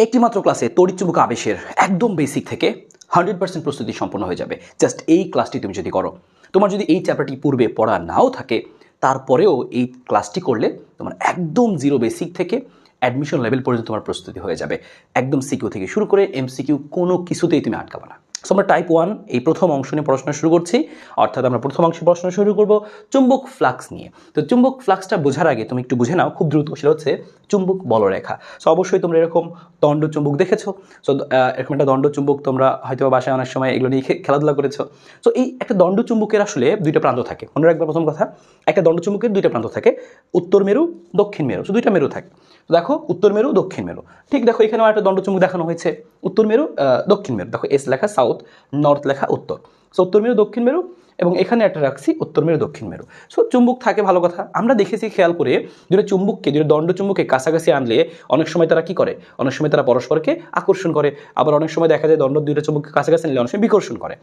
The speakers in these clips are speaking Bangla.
একটি মাত্র ক্লাসে তড়িৎচুম্বক আবেশের একদম বেসিক থেকে 100% প্রস্তুতি সম্পন্ন হয়ে যাবে জাস্ট এই ক্লাসটি তুমি যদি করো। তোমার যদি এই চ্যাপ্টারটি পূর্বে পড়া নাও থাকে তারপরেও এই ক্লাসটি করলে তোমার একদম জিরো বেসিক থেকে অ্যাডমিশন লেভেল পর্যন্ত তোমার প্রস্তুতি হয়ে যাবে। একদম সিকিউ থেকে শুরু করে এমসিকিউ কোনো কিছুতেই তুমি আটকাবে না। সো আমরা টাইপ 1 এই প্রথম অংশ নিয়ে পড়াশোনা শুরু করছি, অর্থাৎ আমরা প্রথম অংশে পড়াশোনা শুরু করব চুম্বক ফ্লাক্স নিয়ে। তো চুম্বক ফ্লাক্সটা বোঝার আগে তুমি একটু বুঝে নাও খুব দ্রুত, সেটা হচ্ছে চুম্বক বলরেখা। সো অবশ্যই তোমরা এরকম দণ্ড চুম্বক দেখেছো। সো এরকম একটা দণ্ড চুম্বক তোমরা হয়তো বাসায় অনেক সময় এগুলো নিয়ে খেলাধুলা করেছো। সো এই একটা দণ্ড চুম্বকের আসলে দুইটা প্রান্ত থাকে। মনে রাখবে প্রথম কথা, একটা দণ্ড চুম্বকের দুইটা প্রান্ত থাকে, উত্তর মেরু দক্ষিণ মেরু। সো দুইটা মেরু থাকে। দেখো উত্তর মেরু দক্ষিণ মেরু, ঠিক দেখো এখানেও একটা দণ্ড চুম্বক দেখানো হয়েছে, উত্তর মেরু দক্ষিণ মেরু। দেখো এস লেখা সাউথ, নর্থ লেখা উত্তর। সো উত্তর মেরু দক্ষিণ মেরু, এবং এখানে একটা রাখছি উত্তর মেরু দক্ষিণ মেরু। সো চুম্বক থাকে, ভালো কথা। আমরা দেখেছি খেয়াল করে দুটো চুম্বককে, দুটো দণ্ড চুম্বককে কাছাকাছি আনলে অনেক সময় তারা কি করে, অনেক সময় তারা পরস্পরকে আকর্ষণ করে, আবার অনেক সময় দেখা যায় দণ্ড দুইটা চুম্বককে কাছাকাছি আনলে অনেক সময় বিকর্ষণ করে।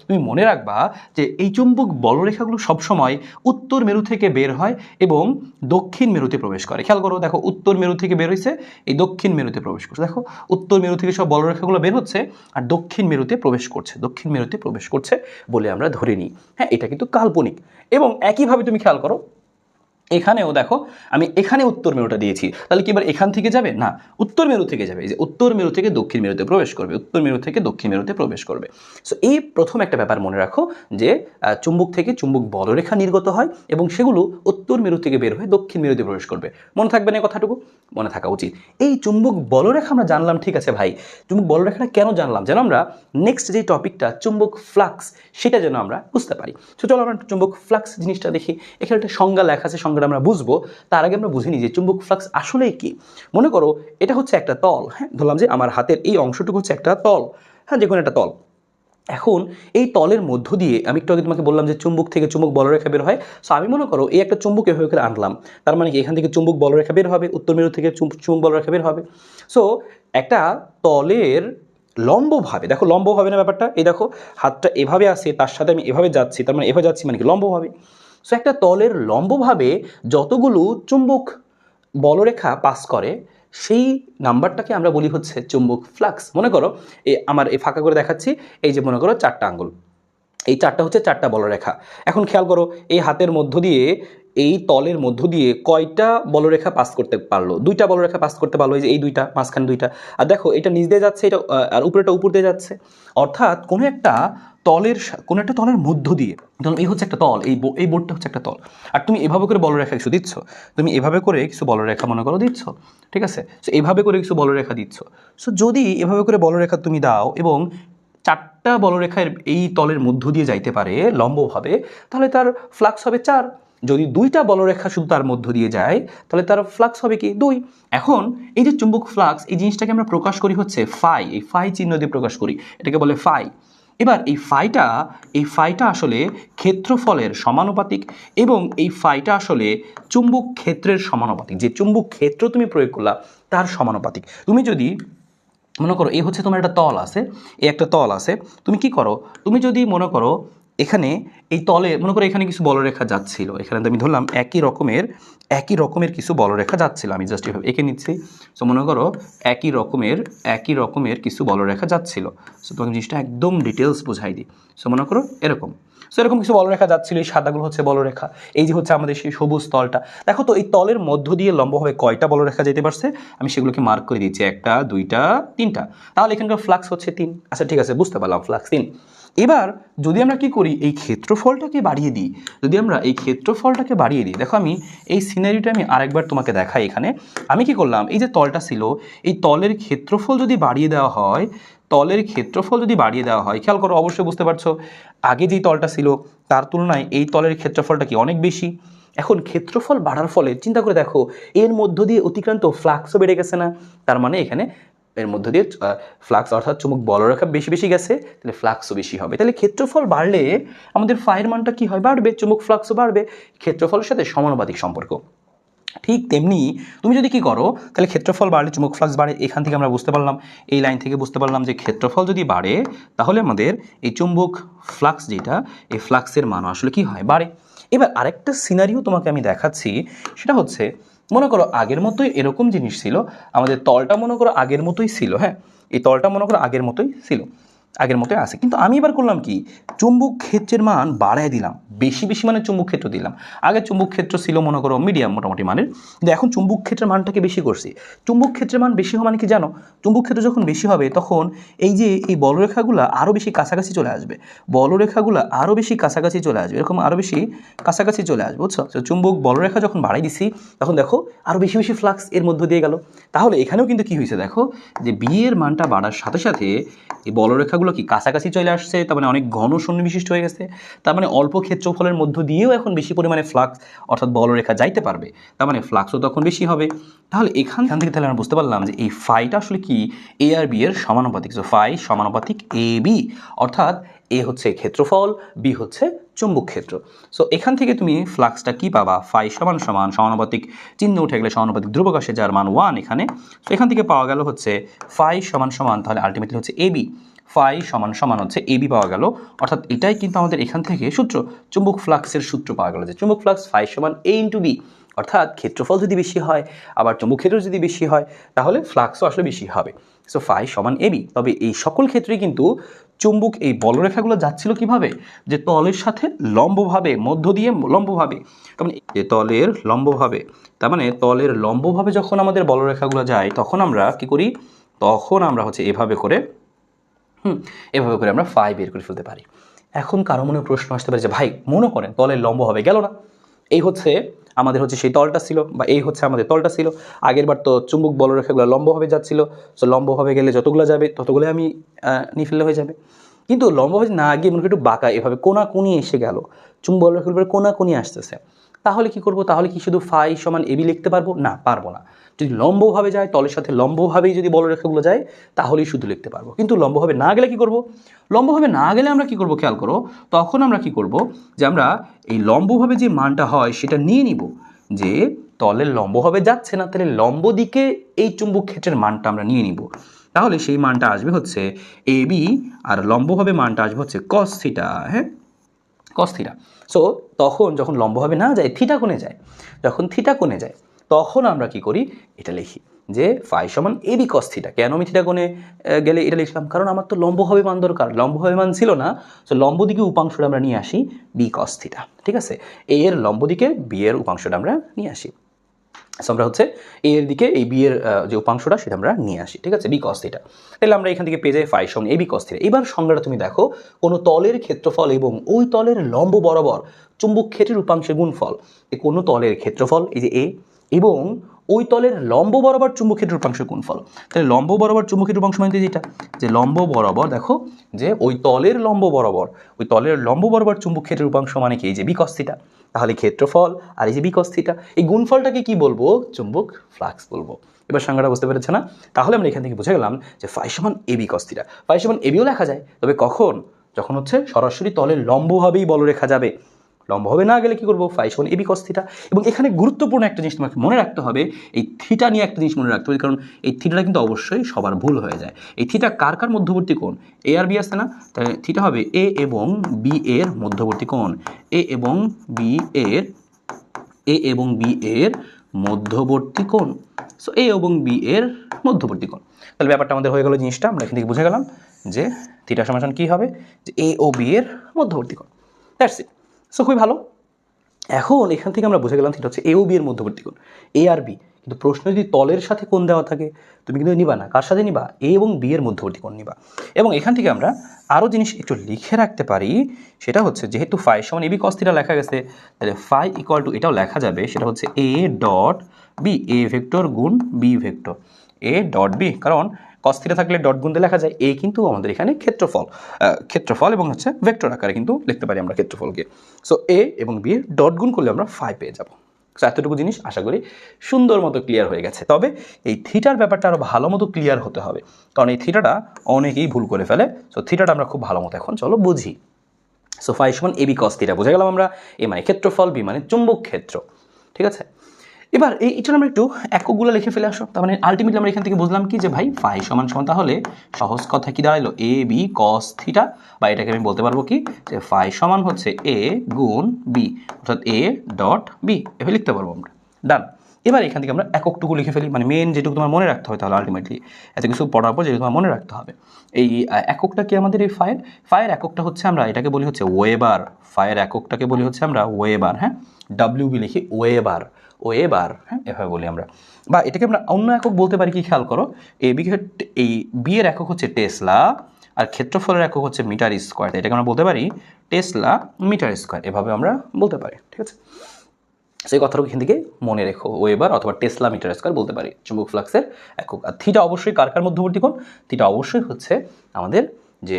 তুমি মনে রাখবা যে এই চুম্বক বলরেখাগুলো সবসময় উত্তর মেরু থেকে বের হয় এবং দক্ষিণ মেরুতে প্রবেশ করে। খেয়াল করো, দেখো উত্তর মেরু থেকে বের হয়েছে, এই দক্ষিণ মেরুতে প্রবেশ করছে। দেখো উত্তর মেরু থেকে সব বলরেখাগুলো বের হচ্ছে আর দক্ষিণ মেরুতে প্রবেশ করছে, দক্ষিণ মেরুতে প্রবেশ করছে বলে আমরা ধরে নিই। হ্যাঁ, এটা কিন্তু কাল্পনিক। এবং একইভাবে তুমি খেয়াল করো, এখানেও দেখো আমি এখানে উত্তর মেরুটা দিয়েছি, তাহলে কি এবার এখান থেকে যাবে না, উত্তর মেরু থেকে যাবে। এই যে উত্তর মেরু থেকে দক্ষিণ মেরুতে প্রবেশ করবে, উত্তর মেরু থেকে দক্ষিণ মেরুতে প্রবেশ করবে। সো এই প্রথম একটা ব্যাপার মনে রাখো যে চুম্বক থেকে চুম্বক বলরেখা নির্গত হয় এবং সেগুলো উত্তর মেরু থেকে বের হয়ে দক্ষিণ মেরুতে প্রবেশ করবে। মনে থাকবে না কথাটুকু? মনে থাকা উচিত। এই চুম্বক বলরেখা আমরা জানলাম, ঠিক আছে ভাই, চুম্বক বলরেখাটা কেন জানলাম? যেন আমরা নেক্সট যে টপিকটা চুম্বক ফ্লাক্স, সেটা যেন আমরা বুঝতে পারি। তো চলো আমরা চুম্বক ফ্লাক্স জিনিসটা দেখি। এখানে একটা সংজ্ঞা লেখা আছে, সংজ্ঞাটা আমরা বুঝবো। তার আগে আমরা বুঝে নিই যে চুম্বক ফ্লাক্স আসলেই কি। মনে করো এটা হচ্ছে একটা তল। হ্যাঁ, ধরলাম যে আমার হাতের এই অংশটুকু হচ্ছে একটা তল। হ্যাঁ, যে কোনো একটা তল। এখন এই তলের মধ্য দিয়ে আমি একটু আগে তোমাকে বললাম যে চুম্বক থেকে চুম্বক বলরেখা বের হয়। সো আমি মনে করো এই একটা চুম্বক এভাবে করে আনলাম, তার মানে কি এখান থেকে চুম্বক বলরেখা বের হবে, উত্তর মেরু থেকে চুম্বক বলরেখা বের হবে। সো একটা তলের লম্বভাবে, দেখো লম্বভাবে না ব্যাপারটা, এই দেখো হাতটা এভাবে আসে, তার সাথে আমি এভাবে যাচ্ছি, তার মানে এভাবে যাচ্ছি মানে কি লম্বভাবে। সো একটা তলের লম্বভাবে যতগুলো চুম্বক বলরেখা পাস করে সেই নাম্বারটাকে আমরা বলি হচ্ছে চুম্বক ফ্লাক্স। মনে করো আমার এই ফাঁকা করে দেখাচ্ছি, এই যে মনে করো 4টা আঙ্গুল, এই 4টা হচ্ছে 4টা বলরেখা। এখন খেয়াল করো এই হাতের মধ্য দিয়ে, এই তলের মধ্য দিয়ে কয়টা বলরেখা পাস করতে পারলো? 2টা বলরেখা পাস করতে পারলো, এই যে এই 2টা, মাঝখানে 2টা। আর দেখো এটা নিচ দিয়ে যাচ্ছে, এটা আর উপরেটা উপর দিয়ে যাচ্ছে। অর্থাৎ কোনো একটা তলের মধ্য দিয়ে, ধরুন এই হচ্ছে একটা তল, এই বোর্ডটা হচ্ছে একটা তল, আর তুমি এভাবে করে বলরেখা কিছু দিচ্ছ, তুমি এভাবে করে কিছু বলরেখা মনে করো দিচ্ছ, ঠিক আছে? সো এভাবে করে কিছু বলরেখা দিচ্ছ। সো যদি এভাবে করে বলরেখা তুমি দাও এবং 4টা বলরেখার এই তলের মধ্য দিয়ে যাইতে পারে লম্বভাবে, তাহলে তার ফ্লাক্স হবে 4। যদি 2টা বলরেখা শুধু তার মধ্য দিয়ে যায় তাহলে তার ফ্লাক্স হবে কি 2। এখন এই যে চুম্বক ফ্লাক্স, এই জিনিসটাকে আমরা প্রকাশ করি হচ্ছে ফাই, এই ফাই চিহ্ন দিয়ে প্রকাশ করি, এটাকে বলে ফাই। এবার এই ফাইটা আসলে ক্ষেত্রফলের সমানুপাতিক, এবং এই ফাইটা আসলে চুম্বক ক্ষেত্রের সমানুপাতিক। যে চুম্বক ক্ষেত্র তুমি প্রয়োগ করলা তার সমানুপাতিক। তুমি যদি মনে করো এই হচ্ছে তোমার একটা তল আছে, এই একটা তল আছে, তুমি কি করো, তুমি যদি মনে করো এখানে এই তলে মনে করো এখানে কিছু বলরেখা যাচ্ছিল, এখানে আমি ধরলাম একই রকমের কিছু বলরেখা যাচ্ছিল, আমি জাস্ট এভাবে এঁকে নিচ্ছি। সো মনে করো একই রকমের কিছু বলরেখা যাচ্ছিল। সো তোমাকে জিনিসটা একদম ডিটেলস বোঝাই দিই। সো মনে করো এরকম, সো এরকম কিছু বলরেখা যাচ্ছিল, এই সাদাগুলো হচ্ছে বলরেখা, এই যে হচ্ছে আমাদের সেই সবুজ তলটা। দেখো তো এই তলের মধ্য দিয়ে লম্বভাবে কয়টা বলরেখা যেতে পারছে, আমি সেগুলোকে মার্ক করে দিচ্ছি, 1টা 2টা 3টা। তাহলে এখানকার ফ্লাক্স হচ্ছে 3। আচ্ছা ঠিক আছে, বুঝতে পারলাম ফ্লাক্স 3। এবার যদি আমরা কি করি, এই ক্ষেত্রফলটাকে বাড়িয়ে দিই, দেখো আমি এই সিনারিটা আমি আরেকবার তোমাকে দেখাই। এখানে আমি কি করলাম, এই যে তলটা ছিল, এই তলের ক্ষেত্রফল যদি বাড়িয়ে দেওয়া হয়, খেয়াল করো, অবশ্যই বুঝতে পারছো আগে যেই তলটা ছিল তার তুলনায় এই তলের ক্ষেত্রফলটা কি অনেক বেশি। এখন ক্ষেত্রফল বাড়ার ফলে চিন্তা করে দেখো এর মধ্য দিয়ে অতিক্রান্ত ফ্লাক্সও বেড়ে গেছে না? তার মানে এখানে এর মধ্য দিয়ে ফ্লাক্স অর্থাৎ চুম্বক বলরেখা বেশি গেছে, তাহলে ফ্লাক্সও বেশি হবে। তাহলে ক্ষেত্রফল বাড়লে আমাদের ফাইয়ের মানটা কি হয়, বাড়বে, চুম্বক ফ্লাক্সও বাড়বে। ক্ষেত্রফলের সাথে সমানুপাতিক সম্পর্ক। ঠিক তেমনি তুমি যদি কি করো, তাহলে ক্ষেত্রফল বাড়লে চুম্বক ফ্লাক্স বাড়ে। এখান থেকে আমরা বুঝতে পারলাম, এই লাইন থেকে বুঝতে পারলাম যে ক্ষেত্রফল যদি বাড়ে তাহলে আমাদের এই চুম্বক ফ্লাক্স যেটা, এই ফ্লাক্সের মান আসলে কি হয়, বাড়ে। এবার আরেকটা সিনারিও তোমাকে আমি দেখাচ্ছি, সেটা হচ্ছে মনে করো আগের মতোই এরকম জিনিস ছিল, আমাদের তলটা মনে করো আগের মতোই ছিল, হ্যাঁ এই তলটা মনে করো আগের মতোই ছিল, আগের মতোই আছে, কিন্তু আমি এবার করলাম কি চুম্বক ক্ষেত্রের মান বাড়ায় দিলাম, বেশি বেশি মানে চুম্বক ক্ষেত্র দিলাম। আগে চুম্বক ক্ষেত্র ছিল মনে করো মিডিয়াম মোটামুটি মানের, কিন্তু এখন চুম্বক ক্ষেত্রের মানটাকে বেশি করছি। চুম্বক ক্ষেত্রের মান বেশি হওয়া মানে কি জানো, চুম্বক ক্ষেত্র যখন বেশি হবে তখন এই যে এই বলরেখাগুলো আরও বেশি কাছাকাছি চলে আসবে, বলরেখাগুলো আরও বেশি কাছাকাছি চলে আসবে, এরকম আরও বেশি কাছাকাছি চলে আসবে, বুঝছো? তো চুম্বক বলরেখা যখন বাড়াই দিছি তখন দেখো আরও বেশি বেশি ফ্লাক্স এর মধ্য দিয়ে গেল। তাহলে এখানেও কিন্তু কি হয়েছে দেখো, যে বি এর মানটা বাড়ার সাথে সাথে এই বলরেখাগুলো কি কাছাকাছি চলে আসছে, তার মানে অনেক ঘন সন্নিবিশিষ্ট হয়ে গেছে, তার মানে অল্প ক্ষেত্রফলের মধ্য দিয়েও এখন বেশি পরিমাণে ফ্লাক্স অর্থাৎ বলরেখা যাইতে পারবে, তার মানে ফ্লাক্সও তখন বেশি হবে। তাহলে এখান থেকে তাহলে আমরা বুঝতে পারলাম যে এই ফাইটা আসলে কি এ আর বি এর সমানুপাতিক। সো ফাই সমানুপাতিক এ বি, অর্থাৎ এ হচ্ছে ক্ষেত্রফল, বি হচ্ছে চুম্বক ক্ষেত্র। সো এখান থেকে তুমি ফ্লাক্সটা কি পাবা, ফাই সমান সমান সমানুপাতিক চিহ্ন উঠে গেলে সমানুপাতিক ধ্রুবক আসে যার মান 1 এখানে। তো এখান থেকে পাওয়া গেল হচ্ছে ফাই সমান সমান, তাহলে আলটিমেটলি হচ্ছে এ বি, ফাই সমান সমান হচ্ছে এ বি পাওয়া গেল। অর্থাৎ এটাই কিন্তু আমাদের এখান থেকে সূত্র, চুম্বক ফ্লাক্সের সূত্র পাওয়া গেল যে চুম্বক ফ্লাক্স ফাই সমান এ ইন্টু বি, অর্থাৎ ক্ষেত্রফল যদি বেশি হয় আবার চুম্বক ক্ষেত্র যদি বেশি হয় তাহলে ফ্লাক্সও আসলে বেশি হবে। সো ফাই সমান এ বি। তবে এই সকল ক্ষেত্রেই কিন্তু চুম্বক এই বলরেখাগুলো যাচ্ছিল কিভাবে, যে তলের সাথে লম্বভাবে, মধ্য দিয়ে লম্বভাবে, তার মানে যে তলের লম্বভাবে, তার মানে তলের লম্বভাবে যখন আমাদের বলরেখাগুলো যায় তখন আমরা কি করি, তখন আমরা হচ্ছে এভাবে করে এভাবে করে আমরা ফাই বের করে ফেলতে পারি। এখন কারো মনে প্রশ্ন আসতে পারে যে ভাই মনে করেন তলের লম্ব হবে গেল না, এই হচ্ছে আমাদের হচ্ছে সেই তলটা ছিল, বা এই হচ্ছে আমাদের তলটা ছিল, আগের বার তো চুম্বক বলরেখাগুলো লম্বভাবে যাচ্ছিল, সো লম্বভাবে গেলে যতগুলো যাবে ততগুলো আমি নিয়ে ফেললে হয়ে যাবে। কিন্তু লম্বভাবে না গিয়ে মনে করি একটু বাঁকা এভাবে কোনাকুনি এসে গেল, চুম্বক বলরেখাগুলো কোনাকুনি আসতেছে, তাহলে কি করব, তাহলে কি শুধু ফাই সমান এবি লিখতে পারবো, না পারবো না। যদি লম্বভাবে যায়, তলের সাথে লম্বভাবেই যদি বলরেখাগুলো যায় তাহলেই শুধু লিখতে পারবো, কিন্তু লম্বভাবে না গেলে কি করব, লম্বভাবে না গেলে আমরা কি করব খেয়াল করো, তখন আমরা কি করব, যে আমরা এই লম্বভাবে যে মানটা হয় সেটা নিয়ে নিব, যে তলের লম্বভাবে যাচ্ছে না তাহলে লম্ব দিকে এই চুম্বক ক্ষেত্রের মানটা আমরা নিয়ে নিব, তাহলে সেই মানটা আসবে হচ্ছে এ বি, আর লম্বভাবে মানটা আসবে হচ্ছে কস থিটা, হ্যাঁ কস থিটা। সো তখন যখন লম্বভাবে না যায় থিটা কোণে যায়, যখন থিটা কোণে যায় তখন আমরা কি করি, এটা লিখি যে ফাই সমান এ বি কস থিটা। কেন আমি থিটা কোণে গেলে এটা লিখলাম, কারণ আমার তো লম্বভাবে মান দরকার, লম্বভাবে মান ছিল না, সো লম্ব দিকে উপাংশটা আমরা নিয়ে আসি বি কস থিটা, ঠিক আছে, এ এর লম্ব দিকে বি এর উপাংশটা আমরা নিয়ে আসি, সো আমরা হচ্ছে এ এর দিকে এই বি এর যে উপাংশটা সেটা আমরা নিয়ে আসি, ঠিক আছে, বি কস থিটা। তাহলে আমরা এখান থেকে পেয়ে যাই ফাই সমান এ বি কস থিটা। এবার সংজ্ঞাটা তুমি দেখো, কোনো তলের ক্ষেত্রফল এবং ওই তলের লম্ব বরাবর চুম্বক ক্ষেত্রের উপাংশের গুণফল, এই কোনো তলের ক্ষেত্রফল এই যে এ এবং ওই তলের লম্ব বরাবর চুম্বক ক্ষেত্রের উপাংশের গুণফল। তাহলে লম্ব বরাবর চুম্বক ক্ষেত্রের উপাংশ মানে যেটা, যে লম্ব বরাবর দেখো, যে ওই তলের লম্ব বরাবর, ওই তলের লম্ব বরাবর চুম্বক ক্ষেত্রের উপাংশ মানে কি, এই যে বি কস থিটা, তাহলে ক্ষেত্রফল আর এই যে বি কস থিটা, এই গুণফলটাকে কি বলবো, চুম্বক ফ্লাক্স বলবো। এবার সংজ্ঞাটা বুঝতে পেরেছে না? তাহলে আমরা এখান থেকে বুঝে গেলাম যে ফাই সমান A B cos theta, phi সমান এ বিও লেখা যায়, তবে কখন, যখন হচ্ছে সরাসরি তলের লম্বভাবেই বলরেখা যাবে, লম্বভাবে না গেলে কি করবো, ফাই সমান এ বি কস থিটা। এবং এখানে গুরুত্বপূর্ণ একটা জিনিস তোমাকে মনে রাখতে হবে, এই থিটা নিয়ে একটা জিনিস মনে রাখতে হবে, কারণ এই থিটাটা কিন্তু অবশ্যই সবার ভুল হয়ে যায়। এই থিটা কার কার মধ্যবর্তী কোণ, এ আর বি আসছে না, তাহলে থিটা হবে এ এবং বি এর মধ্যবর্তী কোণ, এ এবং বি এর, এ এবং বি এর মধ্যবর্তী কোণ। সো এ এবং বি এর মধ্যবর্তী কোণ। তাহলে ব্যাপারটা আমাদের হয়ে গেল, জিনিসটা আমরা এখান থেকে বুঝে গেলাম যে থিটা সমান কি হবে, যে এ ও বি এর মধ্যবর্তী কোণ। That's it. সো খুবই ভালো। এখন এখান থেকে আমরা বুঝে গেলাম থিটা হচ্ছে এ ও বি এর মধ্যবর্তী কোণ, এ আর বি। কিন্তু প্রশ্ন যদি তলের সাথে কোণ দেওয়া থাকে তুমি কিন্তু নিবা না, কার সাথে নিবা, এ এবং বি এর মধ্যবর্তী কোণ নিবা। এবং এখান থেকে আমরা আরও জিনিস একটু লিখে রাখতে পারি, সেটা হচ্ছে যেহেতু ফাই সমান এ বি কস থিটা লেখা গেছে, তাহলে ফাই ইকুয়াল টু এটাও লেখা যাবে, সেটা হচ্ছে A dot B, A vector গুণ B vector, A dot B, কারণ কস থিটা থাকলে ডট গুণ দিয়ে লেখা যায়, এ কিন্তু আমাদের এখানে ক্ষেত্রফল এবং হচ্ছে ভেক্টর আকারে কিন্তু লিখতে পারি আমরা ক্ষেত্রফলকে। সো এ এবং বি এর ডট গুণ করলে আমরা ফাই পেয়ে যাব। সো এতটুকু জিনিস আশা করি সুন্দর মতো ক্লিয়ার হয়ে গেছে। তবে এই থিটার ব্যাপারটা আরও ভালো মতো ক্লিয়ার হতে হবে, কারণ এই থিটাটা অনেকেই ভুল করে ফেলে। সো থিটাটা আমরা খুব ভালো মতো এখন চলো বুঝি। সো ফাই সমান এ বি কস থিটা বুঝে গেলাম আমরা, এ মানে ক্ষেত্রফল, বি মানে চুম্বক ক্ষেত্র, ঠিক আছে। এবার এইটা আমরা একটু এককগুলো লিখে ফেলে আসো। তার মানে আলটিমেটলি আমরা এখান থেকে বুঝলাম কি, যে ভাই ফাই সমান সমান তাহলে সহজ কথা কি দাঁড়ালো, এ বি কস থিটা, বা এটাকে আমি বলতে পারবো কি, যে ফাই সমান হচ্ছে এ গুণ বি, অর্থাৎ এ ডট বি, এভাবে লিখতে পারবো আমরা। ডান। এবার এখান থেকে আমরা এককটুকু লিখে ফেলি, মানে মেন যেটুকু তোমার মনে রাখতে হবে, তাহলে আলটিমেটলি এত কিছু পড়ার পর যেটা তোমার মনে রাখতে হবে। এই এককটা কি আমাদের এই ফায়ার এককটা হচ্ছে, আমরা এটাকে বলি হচ্ছে ওয়েবার। ফায়ার এককটাকে বলি হচ্ছে আমরা ওয়েবার, হ্যাঁ, ডাব্লিউবি লিখি ওয়েবার, হ্যাঁ, এভাবে বলি আমরা। বা এটাকে আমরা অন্য একক বলতে পারি কি, খেয়াল করো, এই বি এর একক হচ্ছে টেসলা, আর ক্ষেত্রফলের একক হচ্ছে মিটার স্কোয়ার। এটাকে আমরা বলতে পারি টেসলা মিটার স্কোয়ার, এভাবে আমরা বলতে পারি, ঠিক আছে। সেই কথাটা এখান থেকে মনে রেখো, ওয়েবার অথবা টেসলা মিটার স্কোয়ার বলতে পারি চুম্বক ফ্লাক্সের একক। আর থিটা অবশ্যই কার কার মধ্যবর্তী কোণ? থিটা অবশ্যই হচ্ছে আমাদের যে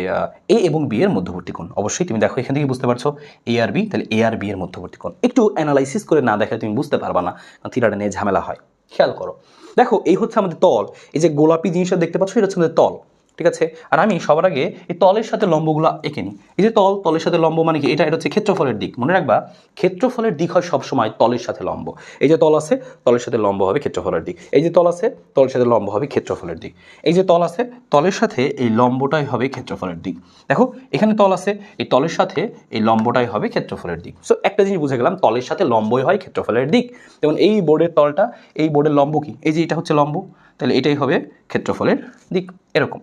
এ এবং বি এর মধ্যবর্তী কোণ। অবশ্যই তুমি দেখো এখান থেকে বুঝতে পারছো এ আর বি, তাহলে এ আর বি এর মধ্যবর্তী কোণ। একটু অ্যানালাইসিস করে না দেখলে তুমি বুঝতে পারবা না, কারণ থিটাটা নিয়ে ঝামেলা হয়। খেয়াল করো, দেখো এই হচ্ছে আমাদের তল, এই যে গোলাপি জিনিসটা দেখতে পাচ্ছ, এটা হচ্ছে আমাদের তল, ঠিক আছে। আর আমি সবার আগে এই তলের সাথে লম্বগুলো এঁকে নিই। এই যে তলের সাথে লম্ব মানে কি, এটা হচ্ছে ক্ষেত্রফলের দিক। মনে রাখবা, ক্ষেত্রফলের দিক হয় সবসময় তলের সাথে লম্ব। এই যে তল আছে, তলের সাথে লম্ব হবে ক্ষেত্রফলের দিক। এই যে তল আছে, তলের সাথে লম্ব হবে ক্ষেত্রফলের দিক। এই যে তল আছে, তলের সাথে এই লম্বটাই হবে ক্ষেত্রফলের দিক। দেখো এখানে তল আছে, এই তলের সাথে এই লম্বটাই হবে ক্ষেত্রফলের দিক। সো একটা জিনিস বুঝে গেলাম, তলের সাথে লম্বই হয় ক্ষেত্রফলের দিক। যেমন এই বোর্ডের তলটা, এই বোর্ডের লম্ব কি, এই যে এটা হচ্ছে লম্ব, তাহলে এটাই হবে ক্ষেত্রফলের দিক, এরকম।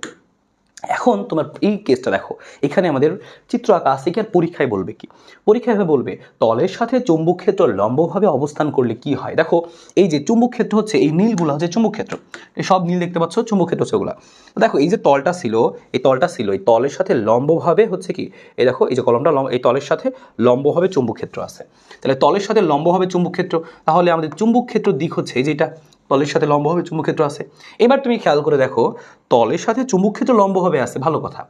এখন তোমার এই কেসটা দেখো, এখানে আমাদের চিত্র আঁকা আছে কি, আর পরীক্ষায় বলবে কি, পরীক্ষায় বলবে তলের সাথে চুম্বক ক্ষেত্র লম্বভাবে অবস্থান করলে কি হয়। দেখো এই যে চুম্বক ক্ষেত্র হচ্ছে, এই নীলগুলো হচ্ছে চুম্বক ক্ষেত্র, এই সব নীল দেখতে পাচ্ছ, চুম্বক ক্ষেত্র হচ্ছে ওগুলো। দেখো এই যে তলটা ছিল, এই তলের সাথে লম্বভাবে হচ্ছে কি, এই দেখো এই যে কলমটা এই তলের সাথে লম্বভাবে চুম্বক ক্ষেত্র আছে। তাহলে তলের সাথে লম্বভাবে চুম্বক ক্ষেত্র, তাহলে আমাদের চুম্বক ক্ষেত্র দিক হচ্ছে এই যেটা, তলের সাথে লম্বভাবে চুম্বকক্ষেত্র আছে। এবার তুমি খেয়াল করে দেখো, তলের সাথে চুম্বকক্ষেত্র লম্বভাবে আছে, ভালো কথা।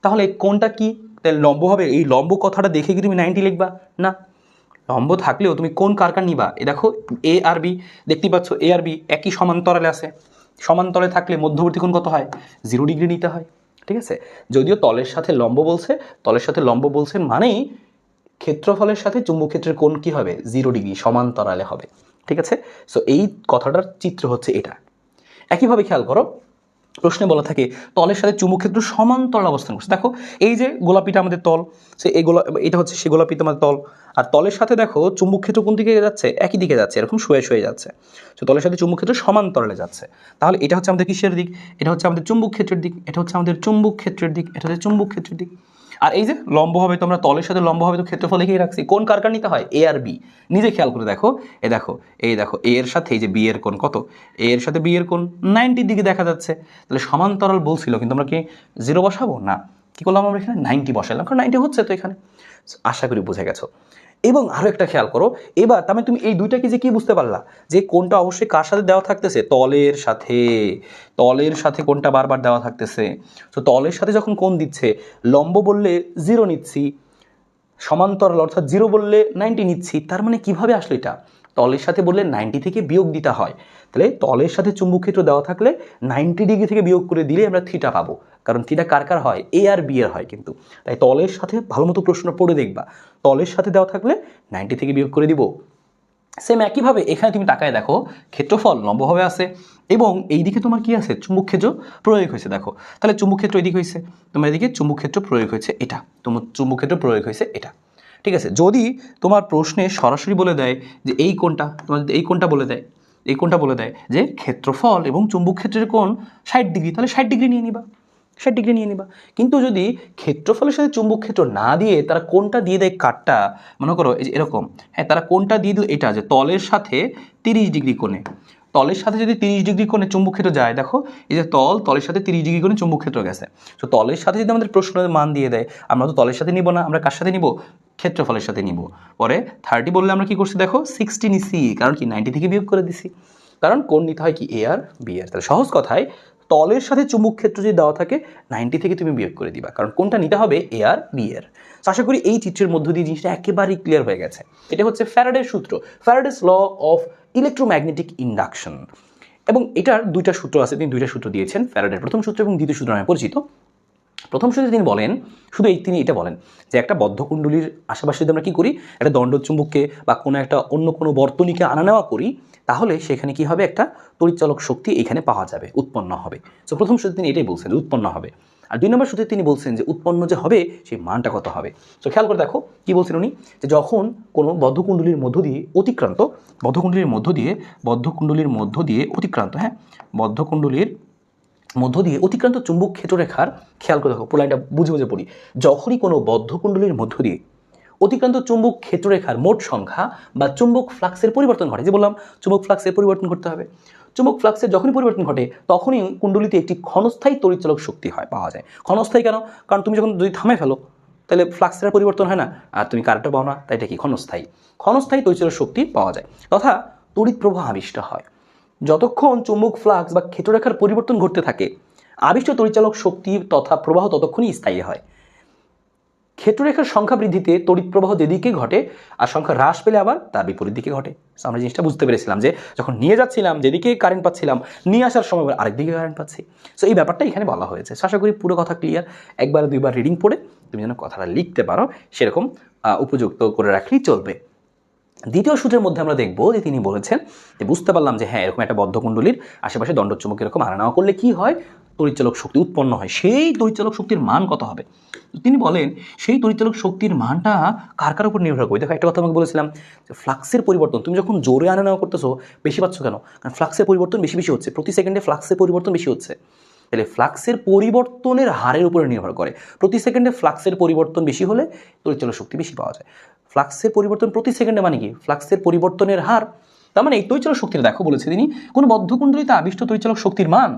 তাহলে কোনটা কি, তাহলে লম্বভাবে, এই লম্ব কথাটা দেখে কি তুমি 90 লিখবা? না, লম্ব থাকলেও তুমি কোন কার নিবা। এ দেখো এ আর বি, দেখতেই পাচ্ছ এ আর বি একই সমান্তরালে আছে। সমান্তরালে থাকলে মধ্যবর্তী কোণ কত হয়? 0 ডিগ্রি নিতে হয়, ঠিক আছে। যদিও তলের সাথে লম্ব বলছে, তলের সাথে লম্ব বলছে মানেই ক্ষেত্রফলের সাথে চুম্বকক্ষেত্রের কোণ কি হবে? 0 ডিগ্রি, সমান্তরালে হবে, ঠিক আছে। সো এই কথাটার চিত্র হচ্ছে এটা। একইভাবে খেয়াল করো, প্রশ্নে বলা থাকে তলের সাথে চুম্বকক্ষেত্র সমান্তরাল অবস্থান করছে। দেখো এই যে গোলাপিটা আমাদের তল, সে এই এটা হচ্ছে সে গোলাপিটা আমাদের তল, আর তলের সাথে দেখো চুম্বকক্ষেত্র কোন দিকে যাচ্ছে? একই দিকে যাচ্ছে, এরকম শুয়ে যাচ্ছে। তো তলের সাথে চুম্বকক্ষেত্র সমান্তরালে যাচ্ছে, তাহলে এটা হচ্ছে আমাদের কিসের দিক? এটা হচ্ছে আমাদের চুম্বকক্ষেত্রের দিক, এটা হচ্ছে আমাদের চুম্বকক্ষেত্রের দিক, এটা হচ্ছে চুম্বকক্ষেত্রের দিক। আর এই যে লম্ব হবে, তোমরা তলের সাথে লম্ব হবে তো ক্ষেত্রফল লিখেই রাখছি। কোন কার নিতে হয়? এ আর বি। নিজে খেয়াল করে দেখো, এই দেখো এ এর সাথে এই যে বি এর কোণ কত? এ এর সাথে বি এর কোণ 90 দিকে দেখা যাচ্ছে। তাহলে সমান্তরাল বলছিল, কিন্তু আমরা কি 0 বসাবো না, কি করলাম আমরা এখানে 90 বসালাম, কারণ 90 হচ্ছে তো এখানে। আশা করি বুঝে গেছো। এবং আরও একটা খেয়াল করো, এবার তার মানে তুমি এই দুইটাকে যে কি বুঝতে পারলা, যে কোনটা অবশ্যই কার সাথে দেওয়া থাকতেছে? তলের সাথে। তলের সাথে কোনটা বারবার দেওয়া থাকতেছে। তো তলের সাথে যখন কোণ দিচ্ছে, লম্ব বললে 0 নিচ্ছি, সমান্তরাল অর্থাৎ 0 বললে 90 নিচ্ছি। তার মানে কিভাবে আসলো এটা? তলের সাথে বললে 90 থেকে বিয়োগ দিতে হয়। তাহলে তলের সাথে চুম্বকক্ষেত্র দেওয়া থাকলে 90 ডিগ্রি থেকে বিয়োগ করে দিলে আমরা থিটা পাবো, কারণ থিটা কার কার হয়? এ আর বি এর হয়। কিন্তু তাই তলের সাথে ভালো মতো প্রশ্ন পড়ে দেখবা, তলের সাথে দেওয়া থাকলে 90 থেকে বিয়োগ করে দিব। সেম একইভাবে এখানে তুমি তাকায় দেখো, ক্ষেত্রফল লম্বভাবে আছে এবং এইদিকে তোমার কি আছে? চুম্বকক্ষেত্র প্রয়োগ হয়েছে। দেখো তাহলে চুম্বকক্ষেত্র এদিকে হয়েছে, তোমার এদিকে চুম্বকক্ষেত্র প্রয়োগ হয়েছে এটা, তোমার চুম্বকক্ষেত্র প্রয়োগ হয়েছে এটা, ঠিক আছে। যদি তোমার প্রশ্নে সরাসরি বলে দেয় যে এই কোণটা, তোমার যদি এই কোণটা বলে দেয়, এই কোণটা বলে দেয় যে ক্ষেত্রফল এবং চুম্বকক্ষেত্রের কোণ 60 ডিগ্রি, তাহলে 60 ডিগ্রি নিয়ে নিবা, 60 ডিগ্রি নিয়ে নিবা। কিন্তু যদি ক্ষেত্রফলের সাথে চুম্বকক্ষেত্র না দিয়ে তারা কোণটা দিয়ে দেয় কাটটা, মনে করো এই যে এরকম, হ্যাঁ, তারা কোণটা দিয়ে দিল এটা, যে তলের সাথে 30 ডিগ্রি কোণে, তলের সাথে যদি 30 ডিগ্রি কোণে চুম্বকক্ষেত্র যায়, দেখো এই যে তলের সাথে 30 ডিগ্রি কোণে চুম্বকক্ষেত্র গেছে। তো তলের সাথে যদি আমাদের প্রশ্নের মান দিয়ে দেয়, আমরা তো তলের সাথে নিব না, আমরা কার সাথে নিব? ক্ষেত্রফলের সাথে নিব। পরে 30 বললে আমরা কি করছি? দেখো 60 নিছি, কারণ কি 90 থেকে বিয়োগ করে দিছি, কারণ কোণ নিতে হয় কি? এ আর বি এর। তাহলে সহজ কথায় তলের সাথে চুম্বকক্ষেত্র যদি দেওয়া থাকে 90 থেকে তুমি বিয়োগ করে দিবা, কারণ কোনটা নিতে হবে? এ আর বি এর। আশা করি এই চিত্রের মধ্য দিয়ে জিনিসটা একেবারেই ক্লিয়ার হয়ে গেছে। এটা হচ্ছে ফ্যারাডের সূত্র, Faraday's law of electromagnetic induction. এবং এটার দুইটা সূত্র আছে, তিনি দুইটা সূত্র দিয়েছেন, ফ্যারাডের প্রথম সূত্র এবং দ্বিতীয় সূত্র নামে পরিচিত। প্রথম সূত্রে তিনি বলেন, তিনি এটা বলেন যে একটা বদ্ধকুণ্ডলীর আশেপাশে যদি আমরা কী করি, একটা দণ্ডচুম্বককে বা অন্য কোনো বর্তনীকে আনা নেওয়া করি, তাহলে সেখানে কি হবে? একটা তড়িৎচালক শক্তি এখানে পাওয়া যাবে, উৎপন্ন হবে। সো প্রথম সূত্রে তিনি এটাই বলছেন, উৎপন্ন হবে। আর 2 নম্বর সূত্রে তিনি বলছেন যে উৎপন্ন যে হবে সেই মানটা কত হবে। তো খেয়াল করে দেখো কি বলছেন উনি, যে যখন কোনো বদ্ধকুণ্ডলীর মধ্য দিয়ে অতিক্রান্ত, বদ্ধকুণ্ডলীর মধ্য দিয়ে অতিক্রান্ত, হ্যাঁ, বদ্ধকুণ্ডলীর মধ্য দিয়ে অতিক্রান্ত চুম্বক ক্ষেত্ররেখার, খেয়াল করে দেখো পুরো লাইনটা বুঝে বুঝে পড়ি, যখনই কোনো বদ্ধকুণ্ডলীর মধ্য দিয়ে অতিক্রান্ত চুম্বক ক্ষেত্ররেখার মোট সংখ্যা বা চুম্বক ফ্লাক্সের পরিবর্তন ঘটে, যে বললাম চুম্বক ফ্লাক্সের পরিবর্তন করতে হবে, চুম্বক ফ্লাক্সের যখনই পরিবর্তন ঘটে তখনই কুণ্ডলীতে একটি ক্ষণস্থায়ী তড়িৎচালক শক্তি হয়, পাওয়া যায়। ক্ষণস্থায়ী কেন? কারণ তুমি যখন যদি থামে ফেলো তাহলে ফ্লাক্সের পরিবর্তন হয় না, আর তুমি কারেন্টও পাও না, তাই এটা কি ক্ষণস্থায়ী। ক্ষণস্থায়ী তড়িৎচালক শক্তি পাওয়া যায় তথা তড়িৎ প্রবাহ আবিষ্ট হয়। যতক্ষণ চুম্বক ফ্লাক্স বা ক্ষেত্ররেখার পরিবর্তন ঘটতে থাকে আবিষ্ট তড়িৎচালক শক্তি তথা প্রবাহ ততক্ষণই স্থায়ী হয়। ক্ষেত্ররেখার সংখ্যা বৃদ্ধিতে তড়িৎ প্রবাহ যেদিকে ঘটে আর সংখ্যা হ্রাস পেলে আবার তার বিপরীত দিকে ঘটে। আমরা জিনিসটা বুঝতে পেরেছিলাম যে যখন নিয়ে যাচ্ছিলাম যেদিকে কারেন্ট পাচ্ছিলাম, নিয়ে আসার সময় আরেক দিকে কারেন্ট পাচ্ছি। সো এই ব্যাপারটা এখানে বলা হয়েছে। আশা করি পুরো কথা ক্লিয়ার। একবার দুইবার রিডিং পড়ে তুমি যেন কথাটা লিখতে পারো সেরকম উপযুক্ত করে রাখলেই চলবে। দ্বিতীয় সূত্রের মধ্যে আমরা দেখব যে তিনি বলেছেন যে বুঝতে পারলাম যে হ্যাঁ এরকম একটা বদ্ধকুণ্ডলীর আশেপাশে দণ্ডচুম্বক এরকম আনা নেওয়া করলে কি হয়, তড়িৎচালক শক্তি উৎপন্ন হয়। সেই তড়িৎচালক শক্তির মান কত হবে? তিনি বলেন সেই তড়িৎচালক শক্তির মানটা কার কার উপর নির্ভর করে। দেখো একটা কথা আমাকে বলেছিলাম যে ফ্লাক্সের পরিবর্তন, তুমি যখন জোরে আনা নেওয়া করতেছো বেশি পাচ্ছ কেন? কারণ ফ্লাক্সের পরিবর্তন বেশি বেশি হচ্ছে, প্রতি সেকেন্ডে ফ্লাক্সের পরিবর্তন বেশি হচ্ছে। তাহলে ফ্লাক্সের পরিবর্তনের হারের উপরে নির্ভর করে। প্রতি সেকেন্ডে ফ্লাক্সের পরিবর্তন বেশি হলে তড়িৎচালক শক্তি বেশি পাওয়া যায়। ফ্লাক্সের পরিবর্তন প্রতি সেকেন্ডে মানে কি? ফ্লাক্সের পরিবর্তনের হার। তার মানে এই তড়িৎচালক শক্তির দেখো বলেছে তিনি কোনো বদ্ধকুণ্ডলীতে আবিষ্ট তড়িৎচালক শক্তির মান,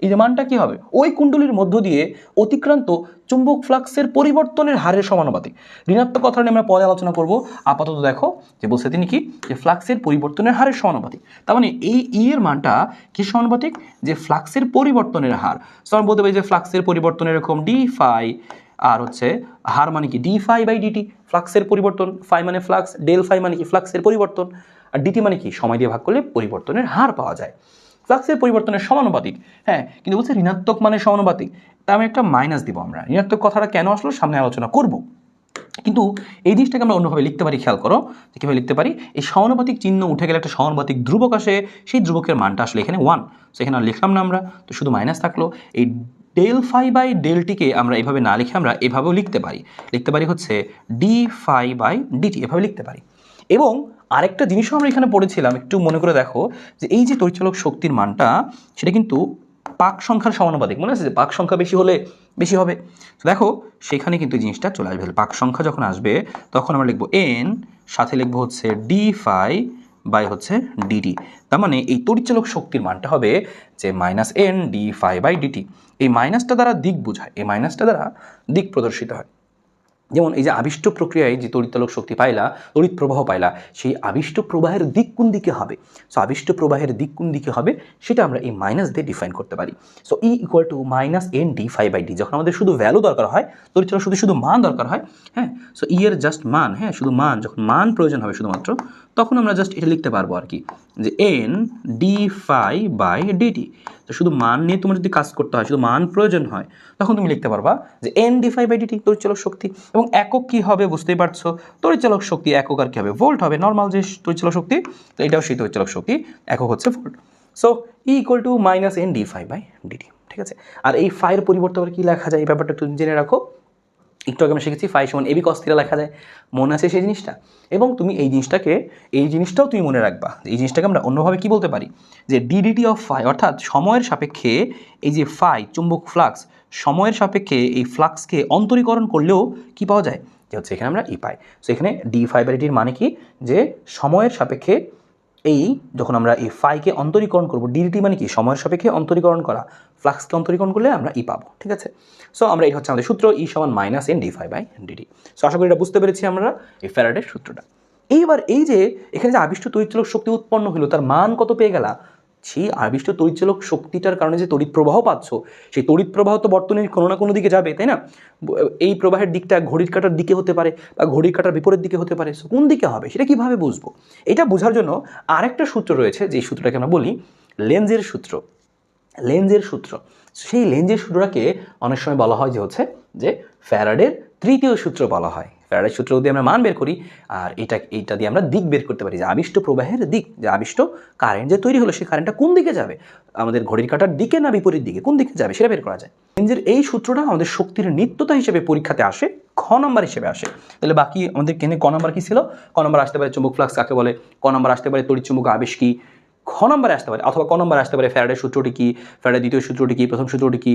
এই যে মানটা কি হবে ওই কুণ্ডলীর মধ্য দিয়ে অতিক্রান্ত চুম্বক ফ্লাক্সের পরিবর্তনের হারের সমানুপাতিক। ঋণাত্মক কথা নিয়ে আমরা পরে আলোচনা করব, আপাতত দেখো যে বলছে তিনি কি, যে ফ্লাক্সের পরিবর্তনের হারের সমানুপাতিক। তার মানে এই এর মানটা কি সমানুপাতিক? যে ফ্লাক্সের পরিবর্তনের হার। সো আমরা বলতে পারি যে ফ্লাক্সের পরিবর্তন এরকম ডি ফাই, আর হচ্ছে হার মানে কি ডি ফাই বাই ডিটি। ফ্লাক্সের পরিবর্তন, ফাই মানে ফ্লাক্স, ডেল ফাই মানে কি ফ্লাক্সের পরিবর্তন, আর ডিটি মানে কি সময় দিয়ে ভাগ করলে পরিবর্তনের হার পাওয়া যায়। ফ্লাক্সের পরিবর্তনের সমানুপাতিক, হ্যাঁ, কিন্তু বলছে ঋণাত্মক মানে সমানুপাতিক। তা আমি একটা মাইনাস দিব। আমরা ঋণাত্মক কথাটা কেন আসলো সামনে আলোচনা করব, কিন্তু এই জিনিসটাকে আমরা অন্যভাবে লিখতে পারি। খেয়াল করো যে কীভাবে লিখতে পারি। এই সমানুপাতিক চিহ্ন উঠে গেলে একটা সমানুপাতিক ধ্রুবক আসে, সেই ধ্রুবকের মানটা আসলে এখানে 1। সো এখানে আর লিখলাম না আমরা, তো শুধু মাইনাস থাকলো। এই ডেল ফাই বাই ডেলটিকে আমরা এভাবে না লিখে আমরা এভাবেও লিখতে পারি হচ্ছে ডি ফাই বাই ডিটি, এভাবে লিখতে পারি। এবং আরেকটা জিনিসও আমরা এখানে পড়েছিলাম, একটু মনে করে দেখো যে এই যে তড়িৎচালক শক্তির মানটা সেটা কিন্তু পাক সংখ্যার সমানুপাতিক। মনে আছে যে পাক সংখ্যা বেশি হলে বেশি হবে। দেখো সেখানে কিন্তু জিনিসটা চলে আসবে। পাক সংখ্যা যখন আসবে তখন আমরা লিখবো এন, সাথে লিখবো হচ্ছে ডি ফাই বাই হচ্ছে ডিটি। তার মানে এই তড়িৎচালক শক্তির মানটা হবে যে minus N D phi by dt. এই মাইনাসটা দ্বারা দিক বোঝায়, এই মাইনাসটা দ্বারা দিক প্রদর্শিত হয়। যেমন এই যে আবিষ্ট প্রক্রিয়ায় যে তড়িৎচালক শক্তি পাইলা, তড়িৎ প্রবাহ পাইলা, সেই আবিষ্ট প্রবাহের দিক কোন দিকে হবে? সো আবিষ্ট প্রবাহের দিক কোন দিকে হবে সেটা আমরা এই মাইনাস দিয়ে ডিফাইন করতে পারি। So E equal to minus N D phi by d. যখন আমাদের শুধু ভ্যালু দরকার হয়, তড়িৎচালক শক্তি শুধু মান দরকার হয়, হ্যাঁ, সো ই এর জাস্ট মান, হ্যাঁ, শুধু মান, যখন মান প্রয়োজন হবে শুধুমাত্র তখন আমরা জাস্ট এটা লিখতে পারবো আর কি, যে N D phi by dt. তো শুধু মান নিয়ে তোমার যদি কাজ করতে হয়, শুধু মান প্রয়োজন হয়, তখন তুমি লিখতে পারবা যে N D phi by D T তড়িৎচালক শক্তি। এবং একক কি হবে বুঝতেই পারছো, তড়িৎচালক শক্তি একক আর কি হবে, ভোল্ট হবে। নর্মাল যে তড়িৎচালক শক্তি, তো এটাও সেই তড়িৎচালক শক্তি, একক হচ্ছে volt. So E equal to minus N D phi by dt, ঠিক আছে। আর এই ফাইয়ের পরিবর্তে আবার কি লেখা যায় এই ব্যাপারটা একটু জেনে রাখো। একটু আগে আমরা শিখেছি ফাই সমান এবি কস থিটা লেখা যায়, মনে আছে সেই জিনিসটা? এবং তুমি এই জিনিসটাও তুমি মনে রাখবা। এই জিনিসটাকে আমরা অন্যভাবে কি বলতে পারি, যে ডিডিটি অফ ফাই, অর্থাৎ সময়ের সাপেক্ষে এই যে ফাই চুম্বক ফ্লাক্স, সময়ের সাপেক্ষে এই ফ্লাক্সকে অন্তরীকরণ করলেও কি পাওয়া যায়, যে হচ্ছে এখানে আমরা ই পাই। সো এখানে ডি ফাই বাই ডিটির মানে কি, যে সময়ের সাপেক্ষে এই যখন আমরা এই ফাইকে অন্তরীকরণ করবো, ডিডিটি মানে কি সময়ের সাপেক্ষে অন্তরীকরণ করা, ফ্লাক্সকে অন্তরীকরণ করলে আমরা ই পাবো, ঠিক আছে। সো আমরা এটা হচ্ছে আমাদের সূত্র, ই সমান minus N D phi by DT. So আশা করি এটা বুঝতে পেরেছি আমরা এই ফ্যারাডের সূত্রটা। এইবার এই যে এখানে যে আবিষ্ট তড়িৎচালক শক্তি উৎপন্ন হলো তার মান কত পেয়ে গেলা, সেই আবিষ্ট তড়িৎচালক শক্তিটার কারণে যে তড়িৎ প্রবাহ পাচ্ছ, সেই তড়িৎ প্রবাহ তো বর্তনীর কোনো না কোনো দিকে যাবে, তাই না? এই প্রবাহের দিকটা ঘড়ির কাঁটার দিকে হতে পারে বা ঘড়ির কাঁটার বিপরীত দিকে হতে পারে। সো কোন দিকে হবে সেটা কিভাবে বুঝবো? এটা বোঝার জন্য আরেকটা সূত্র রয়েছে, যে সূত্রটাকে আমরা বলি লেন্জের সূত্র। সেই লেন্জের সূত্রটাকে অনেক সময় বলা হয় যে হচ্ছে যে ফ্যারাডের তৃতীয় সূত্র বলা হয়। ফ্যারাডের সূত্র দিয়ে আমরা মান বের করি, আর এইটা দিয়ে আমরা দিক বের করতে পারি, যে আবিষ্ট প্রবাহের দিক, যে আবিষ্ট কারেন্ট যে তৈরি হলো সেই কারেন্টটা কোন দিকে যাবে, আমাদের ঘড়ির কাঁটার দিকে না বিপরীত দিকে, কোন দিকে যাবে সেটা বের করা যায়। লেন্জের এই সূত্রটা আমাদের শক্তির নিত্যতা হিসেবে পরীক্ষাতে আসে, খ নাম্বার হিসেবে আসে। তাহলে বাকি আমাদের কেনে ক নাম্বার কি ছিল? ক নাম্বার আসতে পারে চুম্বক ফ্লাক্স কাকে বলে, ক নাম্বার আসতে পারে তড়িৎ চুম্বক আবেশ কি, খ নম্বরে আসতে পারে, অথবা ক নম্বরে আসতে পারে ফ্যারাডের সূত্রটি কি, ফ্যারাডের দ্বিতীয় সূত্রটি কি, প্রথম সূত্রটি কি,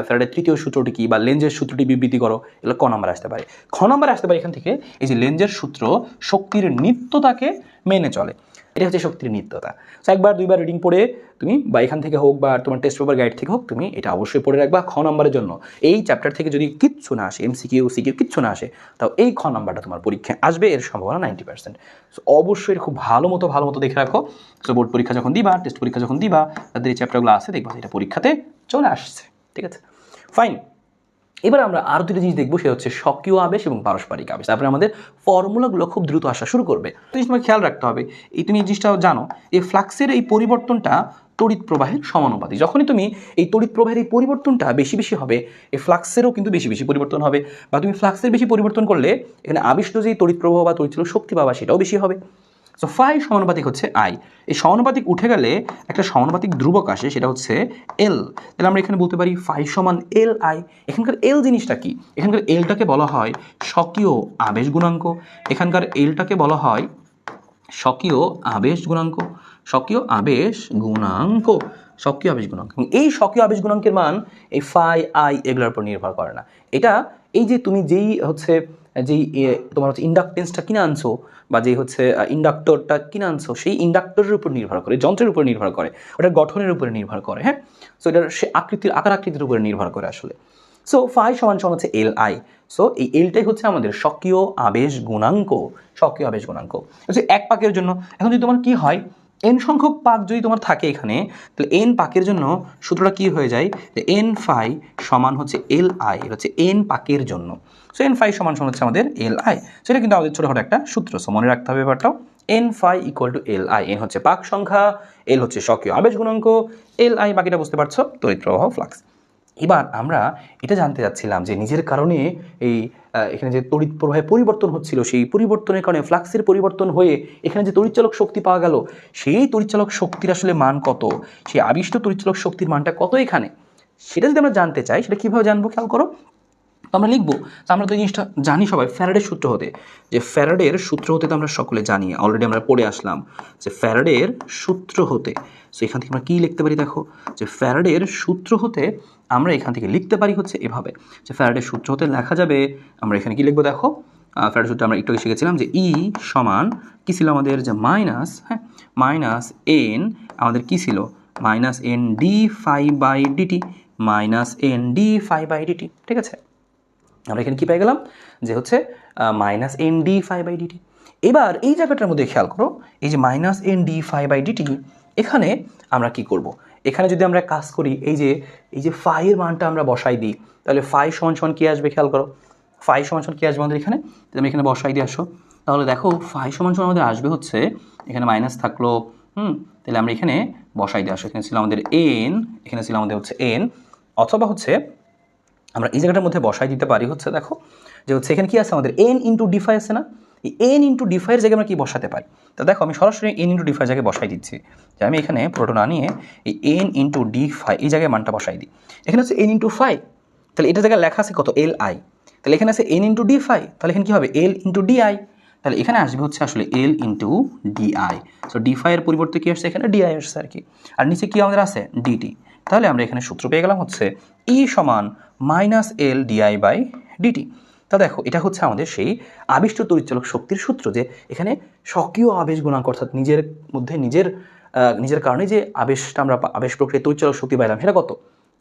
ফ্যারাডের তৃতীয় সূত্রটি কি, বা লেন্জের সূত্রটি বিবৃতি করো, এগুলো ক নম্বরে আসতে পারে। খ নম্বরে আসতে পারে এখান থেকে এই যে লেন্জের সূত্র শক্তির নিত্যতাকে মেনে চলে, এটা হচ্ছে শক্তির নিত্যতা। সো একবার দুইবার রিডিং পড়ে তুমি, বা এখান থেকে হোক বা তোমার টেস্ট পেপার গাইড থেকে হোক, তুমি এটা অবশ্যই পড়ে রাখবা খ নম্বরের জন্য। এই চ্যাপ্টার থেকে যদি কিচ্ছু না আসে, এমসিকিউ সিকিউ কিচ্ছু না আসে, তাও এই খ নাম্বারটা তোমার পরীক্ষায় আসবে, এর সম্ভাবনা 90%। সো অবশ্যই খুব ভালো মতো দেখে রাখো। সো বোর্ড পরীক্ষা যখন দিবা, টেস্ট পরীক্ষা যখন দিবা, তাদের এই চ্যাপ্টারগুলো আছে, দেখবা এটা পরীক্ষাতে চলে আসছে। ঠিক আছে, ফাইন। এবার আমরা আরও দুটো জিনিস দেখবো, সে হচ্ছে স্বকীয় আবেশ এবং পারস্পরিক আবেশ। তারপরে আমাদের ফর্মুলাগুলো খুব দ্রুত আসা শুরু করবে। তো তোমাকে খেয়াল রাখতে হবে, তুমি এই জিনিসটাও জানো, এই ফ্লাক্সের এই পরিবর্তনটা তড়িৎ প্রবাহের সমানুপাতিক। যখনই তুমি এই তড়িৎ প্রবাহের এই পরিবর্তনটা বেশি বেশি হবে, এই ফ্লাক্সেরও কিন্তু বেশি বেশি পরিবর্তন হবে, বা তুমি ফ্লাক্সের বেশি পরিবর্তন করলে এখানে আবিষ্ট যেই তড়িৎ প্রবাহ বা তড়িৎ শক্তি পাবা সেটাও বেশি হবে। সো ফাই সমানুপাতিক হচ্ছে আই। এই সমানুপাতিক উঠে গেলে একটা সমানুপাতিক ধ্রুবক আসে, সেটা হচ্ছে এল। তাহলে আমরা এখানে বলতে পারি ফাই সমান এল আই। এখানকার এল জিনিসটা কি? এখানকার এলটাকে বলা হয় স্বকীয় আবেশ গুণাঙ্ক। এখানকার এলটাকে বলা হয় স্বকীয় আবেশ গুণাঙ্ক, স্বকীয় আবেশ গুণাঙ্ক, স্বকীয় আবেশ গুণাঙ্ক। এবং এই স্বকীয় আবেশ গুণাঙ্কের মান এই ফাই আই এগুলোর উপর নির্ভর করে না। এটা এই যে তুমি যেই হচ্ছে যেই তোমার হচ্ছে ইন্ডাকটেন্সটা কিনে আনছো, বা যেই হচ্ছে ইন্ডাক্টরটা কিনে আনছো, সেই ইন্ডাক্টরের উপর নির্ভর করে, যন্ত্রের উপর নির্ভর করে, ওটার গঠনের উপরে নির্ভর করে। হ্যাঁ, সো এটার সে আকার আকৃতির উপরে নির্ভর করে আসলে। সো ফাই সমান হচ্ছে এল আই। সো এই এলটাই হচ্ছে আমাদের স্বকীয় আবেশ গুণাঙ্ক, স্বকীয় আবেশ গুণাঙ্ক হচ্ছে এক পাকের জন্য। এখন যদি তোমার কি হয়, এন সংখ্যক পাক যদি তোমার থাকে এখানে, তাহলে এন পাকের জন্য সূত্রটা কি হয়ে যায়, যে এন ফাই সমান হচ্ছে এল আই, এটা হচ্ছে এন পাকের জন্য। সো এন ফাই সমান হচ্ছে আমাদের এল আই। সেটা কিন্তু আমাদের ছোটোখাটো একটা সূত্র, সো মনে রাখতে হবে ব্যাপারটাও। N phi equal to L I. N হচ্ছে পাক সংখ্যা, এল হচ্ছে স্বকীয় আবেশ গুণাঙ্ক, এল আই বাকিটা বুঝতে পারছো, তড়িৎ প্রবাহ ফ্লাক্স। এবার আমরা এটা জানতে চাচ্ছিলাম যে নিজের কারণে এই এখানে যে তড়িৎ প্রবাহে পরিবর্তন হচ্ছিল, সেই পরিবর্তনের কারণে ফ্লাক্সের পরিবর্তন হয়ে এখানে যে তড়িৎচালক শক্তি পাওয়া গেল, সেই তড়িৎচালক শক্তির আসলে মান কত, সেই আবিষ্ট তড়িৎচালক শক্তির মানটা কত এখানে, সেটা যদি আমরা জানতে চাই, সেটা কীভাবে জানবো খেয়াল করো। তো আমরা লিখবো, আমরা তো এই জিনিসটা জানি সবাই ফ্যারাডের সূত্র হতে, যে ফ্যারাডের সূত্র হতে তো আমরা সকলে জানি, অলরেডি আমরা পড়ে আসলাম যে ফ্যারাডের সূত্র হতে। সো এখান থেকে আমরা কী লিখতে পারি, দেখো যে ফ্যারাডের সূত্র হতে আমরা এখান থেকে লিখতে পারি হচ্ছে এভাবে, যে ফ্যারাডের সূত্র হতে লেখা যাবে, আমরা এখানে কি লিখবো দেখো, ফ্যারাডের সূত্র আমরা একটু শিখেছিলাম যে ই সমান কী ছিল আমাদের, যে মাইনাস, হ্যাঁ মাইনাস এন, আমাদের কী ছিল minus N D phi by dt, minus N D phi by dt. ঠিক আছে, আমরা এখানে কী পেয়ে গেলাম, যে হচ্ছে minus N D phi by dt. এবার এই জায়গাটার মধ্যে খেয়াল করো, এই যে minus N D phi by dt, এখানে আমরা কি করব, এখানে যদি আমরা কাজ করি, এই যে ফাইয়ের মানটা আমরা বসাই দিই, তাহলে ফাই সমান সমান কী আসবে খেয়াল করো, ফাই সমান সমান কী আসবে আমাদের এখানে, আমি এখানে বসাই দিয়ে আসো, তাহলে দেখো ফাই সমান সমান আমাদের আসবে হচ্ছে, এখানে মাইনাস থাকলো, তাহলে আমরা এখানে বসাই দিয়ে আসো, এখানে ছিল আমাদের এন, এখানে ছিল আমাদের হচ্ছে এন, অথবা হচ্ছে আমরা এই জায়গাটার মধ্যে বসাই দিতে পারি হচ্ছে, দেখো যে হচ্ছে এখানে কি আছে আমাদের এন ইন্টু ডিফাই আছে না, এই এন ইন্টু ডিফাইয়ের জায়গায় আমরা কি বসাতে পারি, তো দেখো আমি সরাসরি এন ইন্টু ডিফাইয়ের জায়গায় বসাই দিচ্ছি, যে আমি এখানে পুরোটা না নিয়ে এই এন ইন্টু ডিফাই এই জায়গায় মানটা বসাই দিই। এখানে হচ্ছে এন ইন্টু ফাই, তাহলে এটা জায়গায় লেখা আছে কত এল আই, তাহলে এখানে আছে এন ইন্টু ডিফাই, তাহলে এখানে কী হবে এল ইন্টু ডিআই, তাহলে এখানে আসবে হচ্ছে আসলে এল ইন্টু ডিআই। সো ডিফাইয়ের পরিবর্তে কী আসছে এখানে ডিআই আসছে আর কি, আর নিচে কি আমাদের আছে ডিটি। তাহলে আমরা এখানে সূত্র পেয়ে গেলাম হচ্ছে ই সমান minus L dI by dt. তা দেখো এটা হচ্ছে আমাদের সেই আবিষ্ট তড়িৎচালক শক্তির সূত্র, যে এখানে স্বকীয় আবেশ গুণাঙ্ক, অর্থাৎ নিজের মধ্যে নিজের কারণে যে আবেশটা আমরা আবেশ প্রক্রিয়ায় তড়িৎচালক শক্তি পাইলাম, সেটা কত,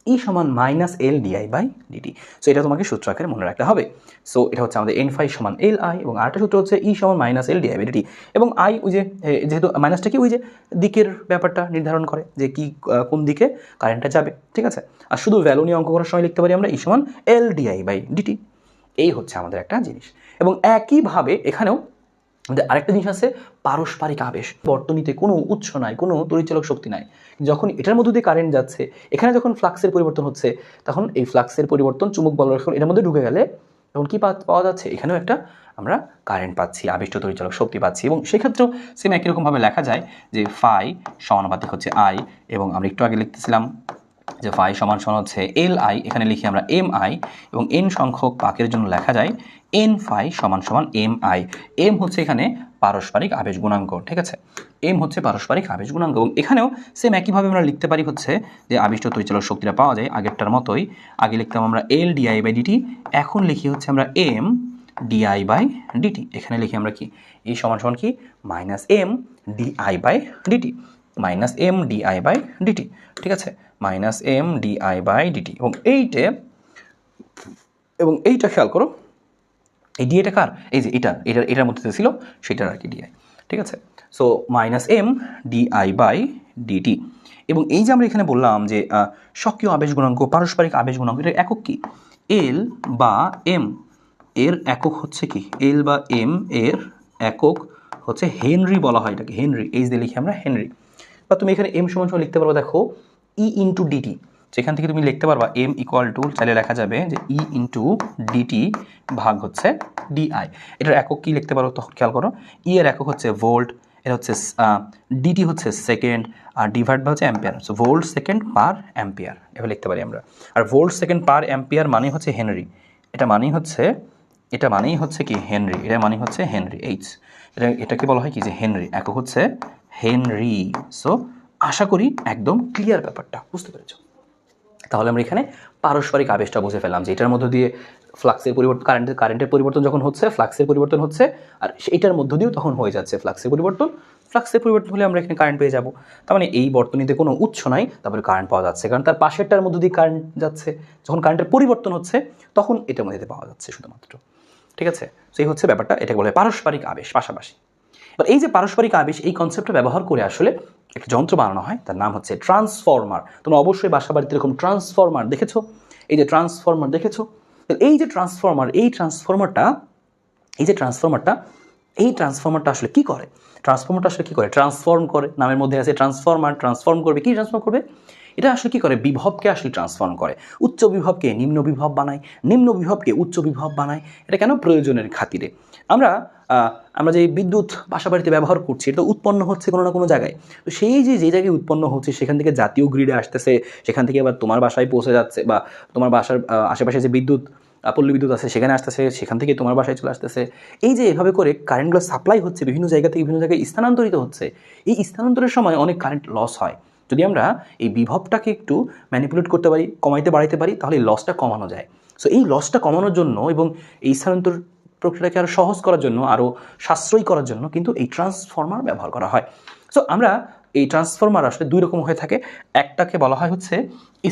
ই সমান minus L dI by DT. So এটা তোমাকে সূত্র আকারে মনে রাখতে হবে। সো এটা হচ্ছে আমাদের এন ফাই সমান এল আই, এবং আরেকটা সূত্র হচ্ছে ই সমান minus L dI by dt, এবং আই ওই যে যেহেতু মাইনাসটা কি ওই যে দিকের ব্যাপারটা নির্ধারণ করে, যে কি কোন দিকে কারেন্টটা যাবে। ঠিক আছে, আর শুধু ভ্যালু নিয়ে অঙ্ক করার সময় লিখতে পারি আমরা ই সমান এল ডিআই বাই ডিটি। এই হচ্ছে আমাদের একটা জিনিস। এবং একইভাবে এখানেও আমাদের আরেকটা জিনিস আছে, পারস্পরিক আবেশ। বর্তনীতে কোনো উৎস নাই, কোনো তড়িৎচালক শক্তি নাই, যখন এটার মধ্যে দিয়ে কারেন্ট যাচ্ছে, এখানে যখন ফ্লাক্সের পরিবর্তন হচ্ছে, তখন এই ফ্লাক্সের পরিবর্তন চুম্বক বল এর মধ্যে ঢুকে গেলে তখন কী পাওয়া যাচ্ছে, এখানেও একটা আমরা কারেন্ট পাচ্ছি, আবিষ্ট তড়িৎচালক শক্তি পাচ্ছি। এবং সেক্ষেত্রেও সেম একই রকমভাবে লেখা যায় যে ফাই সমানুপাতিক হচ্ছে আই, এবং আমরা একটু আগে লিখতেছিলাম যে ফাই সমান সমান হচ্ছে এল আই, এখানে লিখি আমরা এম আই, এবং এন সংখ্যক পাকের জন্য লেখা যায় এন ফাই সমান সমান এম আই। এম হচ্ছে এখানে পারস্পরিক আবেশ গুণাঙ্ক, ঠিক আছে, এম হচ্ছে পারস্পরিক আবেশ গুণাঙ্ক। এবং এখানেও সেম একইভাবে আমরা লিখতে পারি হচ্ছে যে আবিষ্ট তড়িৎচালক শক্তিটা পাওয়া যায় আগেরটার মতোই। আগে লিখতাম আমরা এল ডিআই বাই ডিটি, এখন লিখি হচ্ছে আমরা এম ডিআই বাই ডিটি। এখানে লিখি আমরা কি এই সমান সমান কি minus M dI by dt, minus M dI by dt, ঠিক আছে, minus M dI by dt. এবং এইটা খেয়াল করো, এই ডিএটা কার, এই যে এটার মধ্যে ছিল সেটার আর কি ডিআই, ঠিক আছে। So minus M dI by dt. এবং এই যে আমরা এখানে বললাম যে সক্রিয় আবেশ গুণাঙ্ক, পারস্পরিক আবেশ গুণাঙ্ক, এর একক কি, এল বা এম এর একক হচ্ছে কি, এল বা এম এর একক হচ্ছে হেনরি বলা হয় এটাকে, হেনরি, এইচ দিয়ে লিখি আমরা হেনরি। বা তুমি এখানে এম সমান সমান লিখতে পারো, দেখো ই ইন্টু ডিটি, যেখান থেকে তুমি লিখতে পারবা এম ইকুয়াল টু, চাইলে লেখা যাবে যে ই ইন্টু ডিটি ভাগ হচ্ছে ডিআই। এটার একক কি লিখতে পারো, তখন খেয়াল করো, ই এর একক হচ্ছে ভোল্ট, এটা হচ্ছে ডিটি হচ্ছে সেকেন্ড, আর ডিভাইড বা হচ্ছে অ্যাম্পিয়ার, সো ভোল্ট সেকেন্ড পার অ্যাম্পিয়ার এভাবে লিখতে পারি আমরা। আর ভোল্ট সেকেন্ড পার অ্যাম্পিয়ার মানে হচ্ছে হেনরি, এটা মানেই হচ্ছে কি হেনরি, এটা মানে হচ্ছে হেনরি, এইচ, এটাকে বলা হয় কি যে হেনরি, একক হচ্ছে হেনরি। সো আশা করি একদম ক্লিয়ার ব্যাপারটা বুঝতে পেরেছ। তাহলে আমরা এখানে পারস্পরিক আবেশটা বুঝে ফেললাম যে এটার মধ্য দিয়ে ফ্লাক্সের পরিবর্তন, কারেন্টের পরিবর্তন যখন হচ্ছে, ফ্লাক্সের পরিবর্তন হচ্ছে, আর এটার মধ্য দিয়েও তখন হয়ে যাচ্ছে ফ্লাক্সের পরিবর্তন হলে আমরা এখানে কারেন্ট পেয়ে যাব। তার মানে এই বর্তনীতে কোনো উৎস নাই, তারপরে কারেন্ট পাওয়া যাচ্ছে, কারণ তার পাশেরটার মধ্য দিয়ে কারেন্ট যাচ্ছে, যখন কারেন্টের পরিবর্তন হচ্ছে তখন এটার মধ্যে পাওয়া যাচ্ছে শুধুমাত্র, ঠিক আছে। সেই হচ্ছে ব্যাপারটা, এটাকে বলে পারস্পরিক আবেশ পাশাপাশি। এবার এই যে পারস্পরিক আবেশ, এই কনসেপ্টটা ব্যবহার করে আসলে একটা যন্ত্র বানানো হয়, তার নাম হচ্ছে ট্রান্সফর্মার। তোমরা অবশ্যই বাসা বাড়িতে এরকম ট্রান্সফর্মার দেখেছো, এই যে ট্রান্সফর্মার দেখেছো, এই যে ট্রান্সফর্মারটা আসলে কি করে, ট্রান্সফর্ম করে, নামের মধ্যে আছে ট্রান্সফর্মার, ট্রান্সফর্ম করবে, কি ট্রান্সফর্ম করবে, এটা আসলে কি করে, বিভবকে আসলে ট্রান্সফর্ম করে, উচ্চ বিভবকে নিম্ন বিভব বানায়, নিম্ন বিভবকে উচ্চ বিভব বানায়। এটা কেন, প্রয়োজনের খাতিরে। আমরা যে বিদ্যুৎ বাসা বাড়িতে ব্যবহার করছি, এটা উৎপন্ন হচ্ছে কোনো না কোনো জায়গায়, তো সেই যে জায়গায় উৎপন্ন হচ্ছে সেখান থেকে জাতীয় গ্রিডে আসতেছে, সেখান থেকে আবার তোমার বাসায় পৌঁছে যাচ্ছে, বা তোমার বাসার আশেপাশে যে বিদ্যুৎ পল্লী বিদ্যুৎ আছে সেখানে আসতেছে, সেখান থেকে তোমার বাসায় চলে আসতেছে। এই যে এভাবে করে কারেন্টগুলো সাপ্লাই হচ্ছে, বিভিন্ন জায়গা থেকে বিভিন্ন জায়গায় স্থানান্তরিত হচ্ছে, এই স্থানান্তরের সময় অনেক কারেন্ট লস হয়। যদি আমরা এই বিভবটাকে একটু ম্যানিপুলেট করতে পারি, কমাইতে বাড়াইতে পারি, তাহলে এই লসটা কমানো যায়। সো এই লসটা কমানোর জন্য এবং এই স্থানান্তর প্রক্রিয়াটাকে আরও সহজ করার জন্য, আরও সাশ্রয়ী করার জন্য কিন্তু এই ট্রান্সফর্মার ব্যবহার করা হয়। সো আমরা এই ট্রান্সফর্মার আসলে দুই রকম হয়ে থাকে, একটাকে বলা হয় হচ্ছে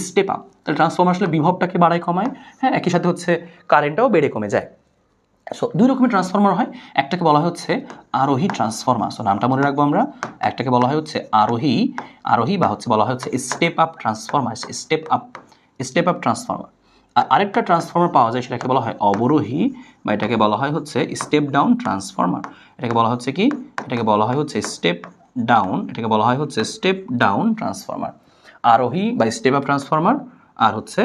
স্টেপ আপ, তাহলে ট্রান্সফর্মার আসলে বিভবটাকে বাড়ায় কমায়, হ্যাঁ, একই সাথে হচ্ছে কারেন্টটাও বেড়ে কমে যায়। সো দুই রকমের ট্রান্সফর্মার হয়, একটাকে বলা হয় হচ্ছে আরোহী ট্রান্সফর্মার, সো নামটা মনে রাখবো আমরা, একটাকে বলা হয় হচ্ছে আরোহী বা হচ্ছে বলা হয় হচ্ছে step up transformer, step up transformer. আর আরেকটা ট্রান্সফর্মার পাওয়া যায়, সেটাকে বলা হয় অবরোহী, বা এটাকে বলা হয় হচ্ছে স্টেপ ডাউন ট্রান্সফর্মার। এটাকে বলা হচ্ছে কি, এটাকে বলা হয় হচ্ছে স্টেপ ডাউন ট্রান্সফর্মার। আরোহী বা স্টেপ আপ ট্রান্সফর্মার, আর হচ্ছে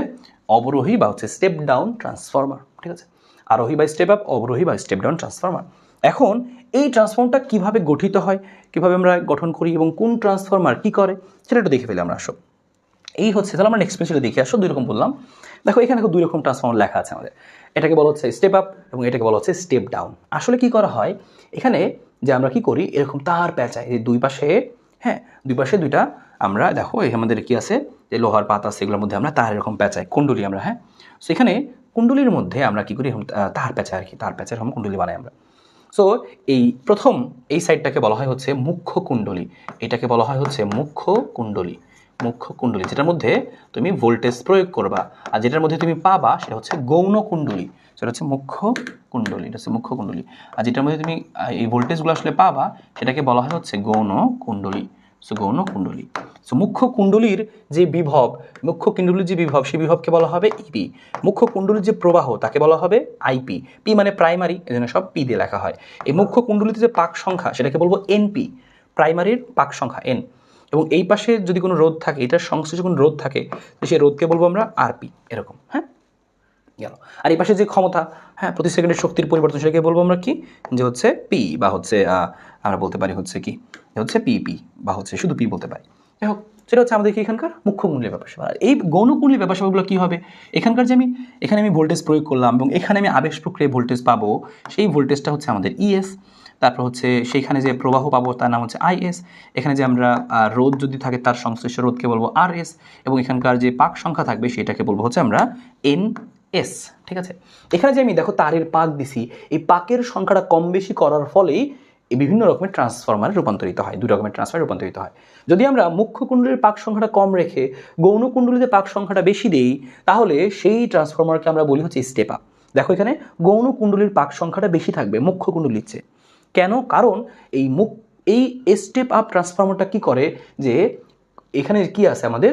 অবরোহী বা হচ্ছে স্টেপ ডাউন ট্রান্সফর্মার, ঠিক আছে। আরোহী বা স্টেপ আপ, অবরোহী বা স্টেপ ডাউন ট্রান্সফর্মার। এখন এই ট্রান্সফর্মারটা কিভাবে গঠিত হয়, কিভাবে আমরা গঠন করি এবং কোন ট্রান্সফর্মার কি করে, সেটা একটু দেখে ফেলি আমরা। আসো এই হচ্ছে, তাহলে আমরা নেক্সট পেজে দেখে আসো, দুই রকম বললাম। দেখো এখানে দুই রকম ট্রান্সফর্মার লেখা আছে আমাদের, এটাকে বলা হচ্ছে স্টেপ আপ এবং এটাকে বলা হচ্ছে স্টেপ ডাউন। আসলে কি করা হয় এখানে, যে আমরা কি করি, এরকম তার পেঁচাই, যে দুই পাশে, হ্যাঁ, দুই পাশে দুইটা, আমরা দেখো আমাদের কি আছে, যে লোহার পাত আছে, এগুলোর মধ্যে আমরা তার এরকম পেঁচাই, কুণ্ডলী আমরা, হ্যাঁ। সো এখানে কুণ্ডলীর মধ্যে আমরা কি করি, তার পেঁচাই আর কি, তার পেঁচাই এরকম কুণ্ডলী বানাই আমরা। সো এই প্রথম এই সাইডটাকে বলা হয় হচ্ছে মুখ্য কুণ্ডলী, এটাকে বলা হয় হচ্ছে মুখ্য কুণ্ডলী, যেটার মধ্যে তুমি ভোল্টেজ প্রয়োগ করবা, আর যেটার মধ্যে তুমি পাবা সেটা হচ্ছে গৌণ কুণ্ডলী, সেটা হচ্ছে মুখ্য কুণ্ডলী, আর যেটার মধ্যে তুমি এই ভোল্টেজগুলো আসলে পাবা সেটাকে বলা হয় হচ্ছে গৌণ কুণ্ডলী। সো মুখ্য কুণ্ডলীর যে বিভব, সেই বিভবকে বলা হবে ইপি। মুখ্য কুণ্ডলীর যে প্রবাহ তাকে বলা হবে আইপি। পি মানে প্রাইমারি, এজন্য সব পি দিয়ে লেখা হয়। এই মুখ্য কুণ্ডলীতে যে পাক সংখ্যা সেটাকে বলবো এনপি, প্রাইমারির পাক সংখ্যা এন। এবং এই পাশে যদি কোনো রোধ থাকে, এটার সংশ্লিষ্ট কোনো রোধ থাকে, সেই রোধকে বলবো আমরা আরপি, এরকম, হ্যাঁ। গেল। আর এই পাশে যে ক্ষমতা, হ্যাঁ, প্রতি সেকেন্ডের শক্তির পরিবর্তন, সেটাকে বলবো আমরা কি, যে হচ্ছে পি, বা হচ্ছে আমরা বলতে পারি হচ্ছে কি, যে হচ্ছে পিপি, বা হচ্ছে শুধু পি বলতে পারি। যাই হোক, সেটা হচ্ছে আমাদের কি এখানকার মুখ্য কুণ্ডলীর ব্যাপার স্যাপার। আর এই গৌণ কুণ্ডলীর ব্যাপার স্যাপারগুলো কী হবে, এখানকার যে এখানে আমি ভোল্টেজ প্রয়োগ করলাম এবং এখানে আমি আবেশ প্রক্রিয়ায় ভোল্টেজ পাবো, সেই ভোল্টেজটা হচ্ছে আমাদের ইএস। তারপর হচ্ছে সেইখানে যে প্রবাহ পাবো তার নাম হচ্ছে আইএস। এখানে যে আমরা রোধ যদি থাকে তার সংশ্লিষ্ট রোধকে বলবো আরএস, এবং এখানকার যে পাক সংখ্যা থাকবে সেটাকে বলবো হচ্ছে আমরা এনএস। ঠিক আছে, এখানে যে আমি দেখো তারের পাক দিছি, এই পাকের সংখ্যাটা কম বেশি করার ফলেই এই বিভিন্ন রকমের ট্রান্সফরমারে রূপান্তরিত হয়, দুই রকমের ট্রান্সফারে রূপান্তরিত হয়। যদি আমরা মুখ্য কুণ্ডলীর পাক সংখ্যাটা কম রেখে গৌণ কুণ্ডলীতে পাক সংখ্যাটা বেশি দেই, তাহলে সেই ট্রান্সফরমারকে আমরা বলি হচ্ছে স্টেপ আপ। দেখো এখানে গৌণ কুণ্ডলীর পাক সংখ্যাটা বেশি থাকবে মুখ্য কুণ্ডলীর চেয়ে। কেন? কারণ এই স্টেপ আপ ট্রান্সফরমারটা কি করে, যে এখানে কি আছে আমাদের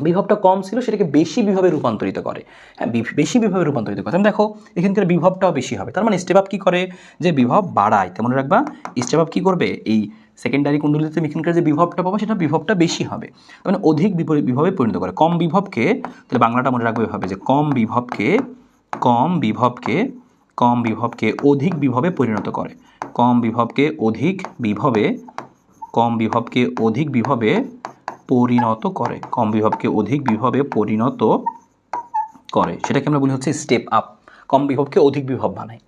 বিভবটা কম ছিল সেটাকে বেশি বিভবে রূপান্তরিত করে। হ্যাঁ, বেশি বিভবে রূপান্তরিত করে। দেখো এখানকার বিভবটাও বেশি হবে, তার মানে স্টেপ আপ কী করে, যে বিভব বাড়ায়। তেমন রাখবা, স্টেপ আপ কী করবে, এই সেকেন্ডারি কুণ্ডলীতে এখানকার যে বিভবটা পাবো সেটা বিভবটা বেশি হবে, মানে অধিক বিভবে পরিণত করে। কম বিভবকে, তাহলে বাংলাটা মনে রাখবে এভাবে, যে কম বিভবকে অধিক বিভবে পরিণত করে। কম বিভবকে অধিক বিভবে পরিণত করে, কম বিভবকে অধিক বিভবে পরিণত করে, সেটাকে আমরা বলি হচ্ছে স্টেপ আপ। কম বিভবকে অধিক বিভব বানায়।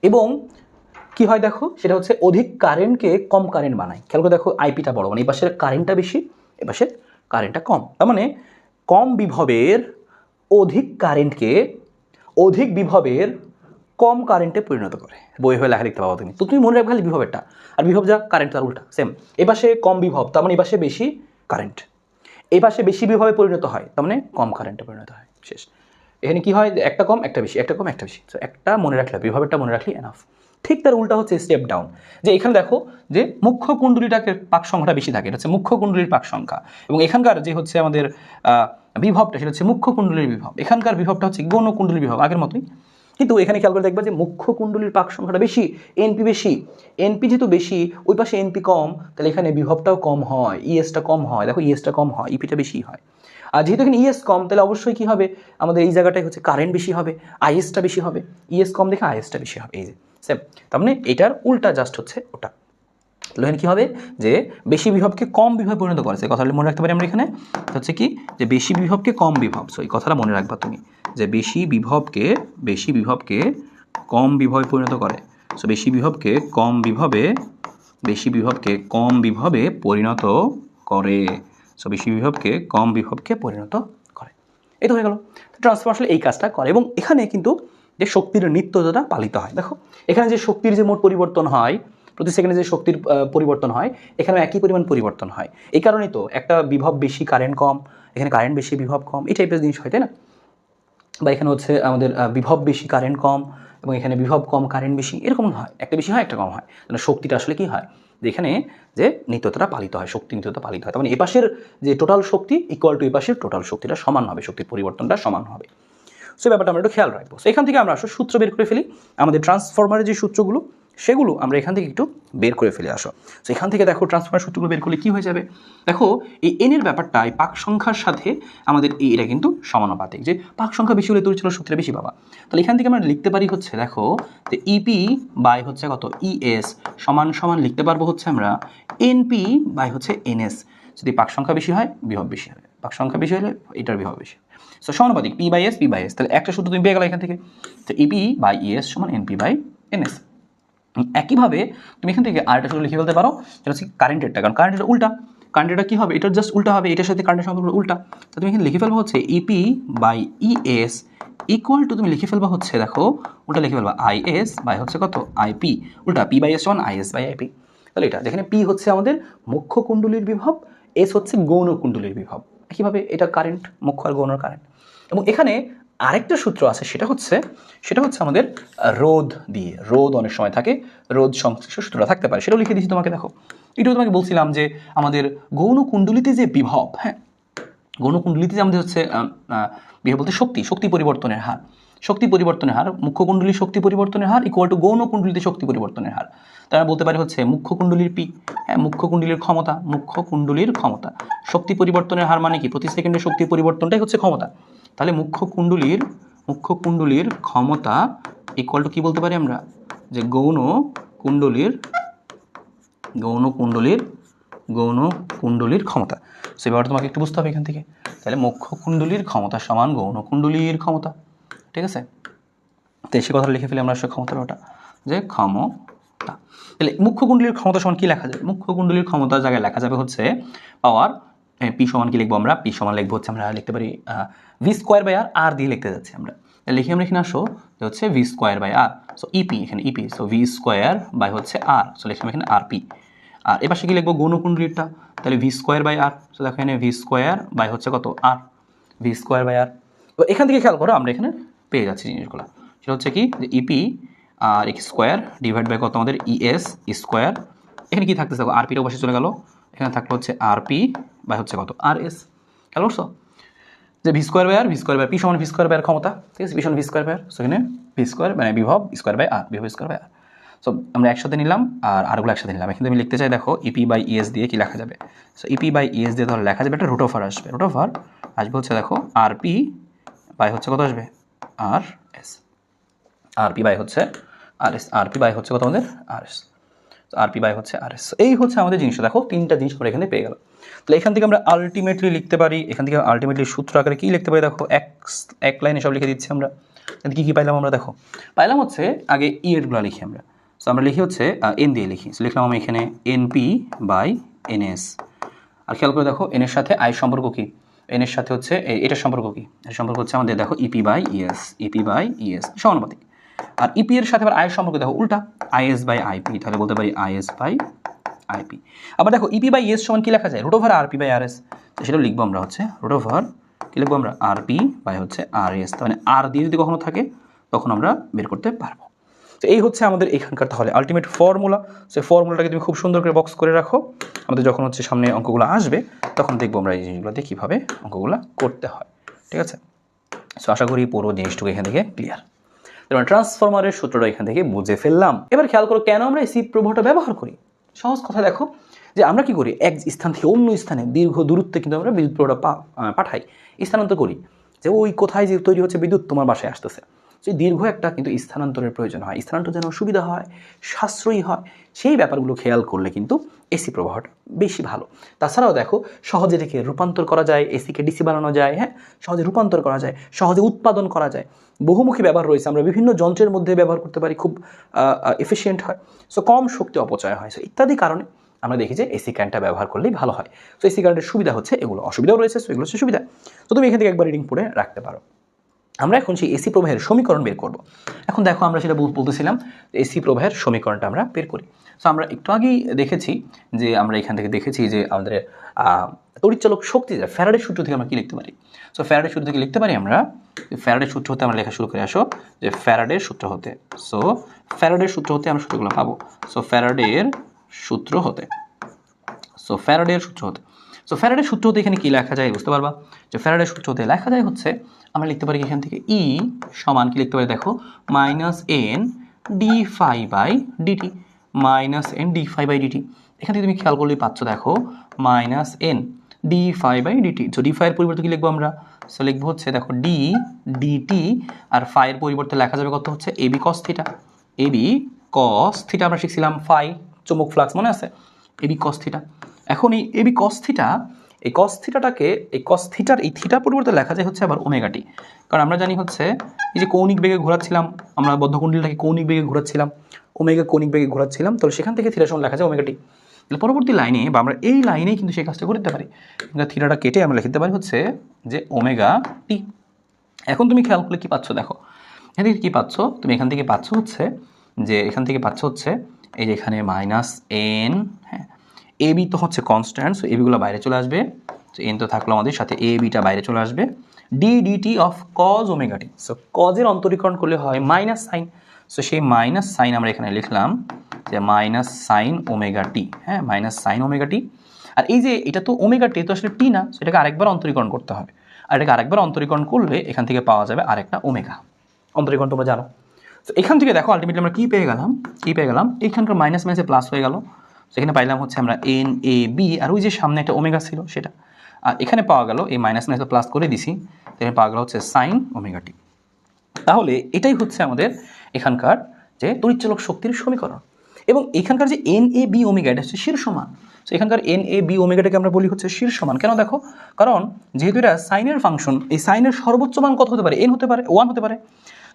এবং কি হয় দেখো, সেটা হচ্ছে অধিক কারেন্টকে কম কারেন্ট বানায়। খেয়াল করে দেখো, আইপিটা বড়, মানে এই পাশের কারেন্টটা বেশি, এ পাশের কারেন্টটা কম। তার মানে কম বিভবের অধিক কারেন্টকে অধিক বিভবের কম কারেন্টে পরিণত করে। বই হয়ে লেখা লিখতে পাবো তুমি, তো তুমি মনে রাখবে খালি বিভবেরটা, আর বিভব যা কারেন্ট তার উল্টা সেম। এ পাশে কম বিভব, তার মানে এই পাশে বেশি কারেন্ট। এই পাশে বেশি বিভবে পরিণত হয়, তার মানে কম কারেন্টে পরিণত হয়। শেষ। এখানে কি হয়, একটা কম একটা বেশি, একটা কম একটা বেশি। তো একটা মনে রাখলে, বিভবেরটা মনে রাখলে এনাফ। ঠিক তার উল্টা হচ্ছে স্টেপ ডাউন, যে এখানে দেখো যে মুখ্য কুণ্ডলীটাকে পাক সংখ্যাটা বেশি থাকে, এটা হচ্ছে মুখ্য কুণ্ডলীর পাক সংখ্যা। এবং এখানকার যে হচ্ছে আমাদের বিভবটা, সেটা হচ্ছে মুখ্য কুণ্ডলীর বিভব। এখানকার বিভবটা হচ্ছে গৌণ কুণ্ডলীর বিভব, আগের মতোই। কিন্তু এখানে খেয়াল করে দেখবা যে মুখ্য কুণ্ডলীর পাক সংখ্যাটা বেশি, এনপি বেশি। এনপি যেহেতু বেশি, ওই পাশে এনপি কম, তাহলে এখানে বিভবটাও কম হয়, ইএসটা কম হয়। দেখো ইএসটা কম হয়, ইপিটা বেশি হয়। আর যেহেতু এখানে ইএস কম, তাহলে অবশ্যই কী হবে, আমাদের এই জায়গাটায় হচ্ছে কারেন্ট বেশি হবে, আইএসটা বেশি হবে। ইএস কম দেখে আইএসটা বেশি হবে, এই যে সেম। তার মানে এটার উল্টা জাস্ট হচ্ছে ওটা। তাহলে এখানে কী হবে, যে বেশি বিভবকে কম বিভবে পরিণত করেছে, কথাটা মনে রাখতে পারি আমরা এখানে। হচ্ছে কি, যে বেশি বিভবকে কম বিভব, সো এই কথাটা মনে রাখবা তুমি, যে বেশি বিভবকে কম বিভবে পরিণত করে। সো বেশি বিভবকে কম বিভবে পরিণত করে। সো বেশি বিভবকে কম বিভবকে পরিণত করে। এই তো হয়ে গেল। ট্রান্সফর্মার আসলে এই কাজটা করে, এবং এখানে কিন্তু যে শক্তির নিত্যতাটা পালিত হয়। দেখো এখানে যে শক্তির যে মোট পরিবর্তন হয়, প্রতি সেকেন্ডে যে শক্তির পরিবর্তন হয়, এখানে একই পরিমাণ পরিবর্তন হয়। এই কারণেই তো একটা বিভব বেশি কারেন্ট কম, এখানে কারেন্ট বেশি বিভব কম, এই টাইপের জিনিস হয়, তাই না? বা এখানে হচ্ছে আমাদের বিভব বেশি কারেন্ট কম, এবং এখানে বিভব কম কারেন্ট বেশি, এরকম হয়, একটা বেশি হয় একটা কম হয়। তাহলে শক্তিটা আসলে কি হয়, যে এখানে যে নিত্যতাটা পালিত হয়, শক্তি নিত্যতা পালিত হয়। তার মানে এপাশের যে টোটাল শক্তি ইকুয়াল টু এপাশের টোটাল শক্তিটা সমান হবে, শক্তির পরিবর্তনটা সমান হবে। সো ব্যাপারটা আমরা একটু খেয়াল রাখবো। সো এখান থেকে আমরা আসলে সূত্র বের করে ফেলি, আমাদের ট্রান্সফরমারের যে সূত্রগুলো সেগুলো আমরা এখান থেকে একটু বের করে ফেলে আসো। সো এখান থেকে দেখো ট্রান্সফরমার সূত্রগুলো বের করলে কী হয়ে যাবে, দেখো এই এনের ব্যাপারটা এই পাক সংখ্যার সাথে আমাদের এটা কিন্তু সমানুপাতিক, যে পাক সংখ্যা বেশি হলে তড়িৎ শক্তিটা বেশি পাবা। তাহলে এখান থেকে আমরা লিখতে পারি হচ্ছে, দেখো যে ইপি বাই হচ্ছে কত ইএস সমান সমান লিখতে পারবো হচ্ছে আমরা এনপি বাই হচ্ছে এনএস। যদি পাক সংখ্যা বেশি হয় বিভব বেশি হবে, পাক সংখ্যা বেশি হলে এটার বিভব বেশি। সো সমানুপাতিক পি বাই এস, তাহলে একটা সূত্র তুমি পেয়ে গেলো এখান থেকে। তো ইপি বাই ইএস সমান এনপি বাই এনএস। একইভাবে তুমি এখান থেকে আরেকটা সূত্র লিখে ফেলতে পারো, যেটা হচ্ছে কারেন্টেরটা, কারণ কারেন্টের উল্টা। কারেন্টেরটা কী হবে, এটার জাস্ট উল্টা হবে, এটার সাথে কারেন্টের সম্পর্ক উল্টা। তো তুমি এখানে লিখে ফেলবো হচ্ছে EP by ES equal to, তুমি লিখে ফেলবা হচ্ছে, দেখো উল্টা লিখে ফেলবা আইএস বাই হচ্ছে কত আইপি, উল্টা পি বাই এস সমান আইএস বাই আইপি। তাহলে এটা যেখানে পি হচ্ছে আমাদের মুখ্য কুণ্ডলীর বিভব, এস হচ্ছে গৌণ কুণ্ডলীর বিভব। একইভাবে এটা কারেন্ট, মুখ্য আর গৌণর কারেন্ট। এবং এখানে আরেকটা সূত্র আছে, সেটা হচ্ছে আমাদের রোধ দিয়ে, রোধ অনেক সময় থাকে, রোধ সংশ্লিষ্ট সূত্রটা থাকতে পারে, সেটাও লিখে দিচ্ছি তোমাকে। দেখো এটাও তোমাকে বলছিলাম যে আমাদের গৌণ কুণ্ডলীতে যে বিভব, হ্যাঁ গৌণ কুণ্ডলীতে যে আমাদের হচ্ছে বিভব বলতে শক্তি পরিবর্তনের হার, মুখ্য কুণ্ডলীর শক্তি পরিবর্তনের হার ইকুয়াল টু গৌণ কুণ্ডলীতে শক্তি পরিবর্তনের হার। তারা বলতে পারে হচ্ছে মুখ্য কুণ্ডলীর পি, হ্যাঁ মুখ্য কুণ্ডলীর ক্ষমতা, শক্তি পরিবর্তনের হার মানে কি, প্রতি সেকেন্ডে শক্তি পরিবর্তনটাই হচ্ছে ক্ষমতা। তাহলে মুখ্য কুণ্ডলীর মুখ্য কুণ্ডলীর ক্ষমতা ইকুয়াল টু কী বলতে পারি আমরা, যে গৌণ কুণ্ডলীর ক্ষমতা। সো এবার তোমাকে একটু বুঝতে হবে এখান থেকে, তাহলে মুখ্য কুণ্ডলীর ক্ষমতা সমান গৌণ কুণ্ডলীর ক্ষমতা, ঠিক আছে। তো সে কথা লিখে ফেলি আমরা ক্ষমতার ওটা, যে ক্ষমতা। তাহলে মুখ্য কুণ্ডলীর ক্ষমতা সমান কি লেখা যাবে, মুখ্য কুণ্ডলীর ক্ষমতার জায়গায় লেখা যাবে হচ্ছে পাওয়ার, পি সমান কি লিখবো আমরা, পি সমান লিখবো হচ্ছে আমরা লিখতে পারি ভি স্কোয়ার বাই আর, আর দিয়ে লিখতে যাচ্ছি আমরা, লিখে আমরা এখানে আসো যে হচ্ছে V square by R, so E P, এখানে E P, so V square by হচ্ছে আর, সো লিখলাম এখানে আর পি। আর এবার সে কি লিখবো গৌণ কুণ্ডলীরটা, তাহলে V square by R, so দেখো এখানে ভি স্কোয়ার বাই হচ্ছে কত R, V square by R. তো এখান থেকে খেয়াল করো আমরা এখানে পেয়ে যাচ্ছি জিনিসগুলো, সেটা হচ্ছে কি যে ইপি আর এক্স স্কোয়ার ডিভাইড বাই কত আমাদের ইএস স্কোয়ার, এখানে কি থাকতেছে আর পিটা বসে চলে গেল, এখানে থাকলো হচ্ছে আর পি বাই হচ্ছে কত আর এস। খেয়াল করছো যে V square by R, V square by P সমান ভি স্কোয়ার বাই আর ক্ষমতা, ঠিক আছে, পি সমান ভি স্কোয়ার বাই আর, সেখানে ভি স্কোয়ার মানে বিভব স্কোয়ার বাই আর, বিভব স্কোয়ার বাই আর। সো আমরা একসাথে নিলাম আর আরগুলো একসাথে নিলাম, এখানে আমি লিখতে চাই দেখো ইপি বাই ইএস দিয়ে কি লেখা যাবে, সো ইপি বাই ইএস দিয়ে তাহলে লেখা যাবে একটা রুট ওভার আসবে, রুট ওভার আসবে হচ্ছে দেখো আর পি বাই হচ্ছে কত আসবে আর এস, আর পি বাই হচ্ছে আর এস, আর পি বাই হচ্ছে কত আমাদের আর এস, আর পি বাই হচ্ছে আর এস। এই হচ্ছে আমাদের জিনিসটা, দেখো তিনটা জিনিস আমরা এখানে পেয়ে গেলাম। তাহলে এখান থেকে আমরা আলটিমেটলি লিখতে পারি, এখান থেকে আলটিমেটলি সূত্র আকারে কী লিখতে পারি, দেখো এক লাইনে সব লিখে দিচ্ছি আমরা। কী কী পাইলাম আমরা, দেখো পাইলাম হচ্ছে আগে ই এরগুলো লিখি আমরা, সো আমরা লিখি হচ্ছে এন দিয়ে লিখি, সো লিখলাম আমি এখানে N P by N S. আর খেয়াল করে দেখো এনের সাথে আই সম্পর্ক কী, এনের সাথে হচ্ছে এটার সম্পর্ক কী, এর সম্পর্ক হচ্ছে আমাদের দেখো EP by ES, EP by ES সমানুপাতিক। আর ইপি এর সাথে আবার আয়ের সম্পর্ক দেখো উল্টা, আইএস বাই আইপি, তাহলে বলতে পারি আইএস বাই আইপি। আবার দেখো ইপি বাই ইএস সমান কি লেখা যায়, root over RP by RS, তো সেটা লিখবো আমরা হচ্ছে রুট ওভার কি লিখবো আমরা আরপি বাই হচ্ছে আরএস, তার মানে আর দিয়ে যদি কখনো থাকে তখন আমরা বের করতে পারবো। তো এই হচ্ছে আমাদের এখানকার তাহলে আলটিমেট ফর্মুলা। সেই ফর্মুলাটাকে তুমি খুব সুন্দর করে বক্স করে রাখো, আমাদের যখন হচ্ছে সামনে অঙ্কগুলো আসবে তখন দেখবো আমরা এই জিনিসগুলোতে কীভাবে অঙ্কগুলো করতে হয়, ঠিক আছে। সো আশা করি পুরো জিনিসটুকু এখান থেকে ক্লিয়ার। ট্রান্সফরমারের সূত্রটা এখান থেকে বুঝে ফেললাম। এবার খেয়াল করো কেন আমরা এসি প্রবাহটা ব্যবহার করি। সহজ কথা দেখো যে আমরা কি করি, এক স্থান থেকে অন্য স্থানে দীর্ঘ দূরত্বে কিন্তু আমরা বিদ্যুৎ প্রবাহটা পাঠাই, স্থানান্তর করি, যে ওই কোথায় যে তৈরি হচ্ছে বিদ্যুৎ তোমার বাসায় আসতেছে, সেই দীর্ঘ একটা কিন্তু স্থানান্তরের প্রয়োজন হয়, স্থানান্তর যেন সুবিধা হয়, সাশ্রয়ী হয়, সেই ব্যাপারগুলো খেয়াল করলে কিন্তু এসি প্রবাহটা বেশি ভালো। তাছাড়াও দেখো সহজে এটাকে রূপান্তর করা যায়, এসিকে ডিসি বানানো যায়, হ্যাঁ সহজে রূপান্তর করা যায়, সহজে উৎপাদন করা যায়, বহুমুখী ব্যবহার রয়েছে, আমরা বিভিন্ন যন্ত্রের মধ্যে ব্যবহার করতে পারি, খুব এফিশিয়েন্ট হয়, সো কম শক্তি অপচয় হয়, সো ইত্যাদি কারণে আমরা দেখি যে এসি কারেন্টটা ব্যবহার করলেই ভালো হয়। সো এসি কারেন্টের সুবিধা হচ্ছে এগুলো, অসুবিধাও রয়েছে, সো এগুলো হচ্ছে সুবিধা। তো তুমি এখান থেকে একবার রিডিং পড়ে রাখতে পারো। আমরা এখন সেই এসি প্রবাহের সমীকরণ বের করব। এখন দেখো আমরা সেটা বলতেছিলাম এসি প্রবাহের সমীকরণটা আমরা বের করি। সো আমরা একটু আগেই দেখেছি যে আমরা এখান থেকে দেখেছি যে আমাদের তড়িৎচালক শক্তি, ফ্যারাডের সূত্র থেকে আমরা কী লিখতে পারি। সো ফ্যারাডের সূত্র থেকে লিখতে পারি আমরা, ফ্যারাডের সূত্র হতে আমরা লেখা শুরু করে আসো যে ফ্যারাডের সূত্র হতে, সো ফ্যারাডের সূত্র হতে আমরা সূত্রগুলো পাবো। সো ফ্যারাডের সূত্র হতে, সো ফ্যারাডের সূত্র হতে, সো ফ্যারাডের সূত্র হতে এখানে কী লেখা যায় বুঝতে পারবা, যে ফ্যারাডের সূত্র হতে লেখা যায় হচ্ছে আমরা লিখতে পারি এখান থেকে ই সমান কি লিখতে পারি দেখো minus N D phi by dt, minus N D phi by dt. এখান থেকে তুমি খেয়াল করলেই পাচ্ছ দেখো minus N D phi by dt. তো ডি ফাইয়ের পরিবর্তে কী লিখবো আমরা, সো লিখবো হচ্ছে দেখো ডি ডিটি, আর ফাইয়ের পরিবর্তে লেখা যাবে কত হচ্ছে AB cos theta, AB cos theta আমরা শিখছিলাম ফাই চুম্বক ফ্লাক্স মনে আছে, এবি কস থিটা। এখন এই এবি কস থিটা, এই কস থিটাটাকে এই কস থিটার এই থিটার পরিবর্তে লেখা যায় হচ্ছে আবার ওমেগা টি, কারণ আমরা জানি হচ্ছে এই যে কৌণিক বেগে ঘোরাচ্ছিলাম আমরা, বদ্ধকুণ্ডলীটাকে কৌণিক বেগে ঘোরাচ্ছিলাম, ওমেগা কৌণিক বেগে ঘোরাচ্ছিলাম, তাহলে সেখান থেকে থিটার সমান লেখা যায় ওমেগা টি। তাহলে পরবর্তী লাইনে বা আমরা এই লাইনেই কিন্তু সেই কাজটা করতে পারি, থিটাটা কেটে আমরা লিখতে পারি হচ্ছে যে ওমেগা টি। এখন তুমি খেয়াল করলে কী পাচ্ছ দেখো, এখান থেকে কী পাচ্ছ তুমি, এখান থেকে পাচ্ছ হচ্ছে যে এখান থেকে পাচ্ছ হচ্ছে এই যে এখানে মাইনাস এন, হ্যাঁ এ বি তো হচ্ছে কনস্ট্যান্ট, সো এবিগুলো বাইরে চলে আসবে, সো এন তো থাকলো আমাদের সাথে, এ বিটা বাইরে চলে আসবে, D D T of cos omega T, so কজের অন্তরীকরণ করলে হয় মাইনাস সাইন, সো সেই মাইনাস সাইন আমরা এখানে লিখলাম যে মাইনাস সাইন ওমেগা টি, হ্যাঁ মাইনাস সাইন ওমেগা টি। আর এই যে এটা তো ওমেগা টি তো আসলে টি না, সেটাকে আরেকবার অন্তরীকরণ করতে হবে, আর এটাকে আরেকবার অন্তরীকরণ করলে এখান থেকে পাওয়া যাবে আরেকটা ওমেগা, অন্তরীকরণ তোমরা জানো। তো এখান থেকে দেখো আলটিমেটলি আমরা কী পেয়ে গেলাম, এখানকার মাইনাস মাইনাসে প্লাস হয়ে গেল, সেখানে পাইলাম হচ্ছে আমরা এন এ বি, আর ওই যে সামনে একটা ওমেগা ছিল সেটা, আর এখানে পাওয়া গেল এই মাইনাস মাইনাসে প্লাস করে দিছি, এখানে পাওয়া গেল হচ্ছে সাইন ওমেগা টি। তাহলে এটাই হচ্ছে আমাদের এখানকার যে তড়িৎচালক শক্তির সমীকরণ। এবং এখানকার যে এন এ বি ওমেগা এটা হচ্ছে শীর্ষমান। তো এখানকার এন এ বি ওমেগাটাকে আমরা বলি হচ্ছে শীর্ষমান। কেন দেখো, কারণ যেহেতু এটা সাইনের ফাংশন, এই সাইনের সর্বোচ্চ মান কত হতে পারে? এন হতে পারে, 1 হতে পারে।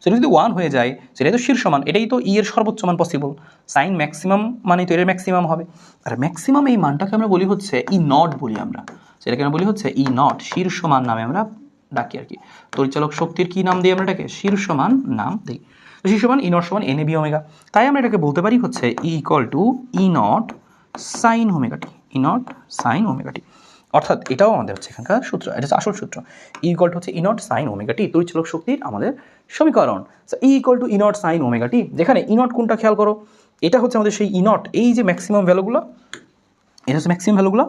সেটা যদি 1 হয়ে যায় সেটাই তো শীর্ষমান, এটাই তো ই এর সর্বোচ্চ মান পসিবল। সাইন ম্যাক্সিমাম মানে তো এর ম্যাক্সিমাম হবে। আর ম্যাক্সিমাম এই মানটাকে আমরা বলি হচ্ছে ই নট বলি আমরা, সেটাকে আমরা বলি হচ্ছে ই নট, শীর্ষমান নামে আমরা ডাকি আর কি। তড়িৎচালক শক্তির কি নাম দিই আমরা এটাকে? শীর্ষমান নাম দিই। শীর্ষমান ই নট সমান এন এ বি ওমেগা। তাই আমরা এটাকে বলতে পারি হচ্ছে E equal to E naught sine omega T, E naught sine omega T. অর্থাৎ এটাও আমাদের হচ্ছে এখানকার সূত্র, এটা হচ্ছে আসল সূত্র। ই ইকুয়াল টু হচ্ছে E naught sine omega T, তড়িৎচালক শক্তির আমাদের সমীকরণ। E equal to E naught sine omega T, যেখানে ই নট কোনটা খেয়াল করো, এটা হচ্ছে আমাদের সেই ই নট, এই যে ম্যাক্সিমাম ভ্যালুগুলো, এটা হচ্ছে ম্যাক্সিমাম ভ্যালুগুলো,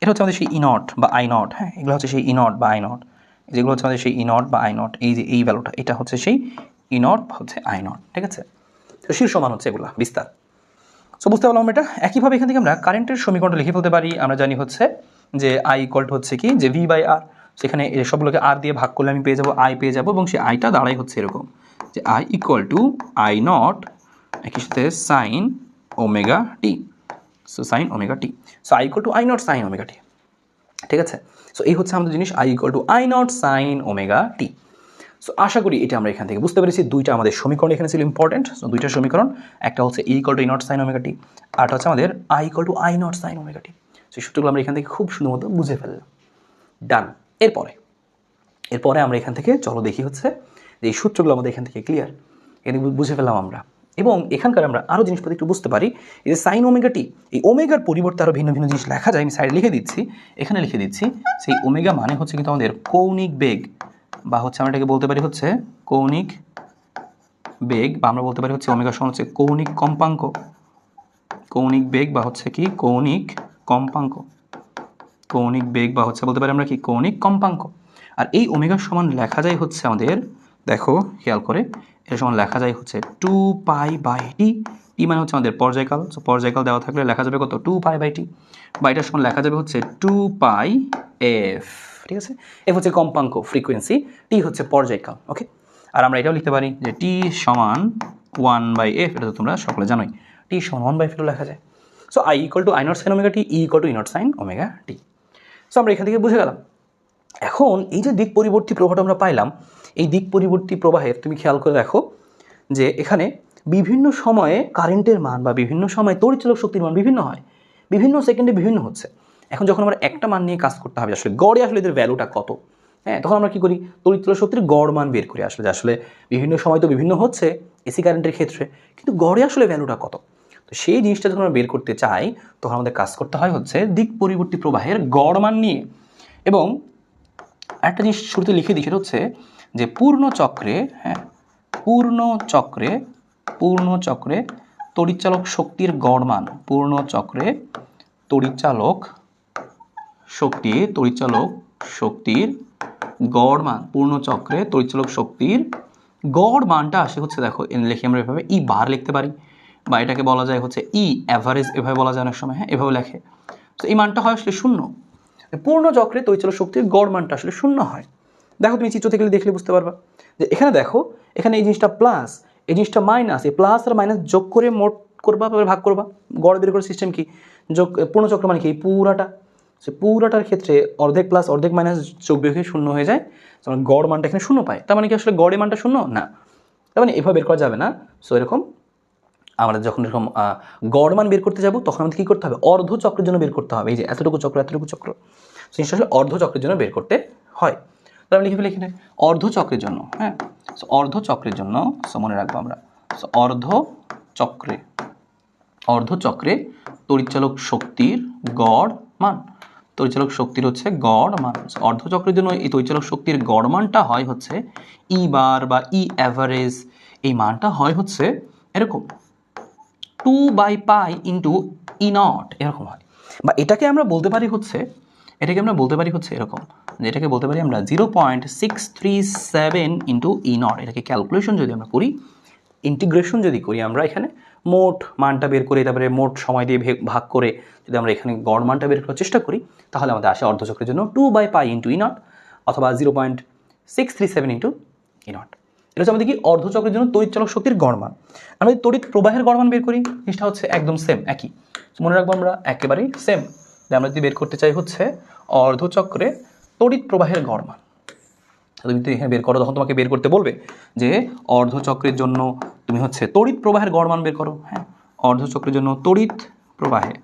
এটা হচ্ছে আমাদের সেই ই নট বা আই নট। হ্যাঁ, এগুলো হচ্ছে সেই ই নট বা আই নট, যেগুলো হচ্ছে আমাদের সেই ই নট বা আই নট, এই যে এই ভ্যালুটা এটা হচ্ছে সেই ই নট হচ্ছে আই নট, ঠিক আছে। তো শীর্ষমান হচ্ছে এগুলো বিস্তার। সো বুঝতে পারলাম এটা। একইভাবে এখান থেকে আমরা কারেন্টের সমীকরণটা লিখে ফেলতে পারি। আমরা জানি হচ্ছে যে আই ইকুয়াল টু হচ্ছে কি, যে ভি বাই আর, সেখানে সবগুলোকে আর দিয়ে ভাগ করলে আমি পেয়ে যাবো আই পেয়ে যাবো, এবং সেই আইটা দাঁড়াই হচ্ছে এরকম যে I equal to I naught একই সাথে sine omega T. So sine omega T, so I equal to I naught sine omega T, ঠিক আছে। সো এই হচ্ছে আমাদের জিনিস, I equal to I naught sine omega T. So আশা করি এটা আমরা এখান থেকে বুঝতে পেরেছি। দুইটা আমাদের সমীকরণ এখানে ছিল ইম্পর্টেন্ট। সো দুইটা সমীকরণ, একটা হচ্ছে E equal to E naught sine omega T, আরটা হচ্ছে আমাদের I equal to I naught sine omega T. সেই সূত্রগুলো আমরা এখান থেকে খুব সুন্দর মতো বুঝে ফেললাম। ডান। এরপরে আমরা এখান থেকে চলো দেখি হচ্ছে যে এই সূত্রগুলো আমাদের এখান থেকে ক্লিয়ার, এখানে বুঝে ফেললাম আমরা। এবং এখানকার আমরা আরও জিনিসপত্র একটু বুঝতে পারি। এই যে সাইন ওমেগা টি, এই ওমেগার পরিবর্তে আরও ভিন্ন ভিন্ন জিনিস লেখা যায়। আমি সাইডে লিখে দিচ্ছি, এখানে লিখে দিচ্ছি। সেই ওমেগা মানে হচ্ছে কিন্তু আমাদের কৌণিক বেগ, বা হচ্ছে আমরা এটাকে বলতে পারি হচ্ছে কৌণিক বেগ, বা আমরা বলতে পারি হচ্ছে ওমেগা সমান হচ্ছে কৌণিক কম্পাঙ্ক। কৌণিক বেগ বা হচ্ছে কি কৌণিক কম্পাঙ্ক, কৌণিক বেগ বা হচ্ছে বলতে পারি আমরা কি কৌণিক কম্পাঙ্ক। আর এই ওমেগা সমান লেখা যায় হচ্ছে আমাদের, দেখো খেয়াল করে, এর সমান লেখা যায় হচ্ছে 2π/t। টি মানে হচ্ছে আমাদের পর্যায়কাল। সো পর্যায়কাল দেওয়া থাকলে লেখা যাবে কত? 2π/t। বা এটার সমান লেখা যাবে হচ্ছে 2πf, ঠিক আছে। এফ হচ্ছে কম্পাঙ্ক ফ্রিকোয়েন্সি, টি হচ্ছে পর্যায়কাল, ওকে। আর আমরা এটাও লিখতে পারি যে টি সমান 1/f, এটা তো তোমরা সকলে জানোই, টি সমান 1/f লেখা যায়। So I equal to I naught sine omega T, E equal to E naught sine omega T. So আমরা এখান থেকে বুঝে গেলাম। এখন এই যে দিক পরিবর্তী প্রবাহটা আমরা পাইলাম, এই দিক পরিবর্তী প্রবাহের তুমি খেয়াল করে দেখো যে এখানে বিভিন্ন সময়ে কারেন্টের মান বা বিভিন্ন সময়ে তড়িৎচালক শক্তির মান বিভিন্ন হয়, বিভিন্ন সেকেন্ডে বিভিন্ন হচ্ছে। এখন যখন আমরা একটা মান নিয়ে কাজ করতে হবে, আসলে গড়ে আসলে এদের ভ্যালুটা কত, হ্যাঁ, তখন আমরা কী করি? তড়িৎচালক শক্তির গড় মান বের করি আসলে, যে আসলে বিভিন্ন সময় তো বিভিন্ন হচ্ছে এসি কারেন্টের ক্ষেত্রে, কিন্তু গড়ে আসলে ভ্যালুটা কত। তো সেই জিনিসটা যখন আমরা বের করতে চাই, তখন আমাদের কাজ করতে হয় হচ্ছে দিক পরিবর্তী প্রবাহের গড় মান নিয়ে। এবং একটা জিনিস শুরুতে লিখে দিই, সেটা হচ্ছে যে পূর্ণ চক্রে, হ্যাঁ, পূর্ণ চক্রে তড়িৎচালক শক্তির গড় মান, পূর্ণ চক্রে তড়িৎচালক শক্তির গড় মান, পূর্ণ চক্রে তড়িৎচালক শক্তির গড় মানটা আসে হচ্ছে, দেখো লিখি আমরা এভাবে, ই বার লিখতে পারি, বা এটাকে বলা যায় হচ্ছে ই অ্যাভারেজ, এভাবে বলা যায় অনেক সময়, হ্যাঁ, এভাবে লেখে। তো এই মানটা হয় আসলে 0। পূর্ণ চক্রে তড়িৎচালক শক্তির গড় মানটা আসলে 0 হয়। দেখো তুমি চিত্র থেকে দেখলে বুঝতে পারবা যে এখানে দেখো, এখানে এই জিনিসটা প্লাস, এই জিনিসটা মাইনাস, এই প্লাস আর মাইনাস যোগ করে মোট করবা, ভাগ করবা, গড় বের করার সিস্টেম কি? যোগ। পূর্ণ চক্র মানে কি? পুরাটা। সে পুরাটার ক্ষেত্রে অর্ধেক প্লাস অর্ধেক মাইনাস যোগ বিয়োগ হয়ে 0 হয়ে যায়, যেমন গড় মানটা এখানে 0 পায়। তার মানে কি আসলে গড়ের মানটা 0 না, তার মানে এভাবে বের করা যাবে না। সো এরকম আমরা যখন এরকম গড় মান বের করতে যাব, তখন আমাদের কী করতে হবে? অর্ধ চক্রের জন্য বের করতে হবে। এই যে এতটুকু চক্র জিনিসটা আসলে অর্ধ চক্রের জন্য বের করতে হয়। তাহলে লিখে ফেলি এখানে অর্ধ চক্রের জন্য, হ্যাঁ। সো অর্ধ চক্রের জন্য, সো মনে রাখবো আমরা, সো অর্ধ চক্রে তড়িৎচালক শক্তির গড় মান, তড়িৎচালক শক্তির হচ্ছে গড় মান। অর্ধ চক্রের জন্য এই তড়িৎচালক শক্তির গড় মানটা হয় হচ্ছে ই বার বা ই অ্যাভারেজ, এই মানটা হয় হচ্ছে এরকম 2/π × ই নট, এরকম হয়। বা এটাকে আমরা বলতে পারি হচ্ছে এরকম, যে এটাকে বলতে পারি আমরা 0.637 × ই নট। এটাকে ক্যালকুলেশন যদি আমরা করি, ইন্টিগ্রেশন যদি করি আমরা, এখানে মোট মানটা বের করে তারপরে মোট সময় দিয়ে ভাগ করে যদি আমরা এখানে গড় মানটা বের করার চেষ্টা করি, তাহলে আমাদের আসে অর্ধচক্রের জন্য 2/π × ই নট, অথবা 0.637 × ই নট। এটা হচ্ছে আমাদের কি অর্ধচক্রের জন্য তড়িৎ চালক শক্তির গড়মান। আমরা যদি তড়িৎ প্রবাহের গড়মান বের করি, জিনিসটা হচ্ছে একদম সেম, একই। মনে রাখবো আমরা একেবারেই সেম। আমরা যদি বের করতে চাই হচ্ছে অর্ধচক্রে তড়িৎ প্রবাহের গড়মান, তুমি যদি এখানে বের করো তখন তোমাকে বের করতে বলবে যে অর্ধচক্রের জন্য তুমি হচ্ছে তড়িৎ প্রবাহের গড়মান বের করো। হ্যাঁ, অর্ধচক্রের জন্য তড়িৎ প্রবাহে,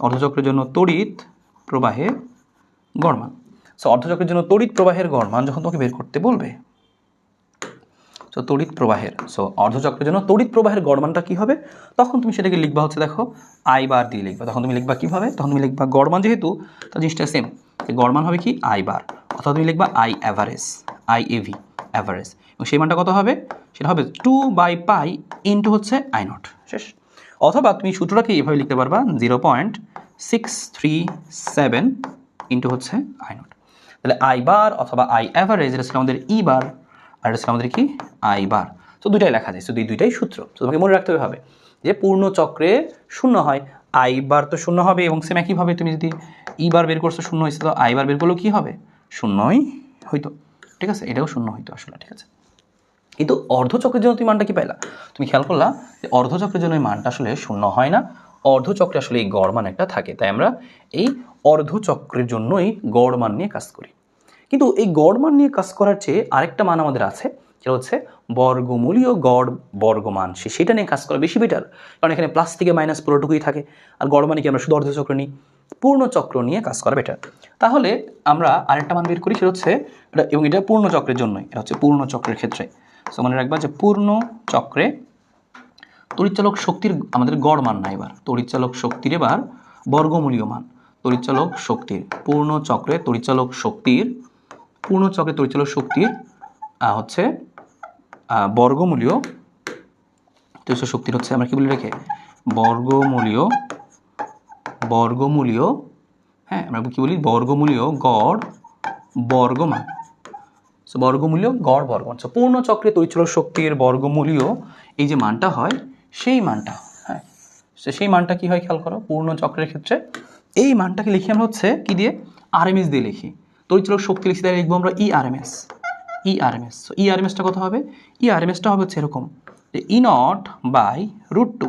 অর্ধচক্রের জন্য তড়িৎ প্রবাহে গড়মান। সো অর্ধচক্রের জন্য তড়িৎ প্রবাহের গড়মান যখন তোমাকে বের করতে বলবে, সো তড়িৎ প্রবাহের, সো অর্ধচক্রের জন্য তড়িৎ প্রবাহের গড়মানটা কী হবে, তখন তুমি সেটাকে লিখবা হচ্ছে দেখো আই বার দিয়ে লিখবা। তখন তুমি লিখবা কীভাবে, তখন তুমি লিখবা গড়মান যেহেতু তার জিনিসটা সেম, গড়মান হবে কি আই বার, অথবা তুমি লিখবা I average, I AV average, এবং সেই মানটা কত হবে, সেটা হবে 2/π ইন্টু হচ্ছে আই নট, শেষ। অথবা তুমি সূত্রটাকে এইভাবে লিখতে পারবা 0.637 ইন্টু হচ্ছে আই নট। তাহলে আই বার অথবা আই অ্যাভারেজ, এটা ছিল আমাদের ই বার, আর এটা ছিল আমাদের কি আই বার। তো দুইটাই লেখা যায়, তো দুইটাই সূত্র। তো তোমাকে মনে রাখতে হবে যে পূর্ণ চক্রে শূন্য হয়, আই বার তো শূন্য হবে, এবং সেম একইভাবে তুমি যদি ই বার বের করছো শূন্য হয়েছে, তো আই বার বের করলেও কী হবে, শূন্যই হইতো। ঠিক আছে, এটাও শূন্য হইতো আসলে। ঠিক আছে, কিন্তু অর্ধচক্রের জন্য তুমি মানটা কি পাইলা, তুমি খেয়াল করলা যে অর্ধচক্রের জন্য এই মানটা আসলে শূন্য হয় না, অর্ধচক্রে আসলে এই গড় মান একটা থাকে। তাই আমরা এই অর্ধচক্রের জন্যই গড় মান নিয়ে কাজ করি। কিন্তু এই গড় মান নিয়ে কাজ করার চেয়ে আরেকটা মান আমাদের আছে, সেটা হচ্ছে বর্গমূলীয় গড় বর্গমান। সেটা নিয়ে কাজ করা বেশি বেটার, কারণ এখানে প্লাস থেকে মাইনাস পুরোটুকুই থাকে। আর গড় মানে কি, আমরা শুধু অর্ধচক্র নিই, পূর্ণ চক্র নিয়ে কাজ করা বেটার। তাহলে আমরা আরেকটা মান বের করি, সেটা হচ্ছে এটা, এবং এটা পূর্ণ চক্রের জন্যই, এটা হচ্ছে পূর্ণ চক্রের ক্ষেত্রে। সো মনে রাখবা যে পূর্ণ চক্রে তড়িৎচালক শক্তির আমাদের গড় মান না, এবার তড়িৎচালক শক্তির এবার বর্গমূলীয় মান, তড়িৎচালক শক্তির পূর্ণ চক্রে তড়িৎচালক শক্তির, পূর্ণ চক্রে তড়িৎচালক শক্তির হচ্ছে বর্গমূলীয় তড়িৎচালক শক্তির হচ্ছে আমরা কি বলে রেখে বর্গমূলীয়, বর্গমূলীয়, হ্যাঁ আমরা কি বলি বর্গমূলীয় গড় বর্গমান। সো বর্গমূলীয় গড় বর্গমান, সো পূর্ণ চক্রে তড়িৎচালক শক্তির বর্গমূলীয় এই যে মানটা হয়, সেই মানটা, হ্যাঁ সেই মানটা কি হয় খেয়াল করো, পূর্ণ চক্রের ক্ষেত্রে এই মানটাকে লিখি আমরা হচ্ছে কি দিয়ে, আরএমএস দিয়ে লিখি। তড়িৎচালক শক্তি লিখি, তাই লিখবো আমরা ইআরএমএস, ইআরএমএস। সো ইআরএমএসটা কত হবে, ইআরএমএসটা হবে হচ্ছে এরকম যে E0/√2,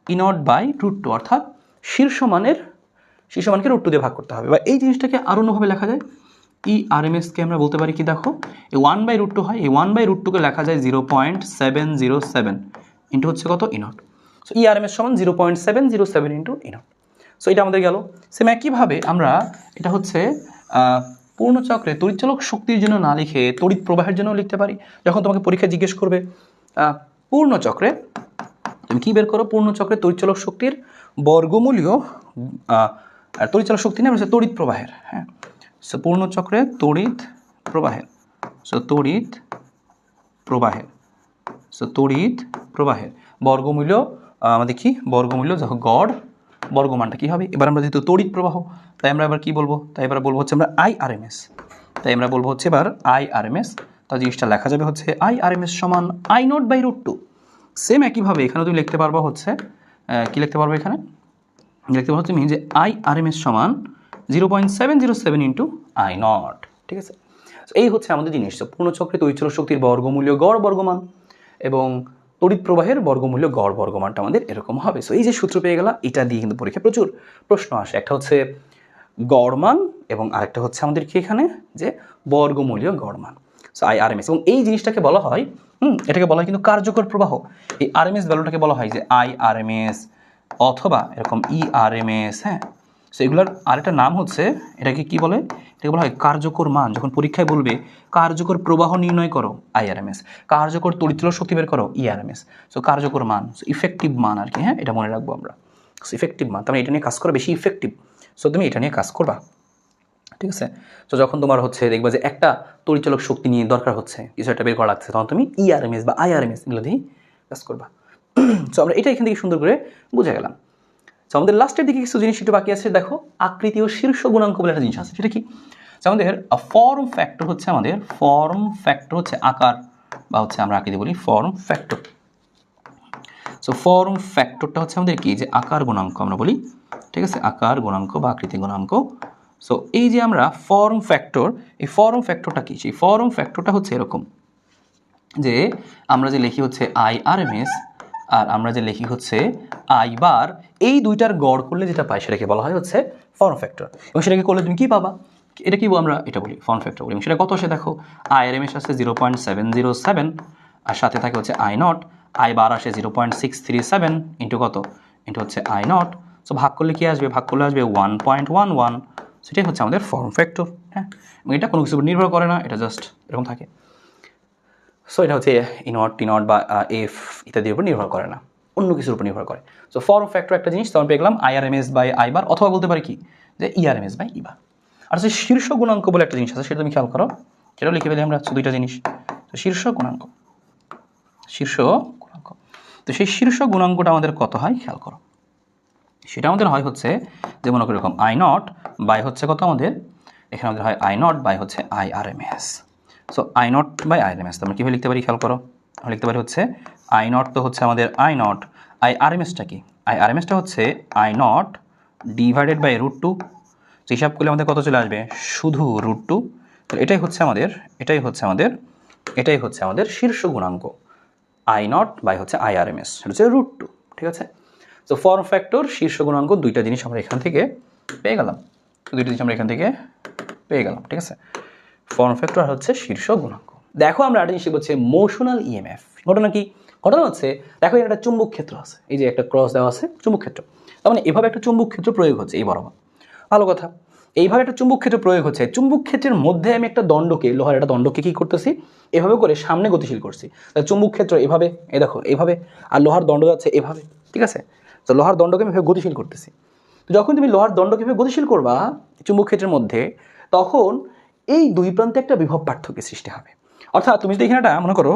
E0/√2, অর্থাৎ শীর্ষ মানকে √2 দিয়ে ভাগ করতে হবে। বা এই জিনিসটাকে আরও অন্যভাবে লেখা যায়, ইআরএমএসকে আমরা বলতে পারি কি, দেখো এই 1/√2 হয়, এই 1/√2কে লেখা যায় 0.707 ইন্টু হচ্ছে কত E0। সো ইআরএমএস সমান 0.707 ইন্টু E0। সো এটা আমাদের গেল। সেম একইভাবে আমরা এটা হচ্ছে পূর্ণচক্রে তড়িৎচালক শক্তির জন্য না লিখে তড়িৎ প্রবাহের জন্য লিখতে পারি। যখন তোমাকে পরীক্ষা জিজ্ঞেস করবে পূর্ণচক্রে তুমি কী বের করো, পূর্ণচক্রে তড়িৎচালক শক্তির বর্গমূলীয়, আর তড়িৎচালক শক্তি না হচ্ছে তড়িৎ প্রবাহের, হ্যাঁ সো পূর্ণচক্রে তড়িৎ প্রবাহের, সো তড়িৎ প্রবাহের, সো তড়িৎ প্রবাহের বর্গমূল্য আমাদের কি, বর্গমূল্য যখন গড় বর্গমানটা কী হবে। এবার আমরা যেহেতু তড়িৎ প্রবাহ, তাই আমরা এবার কী বলবো, তাই এবার বলবো হচ্ছে আমরা আইআরএমএস, তাই আমরা বলবো হচ্ছে এবার আইআরএমএস। তা জিনিসটা লেখা যাবে হচ্ছে আইআরএমএস সমান I0/√2। সেম একইভাবে এখানে তুমি লিখতে পারবা হচ্ছে কী লিখতে পারবো, এখানে লিখতে পারবো তুমি যে আইআরএমএস সমান 0.707 ইন্টু I0। ঠিক আছে, এই হচ্ছে আমাদের জিনিস, পূর্ণচক্রে তড়িৎচালক শক্তির বর্গমূল্য গড় বর্গমান এবং তড়িৎ প্রবাহের বর্গমূল্য গড় বর্গমানটা আমাদের এরকম হবে। সো এই যে সূত্র পেয়ে গেলাম, এটা দিয়ে কিন্তু পরীক্ষায় প্রচুর প্রশ্ন আসে। একটা হচ্ছে গড় মান এবং আরেকটা হচ্ছে আমাদের কি এখানে যে বর্গমূলীয় গড় মান, সো আইআরএমএস। এবং এই জিনিসটাকে বলা হয় এটাকে বলা হয় কিন্তু কার্যকর প্রবাহ। এই আরএমএস ভ্যালুটাকে বলা হয় যে আইআরএমএস অথবা এরকম ইআরএমএস, হ্যাঁ সো এগুলোর আরেকটা নাম হচ্ছে, এটাকে কি বলে, এটাকে বলা হয় কার্যকর মান। যখন পরীক্ষায় বলবে কার্যকর প্রবাহ নির্ণয় করো আইআরএমএস, কার্যকর তড়িৎচালক শক্তি বের করো ইআরএমএস, সো কার্যকর মান, ইফেক্টিভ মান আর কি, হ্যাঁ এটা মনে রাখবো আমরা, সো ইফেক্টিভ মান, তার এটা নিয়ে কাজ করা বেশি ইফেক্টিভ। সো তুমি এটা নিয়ে কাজ করবা, ঠিক আছে। তো যখন তোমার হচ্ছে দেখবা যে একটা তড়িৎচালক শক্তি নিয়ে দরকার হচ্ছে, কিছু একটা বের করা লাগছে, তখন তুমি ইআরএমএস বা আইআরএমএস এগুলো দিয়েই কাজ করবা। সো আমরা এটা এখান থেকে সুন্দর করে বুঝে গেলাম। সো আমাদের লাস্টের দিকে কিছু জিনিস একটু বাকি আছে, দেখো আকৃতি ও শীর্ষ গুণাঙ্ক বলে একটা জিনিস আছে, সেটা কি, আমাদের ফর্ম ফ্যাক্টর হচ্ছে, আমাদের ফর্ম ফ্যাক্টর হচ্ছে আকার বা হচ্ছে আমরা আকৃতি বলি ফর্ম ফ্যাক্টর। সো ফর্ম ফ্যাক্টরটা হচ্ছে আমাদের কি, যে আকার গুণাঙ্ক আমরা বলি, ঠিক আছে, আকার গুণাঙ্ক বা আকৃতি গুণাঙ্ক। সো এই যে আমরা ফর্ম ফ্যাক্টর, এই ফর্ম ফ্যাক্টরটা কি, সেই ফর্ম ফ্যাক্টরটা হচ্ছে এরকম যে আমরা যে লিখি হচ্ছে IRMS আর আমরা যে লিখি হচ্ছে I বার, এই দুইটার গড় করলে যেটা পাই সেটাকে বলা হয় হচ্ছে ফর্ম ফ্যাক্টর। এবং সেটাকে করলে তুমি কি পাবা, এটা কি আমরা এটা বলি ফর্ম ফ্যাক্টর বলি। এবং সেটা কত আসে দেখো, IRMS আসছে 0.707 আর সাথে থাকে হচ্ছে I0, I বার আসে 0.637 ইন্টু কত, ইন্টু হচ্ছে I0। সো ভাগ করলে কি আসবে, ভাগ করলে আসবে 1.11, সেটাই হচ্ছে আমাদের ফর্ম ফ্যাক্টর। হ্যাঁ, এবং এটা কোনো কিছুর উপর নির্ভর করে না, এটা জাস্ট এরকম থাকে। সো এটা হচ্ছে E0 T0 বা এফ ইত্যাদির উপর নির্ভর করে না, অন্য কিছুর উপর নির্ভর করে। সো ফর্ম ফ্যাক্টর একটা জিনিস, তখন পেয়ে গেলাম IRMS বাই I বার, অথবা বলতে পারি কি যে ERMS বাই E বার। আর হচ্ছে শীর্ষ গুণাঙ্ক বলে একটা জিনিস আছে, সেটা তুমি খেয়াল করো, সেটাও লিখে ফেলি আমরা, দুইটা জিনিস। তো শীর্ষ গুণাঙ্ক, শীর্ষ গুণাঙ্ক, তো সেই শীর্ষ গুণাঙ্কটা আমাদের কত হয় খেয়াল করো, সেটা আমাদের হয় হচ্ছে যে মনে করি এরকম I0 বাই হচ্ছে কত আমাদের, এখানে আমাদের হয় I0 বাই হচ্ছে IRMS। So I0 by IRMS আমরা কীভাবে লিখতে পারি খেয়াল করো, আমরা লিখতে পারি হচ্ছে I0 তো হচ্ছে আমাদের I0, IRMSটা কি, IRMSটা হচ্ছে I0 ডিভাইডেড বাই √2। তো হিসাব করলে আমাদের কত চলে আসবে, শুধু √2। তো এটাই হচ্ছে আমাদের, এটাই হচ্ছে আমাদের, এটাই হচ্ছে আমাদের শীর্ষ গুণাঙ্ক I0 বাই হচ্ছে IRMS, সেটা হচ্ছে √2। ঠিক আছে, তো ফর্ম ফ্যাক্টর শীর্ষ গুণাঙ্ক দুইটা জিনিস আমরা এখান থেকে পেয়ে গেলাম, দুইটা জিনিস আমরা এখান থেকে পেয়ে গেলাম। ঠিক আছে, ফর্ম ফ্যাক্টর হচ্ছে শীর্ষ গুণাঙ্ক। দেখো আমরা একটা জিনিস হচ্ছে মোশনাল EMF। ঘটনা কি, ঘটনা হচ্ছে দেখো এখানে একটা চুম্বক ক্ষেত্র আছে, এই যে একটা ক্রস দেওয়া আছে চুম্বক ক্ষেত্র, তার মানে এভাবে একটা চুম্বক ক্ষেত্র প্রয়োগ হচ্ছে এই বরাবর, ভালো কথা। এইভাবে একটা চুম্বক ক্ষেত্র প্রয়োগ হচ্ছে, চুম্বক ক্ষেত্রের মধ্যে আমি একটা দণ্ডকে, লোহার একটা দণ্ডকে কি করতেছি, এভাবে করে সামনে গতিশীল করছি। চুম্বক ক্ষেত্র এভাবে, এই দেখো এইভাবে, আর লোহার দণ্ড যাচ্ছে এভাবে। ঠিক আছে, তো লোহার দণ্ডকে আমি এভাবে গতিশীল করতেছি। তো যখন তুমি লোহার দণ্ডকে এভাবে গতিশীল করবা চুম্বক ক্ষেত্রের মধ্যে, তখন এই দুই প্রান্তে একটা বিভব পার্থক্যের সৃষ্টি হবে। অর্থাৎ তুমি যদি এখানে একটা মনে করো,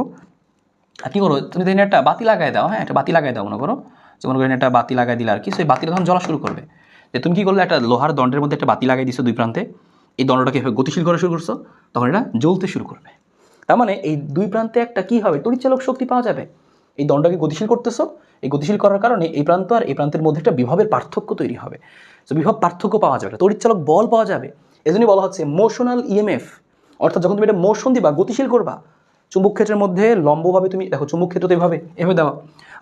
কী করো, তুমি যদি এখানে একটা বাতি লাগাই দাও, হ্যাঁ একটা বাতি লাগাই দাও মনে করো, যে মনে করো একটা বাতি লাগাই দিলে আর কি, সেই বাতিটা তখন জ্বলা শুরু করবে। যে তুমি কী করলে, একটা লোহার দণ্ডের মধ্যে একটা বাতি লাগাই দিছো দুই প্রান্তে, এই দণ্ডটাকে এভাবে গতিশীল করা শুরু করছো, তখন এটা জ্বলতে শুরু করবে। তার মানে এই দুই প্রান্তে একটা কী হবে, তড়িৎচালক শক্তি পাওয়া যাবে। এই দণ্ডকে গতিশীল করতেছো, এই গতিশীল করার কারণে এই প্রান্ত আর এই প্রান্তের মধ্যে একটা বিভবের পার্থক্য তৈরি হবে। তো বিভব পার্থক্য পাওয়া যাবে, তড়িৎচালক বল পাওয়া যাবে। এজন্যই বলা হচ্ছে মোশনাল EMF। অর্থাৎ যখন তুমি এটা মোশন দিবা, গতিশীল করবা, চুম্বক ক্ষেত্রের মধ্যে লম্বভাবে তুমি দেখো, চুম্বক ক্ষেত্র তো এভাবে এভাবে দেওয়া,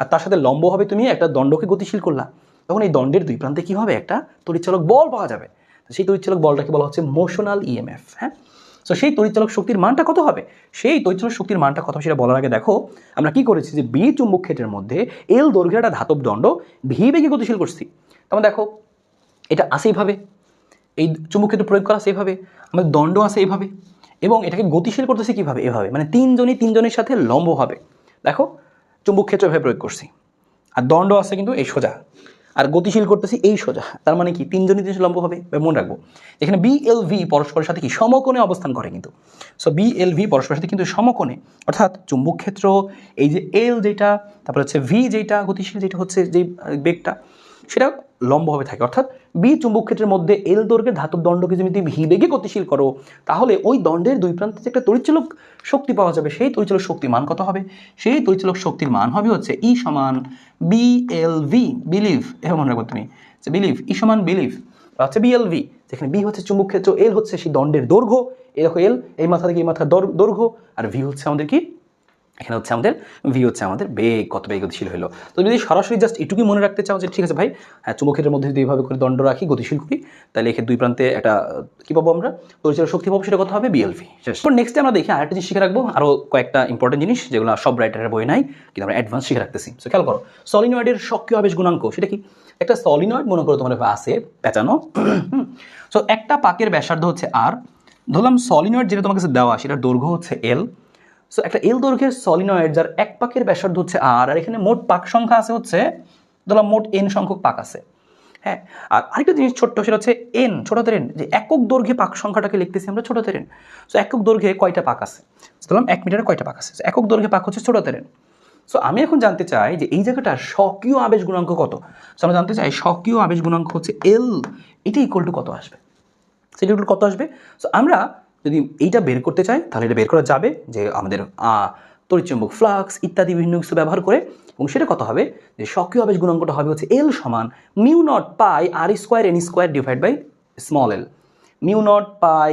আর তার সাথে লম্বভাবে তুমি একটা দণ্ডকে গতিশীল করলা, তখন এই দণ্ডের দুই প্রান্তে কী হবে, একটা তড়িৎচালক বল পাওয়া যাবে। সেই তড়িৎচালক বলটাকে বলা হচ্ছে মোশনাল EMF। হ্যাঁ, সো সেই তড়িৎচালক শক্তির মানটা কত হবে, সেই তড়িৎচালক শক্তির মানটা কত সেটা বলার আগে দেখো আমরা কি করেছি, যে বি চুম্বক ক্ষেত্রের মধ্যে L দৈর্ঘ্যের একটা ধাতব দণ্ড ভি বেগে গতিশীল করছি। তখন দেখো এটা আসে এইভাবে, এই চুম্বক ক্ষেত্র প্রয়োগ করা সেইভাবে, আমাদের দণ্ড আছে এইভাবে, এবং এটাকে গতিশীল করতেছি কীভাবে, এভাবে, মানে তিনজনের সাথে লম্বভাবে। দেখো চুম্বক ক্ষেত্র এভাবে প্রয়োগ করছি, আর দণ্ড আছে কিন্তু এই সোজা, আর গতিশীল করতেছি এই সোজা। তার মানে কি তিনজনই লম্বভাবে, মনে রাখবো এখানে BLV পরস্পরের সাথে কি সমকোণে অবস্থান করে কিন্তু। সো BLV পরস্পরের সাথে কিন্তু সমকোণে, অর্থাৎ চুম্বক ক্ষেত্র এই যে L যেটা, তারপর হচ্ছে V যেটা গতিশীল, যেটা হচ্ছে যে বেগটা, সেটা লম্বভাবে থাকে। অর্থাৎ বি চুম্বক ক্ষেত্রের মধ্যে L দৈর্ঘ্যের ধাতব দণ্ডকে যদি ভি বেগে গতিশীল করো, তাহলে ওই দণ্ডের দুই প্রান্তে যে একটা তড়িৎচালক শক্তি পাওয়া যাবে, সেই তড়িৎচালক শক্তির মান কত হবে, সেই তড়িৎচালক শক্তির মান হবে হচ্ছে E সমান BLV, বিলিভ, এভাবে মনে রাখবো তুমি, যে বিলিভ E সমান বিলিভ হচ্ছে BLV, যেখানে বি হচ্ছে চুম্বক ক্ষেত্র, L হচ্ছে সেই দণ্ডের দৈর্ঘ্য, এই দেখো L এই মাথা থেকে এই মাথার দৈর্ঘ্য, আর ভি হচ্ছে আমাদের কি, এখানে হচ্ছে আমাদের ভি হচ্ছে আমাদের বেগ, কত বেগ গতিশীল হলো। তো যদি সরাসরি জাস্ট এটুকুই মনে রাখতে চাও যে ঠিক আছে ভাই, হ্যাঁ চুম্বক ক্ষেত্রের মধ্যে যদি এইভাবে করে দণ্ড রাখি, গতিশীল করি, তাহলে এখানে দুই প্রান্তে একটা কী পাবো আমরা, তড়িৎচালক শক্তি পাবো, সেটা কত হবে BLV। নেক্সটে আমরা দেখি আরেকটা জিনিস শিখে রাখবো, আরও কয়েকটা ইম্পর্টেন্ট জিনিস যেগুলো সব রাইটারের বই নাই, কিন্তু আমরা অ্যাডভান্স শিখে রাখতেছি। সো খেয়াল করো, সলিনয়েডের সক্রিয় আবেশ গুণাঙ্ক, সেটা কি, একটা সলিনয়েড মনে করো তোমার আছে পেঁচানো। সো একটা পাকের ব্যাসার্ধ হচ্ছে R, ধরলাম সলিনয়েড যেটা তোমার কাছে দেওয়া সেটার দৈর্ঘ্য হচ্ছে L। সো একটা L দৈর্ঘ্যের সলিনয়েড যার এক পাকের ব্যাসার্ধ হচ্ছে R, আর এখানে মোট পাক সংখ্যা আছে হচ্ছে, ধরলাম মোট N সংখ্যক পাক আছে। হ্যাঁ, আর আরেকটা জিনিস ছোট্ট, সেটা হচ্ছে N, ছোট হাতের N, যে একক দৈর্ঘ্যে পাক সংখ্যাটাকে লিখতেছি আমরা ছোট হাতের N। সো একক দৈর্ঘ্যে কয়টা পাক আছে, ধরলাম 1 মিটারে কয়টা পাক আছে, একক দৈর্ঘ্যে পাক হচ্ছে ছোট হাতের N। সো আমি এখন জানতে চাই যে এই জায়গাটার স্বকীয় আবেশ গুণাঙ্ক কত। সো আমরা জানতে চাই স্বকীয় আবেশ গুণাঙ্ক হচ্ছে L, এটা ইকুয়াল টু কত আসবে, সেটা ইকুয়াল কত আসবে। সো আমরা যদি এইটা বের করতে চাই, তাহলে এটা বের করা যাবে যে আমাদের তড়িৎচুম্বক ফ্লাক্স ইত্যাদি বিভিন্ন কিছু ব্যবহার করে, এবং সেটা কত হবে, যে স্বকীয় আবেশ গুণাঙ্কটা হবে হচ্ছে L সমান μ0 pi R² N² divide by small l, μ0 pi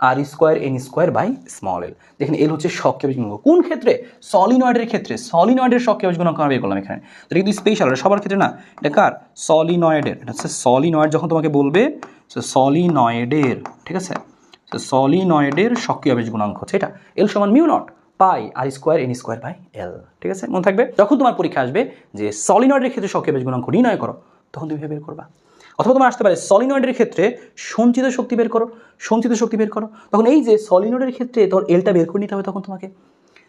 R square N square by small L. দেখেন এল হচ্ছে সক্রিয় বীজ গুণাঙ্ক, কোন ক্ষেত্রে? সলিনয়েডের ক্ষেত্রে। সলিনয়েডের সক্রিয় বীজ গুণাঙ্ক আমরা বের করলাম এখানে। এটা কিন্তু স্পেশাল, এটা সবার ক্ষেত্রে না, এটা কার? সলিনয়েডের। এটা হচ্ছে সলিনয়েড যখন তোমাকে বলবে সলিনয়েডের, ঠিক আছে, সলিনয়েডের সক্রিয় বীজ গুণাঙ্ক হচ্ছে এটা, এল সমান mu naught pi R square N square by L, ঠিক আছে, মনে থাকবে। যখন তোমার পরীক্ষা আসবে যে সলিনয়েডের ক্ষেত্রে সক্রিয় বীজ গুণাঙ্ক নির্ণয় করো, তখন তুমি বের করবা। অথবা তোমার আসতে পারে সলিনয়েডের ক্ষেত্রে সঞ্চিত শক্তি বের করো, সঞ্চিত শক্তি বের করো, তখন এই যে সলিনয়েডের ক্ষেত্রে তোর এলটা বের করে নিতে হবে তখন তোমাকে।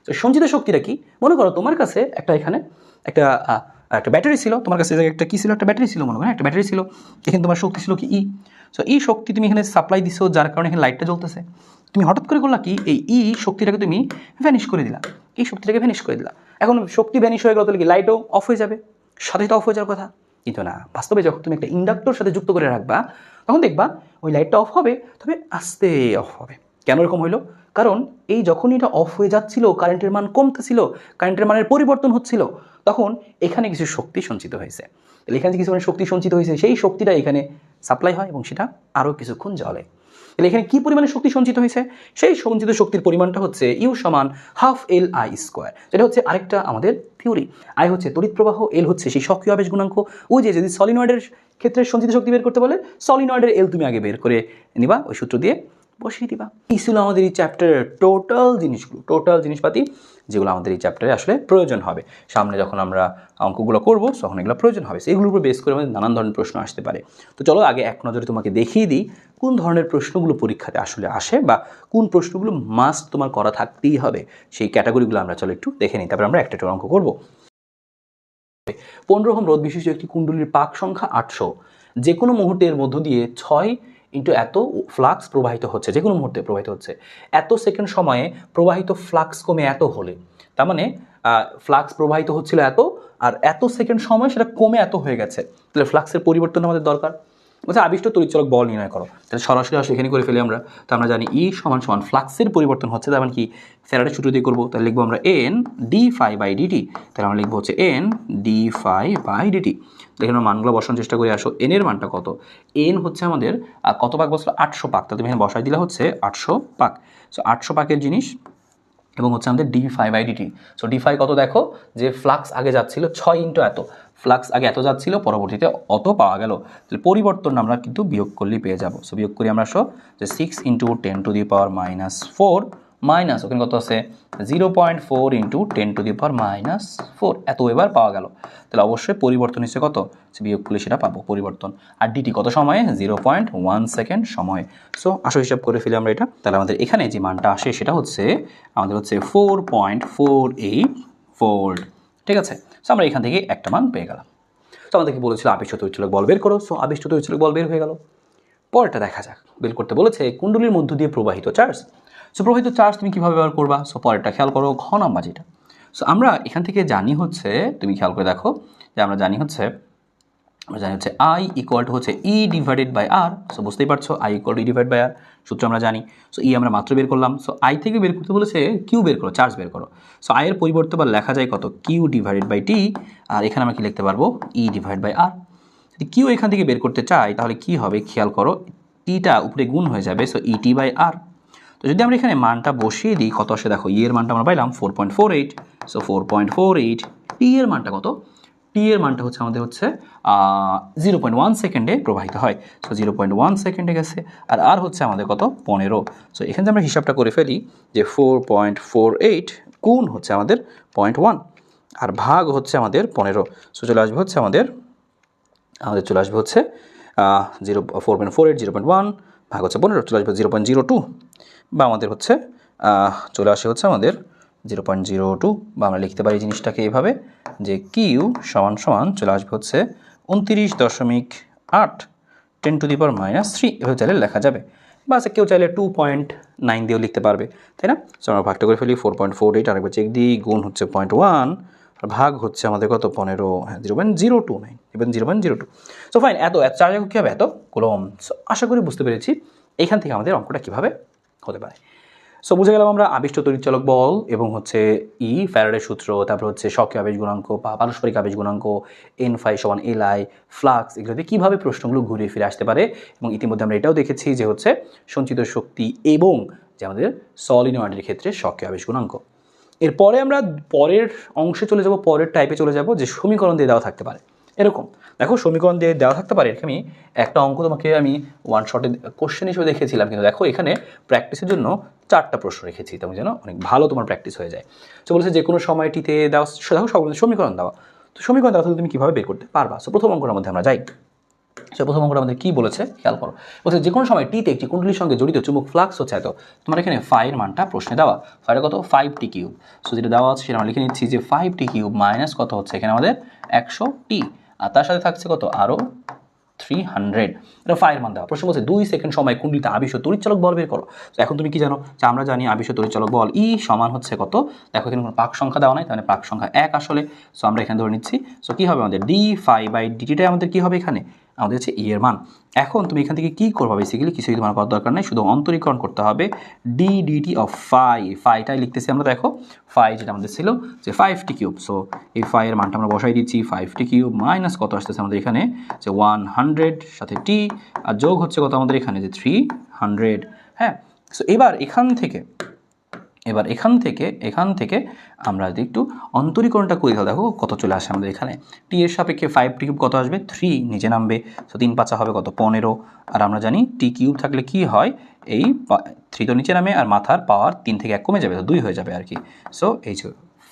তো সঞ্চিত শক্তিটা কি? মনে করো তোমার কাছে একটা এখানে একটা একটা ব্যাটারি ছিল, তোমার কাছে একটা কি ছিল, একটা ব্যাটারি ছিল, মনে করো একটা ব্যাটারি ছিল, এখানে তোমার শক্তি ছিল কি ই। সো এই শক্তি তুমি এখানে সাপ্লাই দিছো, যার কারণে এখানে লাইটটা জ্বলতেছে। তুমি হঠাৎ করে করলা কি, এই ই শক্তিটাকে তুমি ভ্যানিশ করে দিলা, এই শক্তিটাকে ভ্যানিশ করে দিলা। এখন শক্তি ভ্যানিশ হয়ে গেল, তাহলে কি লাইটও অফ হয়ে যাবে, সাথে অফ হয়ে যাওয়ার কথা। কিন্তু না, বাস্তবে যখন তুমি একটা ইন্ডাক্টর সাথে যুক্ত করে রাখবা, তখন দেখবা ওই লাইটটা অফ হবে, তবে আস্তে অফ হবে। কেন এরকম হইলো? কারণ এই যখনই এটা অফ হয়ে যাচ্ছিল, কারেন্টের মান কমতেছিল, কারেন্টের মানের পরিবর্তন হচ্ছিল, তখন এখানে কিছু শক্তি সঞ্চিত হয়েছে। তাহলে এখানে কিছু শক্তি সঞ্চিত হয়েছে, সেই শক্তিটা এখানে সাপ্লাই হয় এবং সেটা আরও কিছুক্ষণ জ্বলে। তাহলে এখানে কী পরিমাণে শক্তি সঞ্চিত হয়েছে? সেই সঞ্চিত শক্তির পরিমাণটা হচ্ছে ইউ সমান হাফ এল আই স্কোয়ার। এটা হচ্ছে আরেকটা আমাদের থিওরি। আই হচ্ছে তড়িৎ প্রবাহ, এল হচ্ছে সেই সক্রিয় আবেশ গুণাঙ্ক। ওই যে যদি সলিনয়েডের ক্ষেত্রে সঞ্চিত শক্তি বের করতে বলে, সলিনয়েডের এল তুমি আগে বের করে নিবা, ওই সূত্র দিয়ে বসিয়ে দিবা। এই ছিল আমাদের এই চ্যাপ্টারের টোটাল জিনিসগুলো, টোটাল জিনিসপাতি যেগুলো আমাদের এই চ্যাপ্টারে আসলে প্রয়োজন হবে। সামনে যখন আমরা অঙ্কগুলো করবো তখন এগুলো প্রয়োজন হবে, সেইগুলোর উপর বেস করে আমাদের নানান ধরনের প্রশ্ন আসতে পারে। তো চলো আগে এক নজরে তোমাকে দেখিয়ে দিই কোন ধরনের প্রশ্নগুলো পরীক্ষাতে আসলে আসে, বা কোন প্রশ্নগুলো মাস্ট তোমার করা থাকতেই হবে, সেই ক্যাটাগরিগুলো আমরা চলো একটু দেখে নিই, তারপরে আমরা একটা অঙ্ক করবো। 15 ওহম রোধ বিশিষ্ট একটি কুণ্ডলীর পাক সংখ্যা 800, যে কোনো মুহূর্তের মধ্য দিয়ে 6 ইন্টু এত ফ্লাক্স প্রবাহিত হচ্ছে, যে কোনো মুহূর্তে প্রবাহিত হচ্ছে, এত সেকেন্ড সময়ে প্রবাহিত ফ্লাক্স কমে এত হলে, তার মানে ফ্লাক্স প্রবাহিত হচ্ছিল এত, আর এত সেকেন্ড সময় সেটা কমে এত হয়ে গেছে, তাহলে ফ্লাক্সের পরিবর্তন আমাদের দরকার। বলছে আবিষ্ট তড়িৎচলক বল নির্ণয় করো। তাহলে সরাসরি এখানে করে ফেলি আমরা। তো আমরা জানি ই সমান সমান ফ্লাক্সের পরিবর্তন হচ্ছে, তার মানে কি ফ্যারাডের সূত্র দিয়ে করবো। তাহলে লিখবো আমরা N D phi by dt. তাহলে আমরা লিখবো হচ্ছে N D phi by dt. এখানে আমরা মানগুলো বসানোর চেষ্টা করে আসো। এন এর মানটা কত? এন হচ্ছে আমাদের কত পাক বসলো? 800 পাক। তাহলে তুমি এখানে বসাই দিলে হচ্ছে 800 পাক। সো 800 পাকের জিনিস এবং হচ্ছে আমাদের d phi by DT. So d phi কত দেখো, যে ফ্লাক্স আগে যাচ্ছিল 6 ইন্টু এত, ফ্লাক্স আগে এত যাচ্ছিল, পরবর্তীতে অত পাওয়া গেল, তাহলে পরিবর্তন আমরা কিন্তু বিয়োগ করলেই পেয়ে যাবো। সো বিয়োগ করি আমরা যে 6 into 10 two the power minus 4 minus ওখানে কত আছে 0.4 into 10 two the power minus 4, এত এবার পাওয়া গেল। তাহলে অবশ্যই পরিবর্তন হিসেবে কত, বিয়োগ করলে সেটা পাবো পরিবর্তন। আর ডিটি কত সময়ে? 0.1 সেকেন্ড সময়ে। সো আসো হিসাব করে ফেলি আমরা এটা। তাহলে আমাদের এখানে যে মানটা আসে সেটা হচ্ছে আমাদের হচ্ছে 4.48 ভোল্ট, ঠিক আছে। সো আমরা এখান থেকে একটা মান পেয়ে গেলাম। তো আমাদেরকে বলেছিল আবিষ্ট তড়িৎচলক বল বের করো। সো আবিষ্ট তড়িৎচলক বল বের হয়ে গেল। পরেরটা দেখা যাক, বের করতে বলেছে কুণ্ডলীর মধ্য দিয়ে প্রবাহিত চার্জ। সো প্রবাহিত চার্জ তুমি কীভাবে ব্যবহার করবা? সো পরেরটা খেয়াল করো, ঘ নাম্বার যেটা। সো আমরা এখান থেকে জানি হচ্ছে, তুমি খেয়াল করে দেখো যে আমরা জানি হচ্ছে আই ইকুয়াল টু হচ্ছে E divided by R. So বুঝতেই পারছো I equal to E divide by R সূত্র আমরা জানি। সো ই আমরা মাত্র বের করলাম। সো আই থেকে বের করতে বলেছে কিউ বের করো, চার্জ বের করো। সো আই এর পরিবর্তে বা লেখা যায় কত, কিউ ডিভাইডেড বাই টি, আর এখানে আমরা কি লিখতে পারবো, ই ডিভাইড বাই আর। যদি কিউ এখান থেকে বের করতে চাই তাহলে কি হবে খেয়াল করো, টিটা উপরে গুণ হয়ে যাবে, so E T by R. তো যদি আমরা এখানে মানটা বসিয়ে দিই কত আসে দেখো, ই এর মানটা আমরা পাইলাম 4.48। সো 4.48, টি এর মানটা কত, টি এর মানটা হচ্ছে আমাদের হচ্ছে 0.1 সেকেন্ডে প্রবাহিত হয়। সো 0.1 সেকেন্ডে গেছে। আর আর হচ্ছে আমাদের কত, 15। সো এখানে আমরা হিসাবটা করে ফেলি যে 4.48 গুণ হচ্ছে আমাদের 0.1 আর ভাগ হচ্ছে আমাদের 15। সো চলে আসবে হচ্ছে আমাদের চলে আসবে হচ্ছে 4.48 0.1 ভাগ হচ্ছে 15, চলে আসবে 0.02, বা আমাদের হচ্ছে চলে আসে হচ্ছে আমাদের 0.02, বা আমরা লিখতে পারি জিনিসটাকে এভাবে যে কিউ সমান সমান চলে আসবে হচ্ছে 29.8 10 টু দি পাওয়ার মাইনাস 3, এভাবে চাইলে লেখা যাবে। বা কেউ চাইলে 2.9 দিয়েও লিখতে পারবে, তাই না? সো আমরা ভাগটা করে ফেলি 4.48, আরেকবার চেক দিই, গুণ হচ্ছে 0.1 আর ভাগ হচ্ছে আমাদের কত 15, হ্যাঁ 0.029, ইভেন 0.02। সো ফাইন, এত চার্জ কী হবে, এত কুলম্ব। সো আশা করি বুঝতে পেরেছি এখান থেকে আমাদের অঙ্কটা কীভাবে হতে পারে। সো বুঝে গেলাম আমরা আবিষ্ট তড়িৎচালক বল এবং হচ্ছে ফ্যারাডের সূত্র, তারপর হচ্ছে সক্রিয় আবেশ গুণাঙ্ক বা পারস্পরিক আবেশ গুণাঙ্ক, এন ফাই সমান এল আই, ফ্লাক্স, এগুলোতে কীভাবে প্রশ্নগুলো ঘুরে ফিরে আসতে পারে। এবং ইতিমধ্যে আমরা এটাও দেখেছি যে হচ্ছে সঞ্চিত শক্তি এবং যে আমাদের সলিনয়েডের ক্ষেত্রে সক্রিয় আবেশ গুণাঙ্ক। এরপরে আমরা পরের অংশে চলে যাব, পরের টাইপে চলে যাব যে সমীকরণ দিয়ে দেওয়া থাকতে পারে। এরকম দেখো সমীকরণ দিয়ে দেওয়া থাকতে পারে। আমি একটা অঙ্ক তোমাকে আমি ওয়ান শটে কোশ্চেন হিসেবে দেখেছিলাম, কিন্তু দেখো এখানে প্র্যাকটিসের জন্য 4টা প্রশ্ন রেখেছি, তেমন যেন অনেক ভালো তোমার প্র্যাকটিস হয়ে যায়। তো বলেছে যে কোনো সময়টিতে দেওয়া, দেখো সবগুলো সমীকরণ দেওয়া, তো সমীকরণ দেওয়া তুমি কীভাবে বের করতে পারবা। সো প্রথম অঙ্কটার মধ্যে আমরা যাই। সো প্রথম অঙ্কটা আমাদের কী বলেছে খেয়াল করো। বলছে যে কোনো সময় টিতে একটি কুণ্ডলীর সঙ্গে জড়িত চুম্বক ফ্লাক্স হচ্ছে এত, তোমার এখানে ফাইয়ের মানটা প্রশ্নে দেওয়া, ফাইটা কত 5t3। সো যেটা দেওয়া আছে সেটা আমরা লিখে নিচ্ছি যে 5t3 মাইনাস কত হচ্ছে এখানে আমাদের 100t, আর তার সাথে থাকছে কত আরও 300। এটা ফাইয়ের মান দেওয়া। প্রশ্ন বলছে 2 সেকেন্ড সময় কুণ্ডলিতে আবিষ্ট তড়িৎচালক বল বের করো। তো এখন তুমি কি জানো যে আমরা জানি আবিষ্ট তড়িৎচালক বল ই সমান হচ্ছে কত, দেখো এখানে কোনো পাক সংখ্যা দেওয়া নাই, তাহলে পাক সংখ্যা 1 আসলে। সো আমরা এখানে ধরে নিচ্ছি। সো কী হবে আমাদের ডি ফাই বাই ডিটিটাই আমাদের কী হবে এখানে আমাদের হচ্ছে ই এর মান। এখন তুমি এখান থেকে কী করবা, বেসিক্যালি কিছুই তোমার করার দরকার নেই, শুধু অন্তরীকরণ করতে হবে ডি ডিটি অফ ফাইটাই লিখতেছি আমরা। দেখো ফাই যেটা আমাদের ছিল যে 5t3। সো এই ফাইয়ের মানটা আমরা বসাই দিচ্ছি 5t3 মাইনাস কত আসতেছে আমাদের এখানে যে 100 সাথে টি, আর যোগ হচ্ছে কত আমাদের এখানে যে 300। হ্যাঁ, সো এবার এখান থেকে আমরা যদি একটু অন্তরীকরণটা করি তাহলে দেখো কত চলে আসে আমাদের এখানে। টি এর সাপেক্ষে 5t3 কত আসবে 3, নিচে নামবে। সো 3 5 হবে কত 15, আর আমরা জানি t³ থাকলে কি হয় এই 3 তো নিচে নামে আর মাথার পাওয়ার 3 থেকে 1 কমে যাবে, তো 2 হয়ে যাবে আর কি। সো এই যে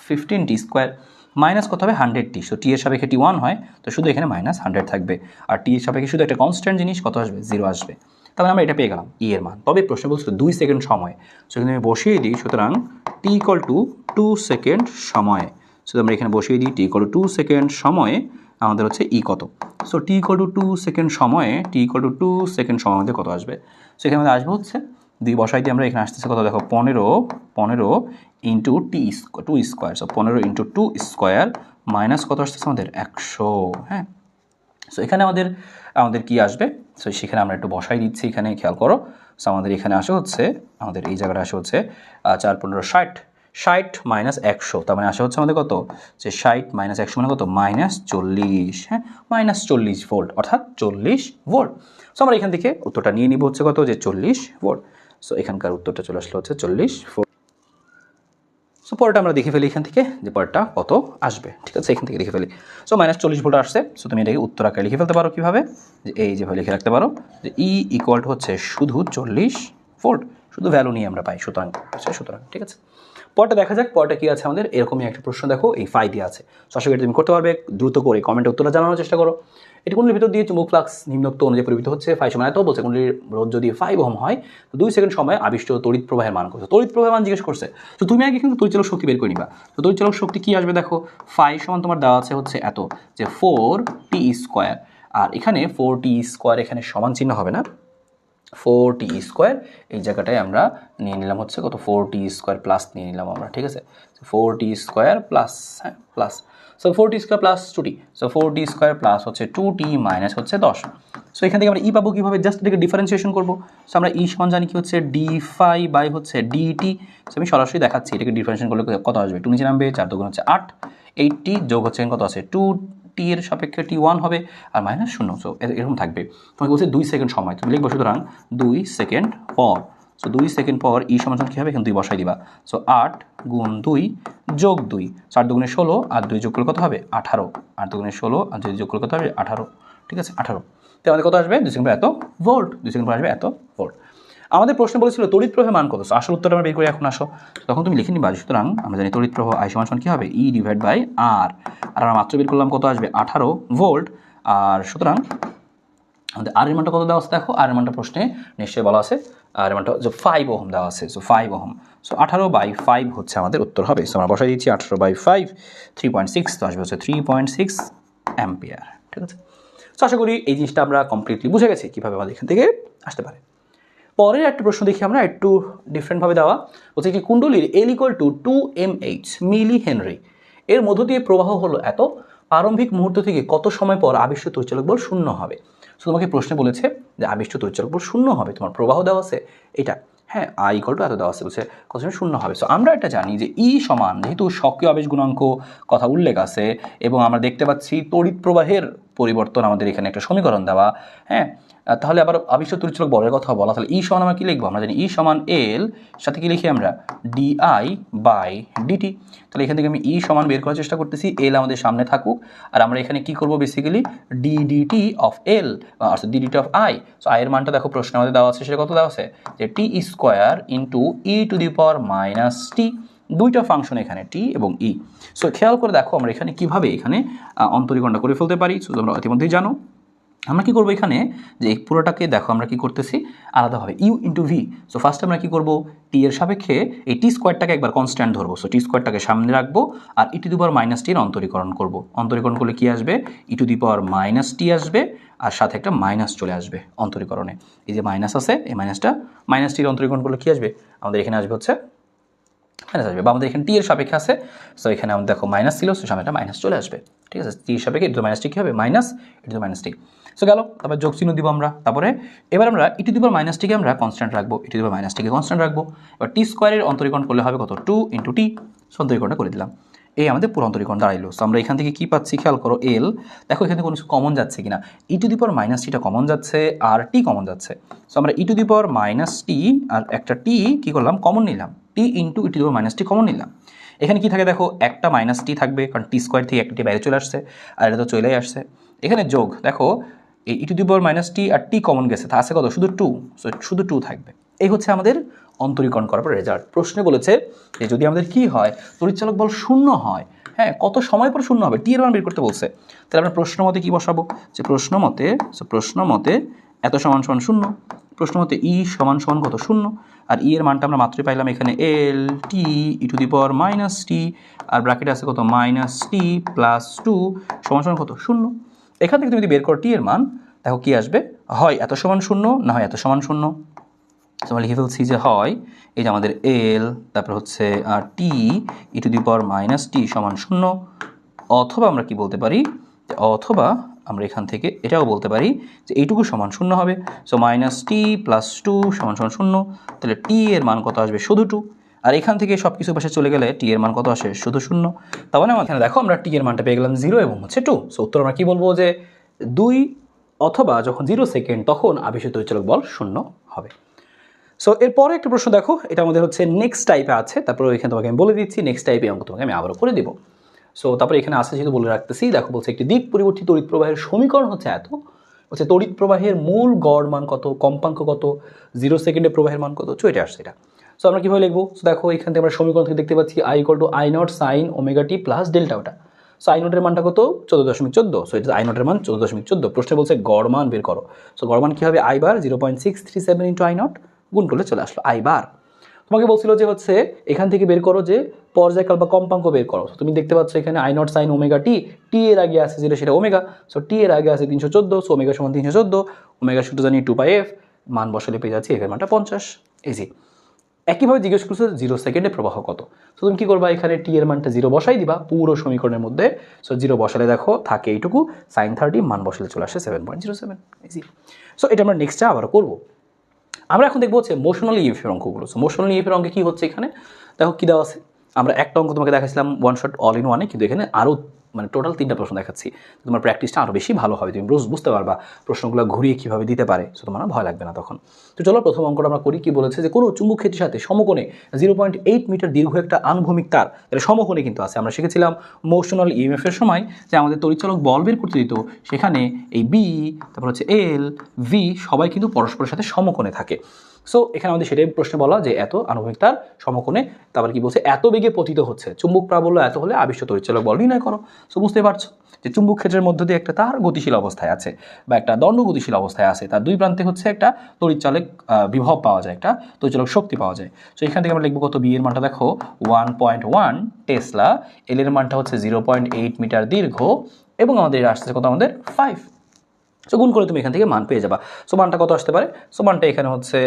15t² মাইনাস কত হবে 100t। সো টি এর সাপেক্ষে t1 হয়, তো শুধু এখানে -100 থাকবে, আর টি এর সাপেক্ষে শুধু একটা কনস্ট্যান্ট জিনিস কত আসবে 0 আসবে। তাহলে আমরা এটা পেয়ে গেলাম ই এর মান। তবে প্রশ্ন বলছিল 2 সেকেন্ড সময়, সেখানে আমি বসিয়ে দিই। সুতরাং টি ইকুয়াল টু 2 সেকেন্ড সময়ে, সো আমরা এখানে বসিয়ে দিই টি ইকুয়াল টু 2 সেকেন্ড সময়ে আমাদের হচ্ছে ই কত। So T equal to 2 second সময়ে আমাদের কত আসবে। সো এখানে আমাদের আসবে হচ্ছে 2 বসাই দিয়ে আমরা এখানে আসতেছে কত দেখো 15 into two square. So 15 into 2 square minus কত আসতেছে আমাদের 100। হ্যাঁ, সো এখানে আমাদের কি আসবে, সো সেখানে আমরা একটু বসাই দিচ্ছি। এখানে খেয়াল করো। সো আমাদের এখানে আসে হচ্ছে আমাদের এই জায়গাটা আসে হচ্ছে 4 15 60 মাইনাস 100, তার মানে আসে হচ্ছে আমাদের কত যে 60 মাইনাস 100 মানে কত -40। হ্যাঁ, -40 ভোল্ট, অর্থাৎ 40 ভোল্ট। সো আমরা এখান থেকে উত্তরটা নিয়ে নিব হচ্ছে কত যে 40 ভোল্ট। সো এখানকার উত্তরটা চলে আসলো হচ্ছে 40 ভোল্ট। সো পরেরটা আমরা দেখে ফেলি এখান থেকে যে পরেরটা কত আসবে। ঠিক আছে, এখান থেকে দেখে ফেলি। সো -40 ভোল্ট আসছে। সো তুমি এটাকে উত্তর আকারে লিখে ফেলতে পারো কীভাবে, যে এই যেভাবে লিখে রাখতে পারো যে ই ইকুয়াল হচ্ছে শুধু 40 ভোল্ট, শুধু ভ্যালু নিয়ে আমরা পাই। সুতরাং ঠিক আছে, পরটা দেখা যাক। পরটা কী আছে আমাদের, এরকমই একটা প্রশ্ন দেখো এই ফাই দিয়ে আছে। সো আশা করি তুমি করতে পারবে। দ্রুত করে কমেন্টে উত্তরটা জানানোর চেষ্টা করো। এটি কুণ্ডলীর ভিতর দিয়ে চুম্বক ফ্লাক্স নিম্নোক্ত অনুযায়ী পরিবর্তিত হচ্ছে। ফাই সমান এত বলছে, কুণ্ডলীর রোধ যদি 5 ওহম হয়, তো 2 সেকেন্ড সময় আবিষ্ট তড়িৎ প্রবাহের মান করছে। তড়িৎ প্রবাহের মান জিজ্ঞেস করছে, তো তুমি আগে কিন্তু তড়িৎচালক শক্তি বের করে নিবা। তো তড়িৎচালক শক্তি কী আসবে দেখো, ফাই সমান তোমার দেওয়া আছে হচ্ছে এত যে 4t², আর এখানে 4t² এখানে সমান চিহ্ন হবে না, 4t² এই জায়গাটায় আমরা নিয়ে নিলাম হচ্ছে কত 4t² প্লাস নিয়ে নিলাম আমরা। ঠিক আছে, 4t² প্লাস, হ্যাঁ plus. So 4t² plus 2t, so 4t² plus হচ্ছে 2t মাইনাস হচ্ছে 10। সো এখান থেকে আমরা ই পাবো কীভাবে, জাস্ট এটাকে ডিফারেন্সিয়েশন করবো। সো আমরা ই সমান জানি কি হচ্ছে ডি ফাই বাই হচ্ছে ডিটি। সো আমি সরাসরি দেখাচ্ছি এটাকে ডিফারেন্সিয়েশন করলে কত আসবে, 2 নিচে নামবে, 4 দুগুণ হচ্ছে 8, 8t যোগ হচ্ছে কত আছে 2t এর সাপেক্ষে t1 হবে আর -0। সো এরকম থাকবে। তোমাকে বলছে 2 সেকেন্ড সময়, তুমি লিখবো সুতরাং 2 সেকেন্ড পর। সো 2 সেকেন্ড পর ই সমান কী হবে, এখানে 2 বসাই দিবা। সো 8 গুণ 2 যোগ 2, 4 দুগুণে 16 আর 2 যোগ করলে কত হবে 18, 8 দুগুণে 16 আর 2 যোগ করলে কত হবে 18। ঠিক আছে, 18। তো আমাদের কত আসবে 2 সেকেন্ড পর এত ভোল্ট, 2 সেকেন্ড পর আসবে এত ভোল্ট। আমাদের প্রশ্ন বলেছিল তড়িৎ প্রবাহের মান কত। আসল উত্তরটা আমরা বের করে এখন আসো, তখন তুমি লিখে নিবা। সুতরাং আমরা জানি তড়িৎ প্রবাহ আই সমান কী হবে ই ডিভাইড বাই আর, আর আমরা মাত্র বের করলাম কত আসবে 18 ভোল্ট। আর সুতরাং আমাদের আর এর মানটা কত দেওয়া আছে দেখো, আর এর মানটা প্রশ্নে নিশ্চয়ই বলা আছে, আর এর মানটা যে 5 ওহম দেওয়া আছে। সো 5 ওহম, সো 18/5 হচ্ছে আমাদের উত্তর হবে। সো আমরা বসাই দিচ্ছি 18/5 3.6, তো আসবে হচ্ছে 3.6 অ্যাম্পিয়ার। ঠিক আছে, সো আশা করি এই জিনিসটা আমরা কমপ্লিটলি বুঝে গেছি কীভাবে আমাদের এখান থেকে আসতে পারে। পরের একটা প্রশ্ন দেখি আমরা, একটু ডিফারেন্টভাবে দেওয়া হচ্ছে একটি কুণ্ডলীর L = 2 mH মিলি হেনরি এর মধ্য দিয়ে প্রবাহ হলো এত, প্রারম্ভিক মুহূর্ত থেকে কত সময় পর আবিষ্ট তড়িৎচালক বল শূন্য হবে। সো তোমাকে প্রশ্নে বলেছে যে আবিষ্ট তড়িৎচালক বল শূন্য হবে, তোমার প্রবাহ দেওয়া আছে এটা। হ্যাঁ আই ইকুয়াল টু এত দেওয়া আছে বলছে কত সময় শূন্য হবে। সো আমরা এটা জানি যে ই সমান যেহেতু সক্রিয় আবেশ গুণাঙ্ক কথা উল্লেখ আছে এবং আমরা দেখতে পাচ্ছি তড়িৎ প্রবাহের পরিবর্তন আমাদের এখানে একটা সমীকরণ দেওয়া, হ্যাঁ তাহলে আবার আবিষ্ট তড়িৎচলক বলের কথা বলা, তাহলে ই সমান আমরা কী লিখবো, আমরা জানি ই সমান এল সাথে কি লিখি আমরা ডিআই বাই ডিটি। তাহলে এখান থেকে আমি ই সমান বের করার চেষ্টা করতেছি, এল আমাদের সামনে থাকুক আর আমরা এখানে কি করব বেসিক্যালি ডিডিটি অফ এল অর্থাৎ DDT of I. So I এর মানটা দেখো প্রশ্ন আমাদের দেওয়া আছে, সেটা কত দেওয়া আছে যে T square into E to the power minus T, দুইটা ফাংশন এখানে টি এবং ই। সো খেয়াল করে দেখো আমরা এখানে কীভাবে এখানে অন্তরীকরণটা করে ফেলতে পারি। সো তোমরা ইতিমধ্যেই জানো আমরা কী করবো এখানে যে এই পুরোটাকে দেখো আমরা কী করতেছি আলাদাভাবে ইউ ইন্টু ভি। সো ফার্স্টে আমরা কী করবো টি এর সাপেক্ষে এই টি স্কোয়ারটাকে একবার কনস্ট্যান্ট ধরবো। সো টি স্কোয়ারটাকে সামনে রাখবো আর ই টু দি পাওয়ার মাইনাস টির অন্তরীকরণ করবো। অন্তরীকরণ করলে কী আসবে ই টু দি পাওয়ার মাইনাস টি আসবে আর সাথে একটা মাইনাস চলে আসবে অন্তরীকরণে। এই যে মাইনাস আছে এই মাইনাস টির অন্তরীকরণ করলে কী আসবে আমাদের এখানে আসবে হচ্ছে মাইনাস আসবে, বা আমাদের এখানে টি এর সাপেক্ষে আছে। সো এখানে আমাদের দেখো মাইনাস ছিল, সো সামনে একটা মাইনাস চলে আসবে, ঠিক আছে। টি এর সাপেক্ষে ইটু মাইনাস টি কী হবে মাইনাস ইটু মাইনাস টি। সো গেল, তারপর যোগ চিহ্ন দিব আমরা। তারপরে এবার আমরা ই টু দি পাওয়ার মাইনাস টিকে আমরা কনস্ট্যান্ট রাখবো, ই টু দি পাওয়ার মাইনাস টিকে কনস্ট্যান্ট রাখবো। এবার টি স্কোয়ারের অন্তরীকরণ করলে হবে কত 2 ইন্টু টি। সো অন্তরীকরণটা করে দিলাম, এই আমাদের পুরো অন্তরীকরণ দাঁড়াইলো। সো আমরা এখান থেকে কী পাচ্ছি খেয়াল করো এল, দেখো এখানে কোনো কিছু কমন যাচ্ছে কিনা, E to the power minus টিটা কমন যাচ্ছে আর টি কমন যাচ্ছে। সো আমরা ই to the power minus T আর একটা টি কী করলাম কমন নিলাম, T into E to the power minus T common নিলাম। এখানে কি থাকে দেখো একটা মাইনাস টি থাকবে কারণ টি স্কোয়ার থেকে একটি বাইরে চলে আসছে আর এটা তো চলেই আসছে। এখানে যোগ দেখো এই E to the power minus T আর টি কমন গেছে, তা আছে কত শুধু 2। সো শুধু 2 থাকবে। এই হচ্ছে আমাদের অন্তরীকরণ করার পর রেজাল্ট। প্রশ্নে বলেছে যে যদি আমাদের কি হয় তড়িৎচালক বল শূন্য হয়, হ্যাঁ কত সময় পর শূন্য হবে টি এর মান বের করতে বলছে। তাহলে আমরা প্রশ্ন মতে কী বসাবো যে প্রশ্ন মতে এত সমান সমান শূন্য, প্রশ্ন মতে ই সমান সমান কত শূন্য, আর ই এর মানটা আমরা মাত্রই পাইলাম এখানে এল টি ই to the power minus T আর ব্র্যাকেটে আছে কত মাইনাস টি প্লাস 2 সমান সমান কত শূন্য। এখান থেকে তুমি যদি বের করো টি এর মান দেখো কী আসবে, হয় এত সমান শূন্য না হয় এত সমান শূন্য। আমরা লিখে ফেলছি যে হয় এই যে আমাদের এল তারপর হচ্ছে টি ই টু দি পাওয়ার মাইনাস টি সমান শূন্য, অথবা আমরা কি বলতে পারি অথবা আমরা এখান থেকে এটাও বলতে পারি যে এইটুকু সমান শূন্য হবে। সো মাইনাস টি প্লাস 2 সমান সমান শূন্য, তাহলে টি এর মান কত আসবে শুধু 2, আর এখান থেকে সব কিছু পাশে চলে গেলে টি এর মান কত আসে শুধু শূন্য। তার মানে এখানে দেখো আমরা টি এর মানটা পেয়ে গেলাম 0 এবং হচ্ছে 2। সো উত্তর আমরা কী বলবো যে 2 অথবা যখন 0 সেকেন্ড তখন আবেশিত তড়িৎচালক বল শূন্য হবে। সো এরপরে একটা প্রশ্ন দেখো, এটা আমাদের হচ্ছে নেক্সট টাইপে আছে, তারপরে এখানে তোমাকে আমি বলে দিচ্ছি নেক্সট টাইপে অঙ্ক তোমাকে আমি আবারও করে দেবো। সো তারপরে এখানে আসে যেহেতু বলে রাখতেছি, দেখো বলছে একটি দিক পরিবর্তিত তড়িৎ প্রবাহের সমীকরণ হচ্ছে এত, হচ্ছে তড়িৎ প্রবাহের মূল গড় মান কত, কম্পাঙ্ক কত, 0 সেকেন্ডে প্রবাহের মান কত, এটা আসছে এটা। সো আমরা কীভাবে লিখবো, সো দেখো এখান থেকে আমরা সমীকরণ থেকে দেখতে পাচ্ছি I equal to I naught sine omega T plus delta ওটা। সো আই নটের মানটা কত 14.14। সো এটা আই নটের মান 14.14। প্রশ্নে বলছে গড় মান বের করো। সো গড় মান কী হবে I bar 0.637 into I not, গুণ করলে চলে আসলো আই বার। তোমাকে বলছিল যে হচ্ছে এখান থেকে বের করো যে পর্যায়কাল বা কম্পাঙ্ক বের করো। তুমি দেখতে পাচ্ছ এখানে আই নট সাইন ওমেগা টি, টি এর আগে আছে যেটা সেটা ওমেগা। সো টি এর আগে আছে 314, সো ওমেগা সমান 314, ওমেগা সূত্র জানি 2πf, মান বসালে পেয়ে যাচ্ছি এখানে মানটা 50। ইজি। একইভাবে জিজ্ঞেস করছে 0 সেকেন্ডে প্রবাহ কত। সো তুমি কী করবা এখানে টি এর মানটা 0 বসাই দিবা পুরো সমীকরণের মধ্যে। সো 0 বসালে দেখো থাকে এইটুকু সাইন 30, মান বসালে চলে আসে 7.07। ইজি। সো এটা আমরা নেক্সটটা আবার করবো। আমরা এখন দেখবো হচ্ছে মোশনাল ইএফের অঙ্কগুলো। সো মোশনাল ইএফের অঙ্কে কী হচ্ছে এখানে দেখো কী দেওয়া আছে, আমরা একটা অঙ্ক তোমাকে দেখাচ্ছিলাম ওয়ান শট অল ইন ওয়ানে, কিন্তু এখানে আরও মানে টোটাল 3টা প্রশ্ন দেখাচ্ছি। তোমার প্র্যাকটিসটা আরও বেশি ভালো হবে, তুমি রোজ বুঝতে পারবা প্রশ্নগুলো ঘুরিয়ে কীভাবে দিতে পারে। সো তোমার ভয় লাগবে না তখন। তো চলো প্রথম অঙ্কটা আমরা করি। কি বলেছে যে কোনো চুম্বক ক্ষেত্রের সাথে সমকোণে 0.8 মিটার দীর্ঘ একটা আনুভূমিক তার, এটা সমকোণে কিন্তু আছে। আমরা শিখেছিলাম মোশনাল ইএমএফের সময় যে আমাদের তড়িৎচালক বল বের করতে দিত, সেখানে এই বি তারপর হচ্ছে এল ভি সবাই কিন্তু পরস্পরের সাথে সমকোণে থাকে। সো এখানে আমাদের সেটাই প্রশ্নে বলা যে এত আনুভূমিক তার সমকোণে, তারপর কি বলছে এত বেগে পতিত হচ্ছে, চুম্বক প্রাবল্য এত হলে আবিষ্ট তড়িৎচালক বল নির্ণয় করো। সো বুঝতে পারছো যে চুম্বক ক্ষেত্রের মধ্য দিয়ে একটা তার গতিশীল অবস্থায় আছে বা একটা দণ্ড গতিশীল অবস্থায় আছে, তার দুই প্রান্তে হচ্ছে একটা তড়িৎচালক বিভব পাওয়া যায়, একটা তড়িৎচালক শক্তি পাওয়া যায়। সো এখান থেকে আমরা লিখবো কত, বি এর মানটা দেখো 1.1 টেসলা, এল এর মানটা হচ্ছে 0.8 মিটার দীর্ঘ এবং আমাদের আসছে কত আমাদের 5। সো গুণ করে তুমি এখান থেকে মান পেয়ে যাবা। সো মানটা কত আসতে পারে, সো মানটা এখানে হচ্ছে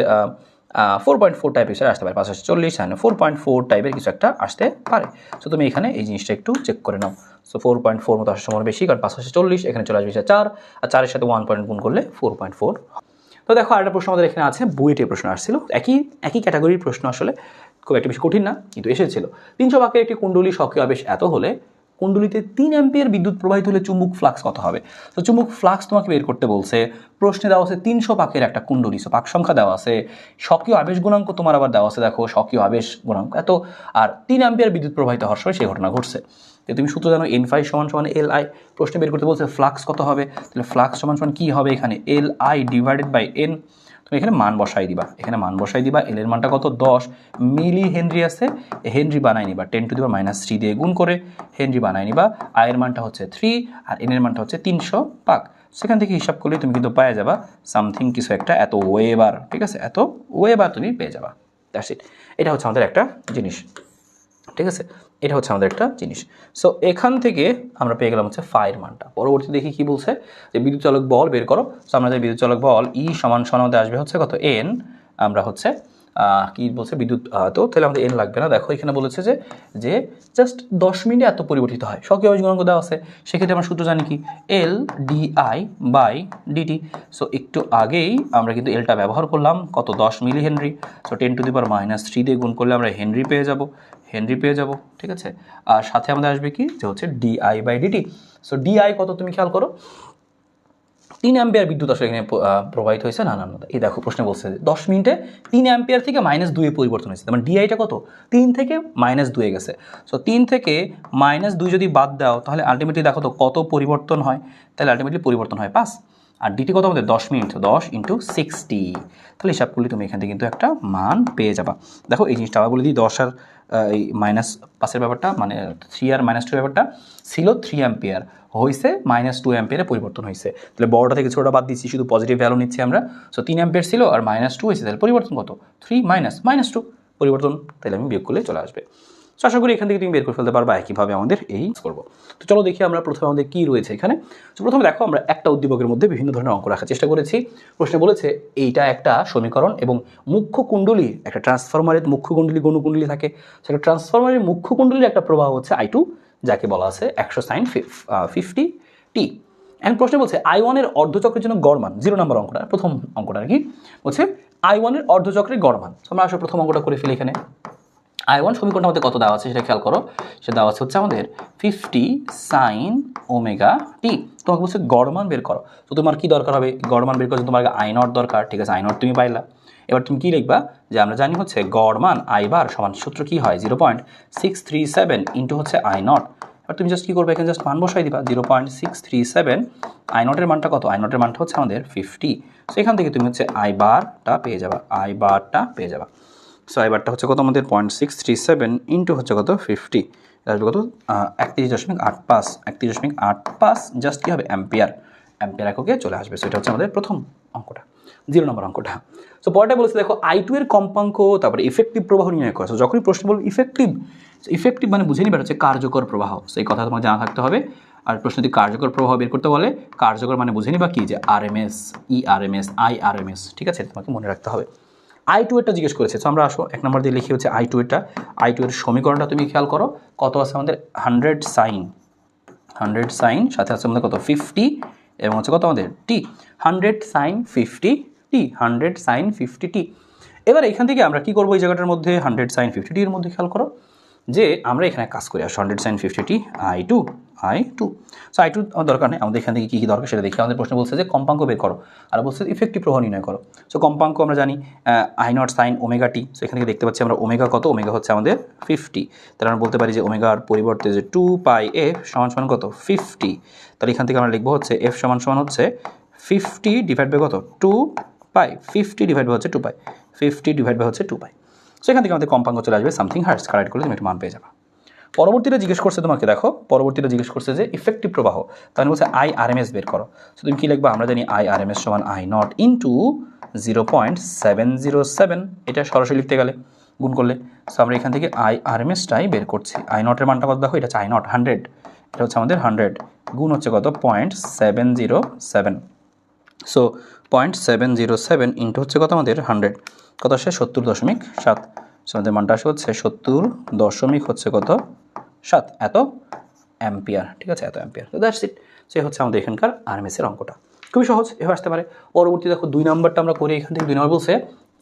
4.4 টাইপের কিছু আসতে পারে, 540 4.4 টাইপের কিছু একটা আসতে পারে। সো তুমি এখানে এই জিনিসটা একটু চেক করে নাও। সো 4.4 মতো আসার সময় বেশি, কারণ 540 এখানে চলে আসবে 4, আর 4-এর সাথে 1 পয়েন্ট গুণ করলে 4.4। তো দেখো আরেকটা প্রশ্ন আমাদের এখানে আছে, বুয়েটের প্রশ্ন আসছিল, একই ক্যাটাগরির প্রশ্ন, আসলে খুব একটা বেশি কঠিন না কিন্তু এসেছিল। 300 বাকের একটি কুণ্ডলী সক্রিয় আবেশ এত হলে কুণ্ডলিতে 3 অ্যাম্পিয়ার বিদ্যুৎ প্রবাহিত হলে চুম্বক ফ্লাক্স কত হবে? তো চুম্বক ফ্লাক্স তোমাকে বের করতে বলছে, প্রশ্নে দেওয়া আছে 300 পাকের একটা কুণ্ডলী, সো পাক সংখ্যা দেওয়া আছে, সক্রিয় আবেশ গুণাঙ্ক তোমার আবার দেওয়া আছে, দেখো সক্রিয় আবেশ গুণাঙ্ক এত, আর 3 অ্যাম্পিয়ার বিদ্যুৎ প্রবাহিত হওয়ার সময় সেই ঘটনা ঘটছে। তো তুমি সূত্র জানো N5 = LI, প্রশ্নে বের করতে বলছে ফ্লাক্স কত হবে, তাহলে ফ্লাক্স সমান কি হবে এখানে LI ডিভাইডেড বাই N, তুমি এখানে মান বসাই দিবা, এল এর মানটা কত 10 মিলি হেনরি আছে, হেনরি বানাই নিবা 10⁻³ দিয়ে গুণ করে হেনরি বানাই নিবা, আই এর মানটা হচ্ছে 3 আর এন এর মানটা হচ্ছে 300 পাক, সেখান থেকে হিসাব করলে তুমি কিন্তু পেয়ে যাবা সামথিং কিছু একটা এত ওয়েবার, ঠিক আছে, এত ওয়েবার তুমি পেয়ে যাবা। দ্যাটস ইট, এটা হচ্ছে আমাদের একটা জিনিস, ঠিক আছে, এটা হচ্ছে আমাদের একটা জিনিস। সো এখান থেকে আমরা পেয়ে গেলাম হচ্ছে ফাইয়ের মানটা। পরবর্তী দেখি কি বলছে, যে বিদ্যুৎ চালক বল বের করো। সো আমরা যে বিদ্যুৎ চালক বল ই সমান আমাদের আসবে হচ্ছে কত এন, আমরা হচ্ছে কি বলছে বিদ্যুৎ, তো তাহলে আমাদের এন লাগবে না, দেখো এখানে বলেছে যে জাস্ট 10 মিনিটে এত পরিবর্তিত হয়, সক্রিয় আবেশ গুণাঙ্ক দেওয়া আছে, সেক্ষেত্রে আমরা সূত্র জানি কি এল ডিআই বাই ডিটি। সো একটু আগেই আমরা কিন্তু এলটা ব্যবহার করলাম কত 10 মিলি হেনরি, সো 10⁻³ দিয়ে গুণ করলে আমরা হেনরি পেয়ে যাব, ঠিক আছে, আর সাথে আমাদের আসবে কি যে হচ্ছে dI by DT. So dI কত তুমি খেয়াল করো, 3 অ্যাম্পিয়ার বিদ্যুৎ আসলে এখানে প্রবাহিত হয়েছে, না এই দেখো প্রশ্নে বলছে 10 মিনিটে 3 অ্যাম্পিয়ার থেকে -2 পরিবর্তন হয়েছে, মানে ডিআইটা কত 3 থেকে -2 গেছে। সো 3 থেকে -2 যদি বাদ দাও তাহলে আলটিমেটলি দেখো তো কত পরিবর্তন হয়, তাহলে আলটিমেটলি পরিবর্তন হয় 5, আর ডিটি কত আমাদের 10 মিনিট, 10 × 60, তাহলে হিসাব করলে তুমি এখান থেকে কিন্তু একটা মান পেয়ে যাবা। দেখো এই জিনিসটা আবার বলে দিই, 10 আর এই -5-এর ব্যাপারটা, মানে 3 আর -2 ব্যাপারটা ছিল 3 অ্যাম্পিয়ার, হয়েছে -2 অ্যাম্পিয়ারে পরিবর্তন হয়েছে, তাহলে বড়টা থেকে ছোটটা বাদ দিচ্ছি, শুধু পজিটিভ ভ্যালু নিচ্ছি আমরা। সো 3 অ্যাম্পিয়ার ছিল আর -2 হয়েছে, তাহলে পরিবর্তন কত 3 -2 পরিবর্তন, তাহলে আমি বিয়োগ করলে চলে আসবে। সো আশা করি এখান থেকে তুমি বের করে ফেলতে পারবা একইভাবে আমাদের এই করবো। তো চলো দেখি আমরা প্রথমে আমাদের কী রয়েছে এখানে। তো প্রথমে দেখো আমরা একটা উদ্দীপকের মধ্যে বিভিন্ন ধরনের অঙ্ক রাখার চেষ্টা করেছি। প্রশ্নে বলেছে এইটা একটা সমীকরণ এবং মুখ্য কুণ্ডলী, একটা ট্রান্সফরমারের মুখ্য কুণ্ডলী গণকুণ্ডলী থাকে, সেটা ট্রান্সফরমারের মুখ্য কুণ্ডলীর একটা প্রবাহ হচ্ছে I2, যাকে বলা আছে 100 sin 50t। এখন প্রশ্নে বলছে I1 এর অর্ধচক্রের জন্য গড় মান, 0 নম্বর অঙ্কটা, প্রথম অঙ্কটা আর কি, বলছে I1 এর অর্ধচক্রের গড় মান। আমরা আসলে প্রথম অঙ্কটা করে ফেলি। এখানে I1 সমীকরণটা আমাদের কত দেওয়া আছে সেটা খেয়াল করো, সেটা দেওয়া আছে হচ্ছে আমাদের 50 sin ωt। তোমাকে বলছে গড় মান বের করো, তো তোমার কি দরকার হবে, গড় মান বের করতে তোমার I0 দরকার, ঠিক আছে, I0 তুমি পাইলা। এবার তুমি কি লিখবা, যে আমরা জানি হচ্ছে গড় মান I বার সমান সূত্র কি হয় 0.637 ইন্টু হচ্ছে I0। এবার তুমি জাস্ট কি করবে, এখানে জাস্ট মান বসাই দিবা 0.637, I0 এর মানটা কত, I0 এর মানটা হচ্ছে আমাদের 50, সো এখান থেকে তুমি হচ্ছে I বারটা পেয়ে যাবা। সো এবারটা হচ্ছে কত আমাদের 0.637 ইন্টু হচ্ছে কত 50, আসবে কত 31.85 জাস্ট কি হবে অ্যাম্পিয়ার এককে চলে আসবে। সো এটা হচ্ছে আমাদের প্রথম অঙ্কটা, 0 নম্বর অঙ্কটা। সো পরেরটা বলেছে দেখো I2 এর কম্পাঙ্ক, তারপরে ইফেক্টিভ প্রবাহ নির্ণয় করো। সো যখনই প্রশ্ন বলবো ইফেক্টিভ মানে বুঝে নিবে হচ্ছে কার্যকর প্রবাহ, সেই কথা তোমার জানা থাকতে হবে। আর প্রশ্ন যদি কার্যকর প্রবাহ বের করতে বলে, কার্যকর মানে বুঝে নিবা কি যে RMS, ERMS, IRMS, ঠিক আছে, তোমাকে মনে রাখতে হবে। I2 এরটা জিজ্ঞেস করেছে, তো আমরা আসো 1 নম্বর দিয়ে লিখি হচ্ছে I2 এর সমীকরণটা তুমি খেয়াল করো, কত আছে আমাদের 100 sin, সাথে আছে আমাদের কত 50 এবং হচ্ছে কত আমাদের t, 100 sin 50t। এবার এখান থেকে আমরা কি করবো, এই জায়গাটার মধ্যে 100 sin 50t এর মধ্যে খেয়াল করো যে আমরা এখানে কাজ করে আসো 100 sin 50t I2। So I2 দরকার নেই, আমাদের এখান থেকে কী দরকার সেটা দেখি। আমাদের প্রশ্ন বলছে যে কম্পাঙ্ক বের করো, আর বলছে ইফেক্টিভ প্রবাহ নির্ণয় করো। সো কম্পাঙ্ক আমরা জানি I0 sin ωt, সো এখান থেকে দেখতে পাচ্ছি আমরা ওমেগা কত, ওমেগা হচ্ছে আমাদের 50, তাহলে আমরা বলতে পারি যে ওমেগার পরিবর্তে যে 2πf সমান কত 50, তাহলে এখান থেকে আমরা লিখবো হচ্ছে f সমান হচ্ছে 50 ডিভাইড বাই কত 2π, 50 ডিভাইড বাই হচ্ছে 2π, 50 ডিভাইড বাই হচ্ছে 2π। সো এখান থেকে আমাদের কম্পাঙ্ক চলে আসবে সামথিং হার্টস, কারেক্ট করলে তুমি একটা মান পেয়ে যাবে। পরবর্তীটা জিজ্ঞেস করছে তোমাকে, দেখো পরবর্তীটা জিজ্ঞেস করছে যে ইফেক্টিভ প্রবাহ, তাহলে বলছে IRMS বের করো। সো তুমি কি লিখবা, আমরা জানি IRMS সমান I0 ইন্টু 0.707, এটা সরাসরি লিখতে গেলে গুণ করলে। সো আমরা এখান থেকে IRMSটাই বের করছি। I0 এর মানটা কত দেখো, এটা হচ্ছে I0 100, এটা হচ্ছে আমাদের 100 গুণ হচ্ছে কত 0.707, সো 0.707 ইন্টু হচ্ছে কত আমাদের 100, কত আসে 70.7, সো আমাদের মানটা আসে হচ্ছে 70.7 এত অ্যাম্পিয়ার, ঠিক আছে, এত অ্যাম্পিয়ার। তো দ্যাটস ইট, সে হচ্ছে আমাদের এখানকার RMS এর অঙ্কটা। খুবই সহজ, এভাবে আসতে পারে। পরবর্তী দেখো 2 নাম্বারটা আমরা করি, এখান থেকে 2 নাম্বার বলছে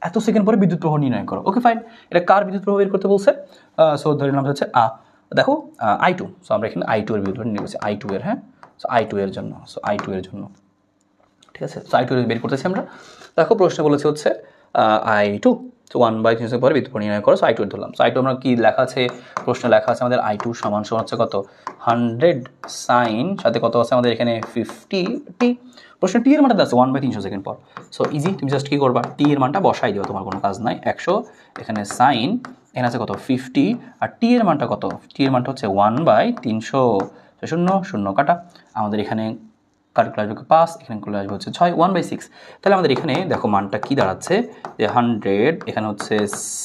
এত সেকেন্ড পরে বিদ্যুৎ প্রবাহ নির্ণয় করো। ওকে ফাইন, এটা কার বিদ্যুৎ প্রবাহ বের করতে বলছে? সো ধরে নিলাম হচ্ছে দেখো I2, সো আমরা এখানে I2 এর বিদ্যুৎ প্রবাহ নিয়ে গেছি, I2 এর, হ্যাঁ, সো I2 এর জন্য, সো I2 এর জন্য, ঠিক আছে। সো I2 এর বের করতেছি আমরা। দেখো প্রশ্ন বলেছে হচ্ছে I2, তো 1/3 সেকেন্ড পরে বিদ্যুৎ প্রবাহ নির্ণয় করো। সো I2 এর ধরলাম। সো I2 আমরা কি লেখা আছে, প্রশ্নে লেখা আছে আমাদের I2 সমান সমান হচ্ছে কত, 100 সাইন, সাথে কত আছে আমাদের এখানে 50t। প্রশ্ন টি এর মানটা আছে 1/300 সেকেন্ড পর। সো ইজি, তুমি জাস্ট কি করবা, টি এর মানটা বসাই দিও, তোমার কোনো কাজ নাই। 100, এখানে সাইন, এখানে আছে কত 50, আর টি এর মানটা কত, টি এর মানটা হচ্ছে 1/300, 0 0 কাটা, আমাদের এখানে কাটলে আসবে 5, এখানে করলে আসবে হচ্ছে 6, 1/6। তাহলে আমাদের এখানে দেখো মানটা কি দাঁড়াচ্ছে, যে 100, এখানে হচ্ছে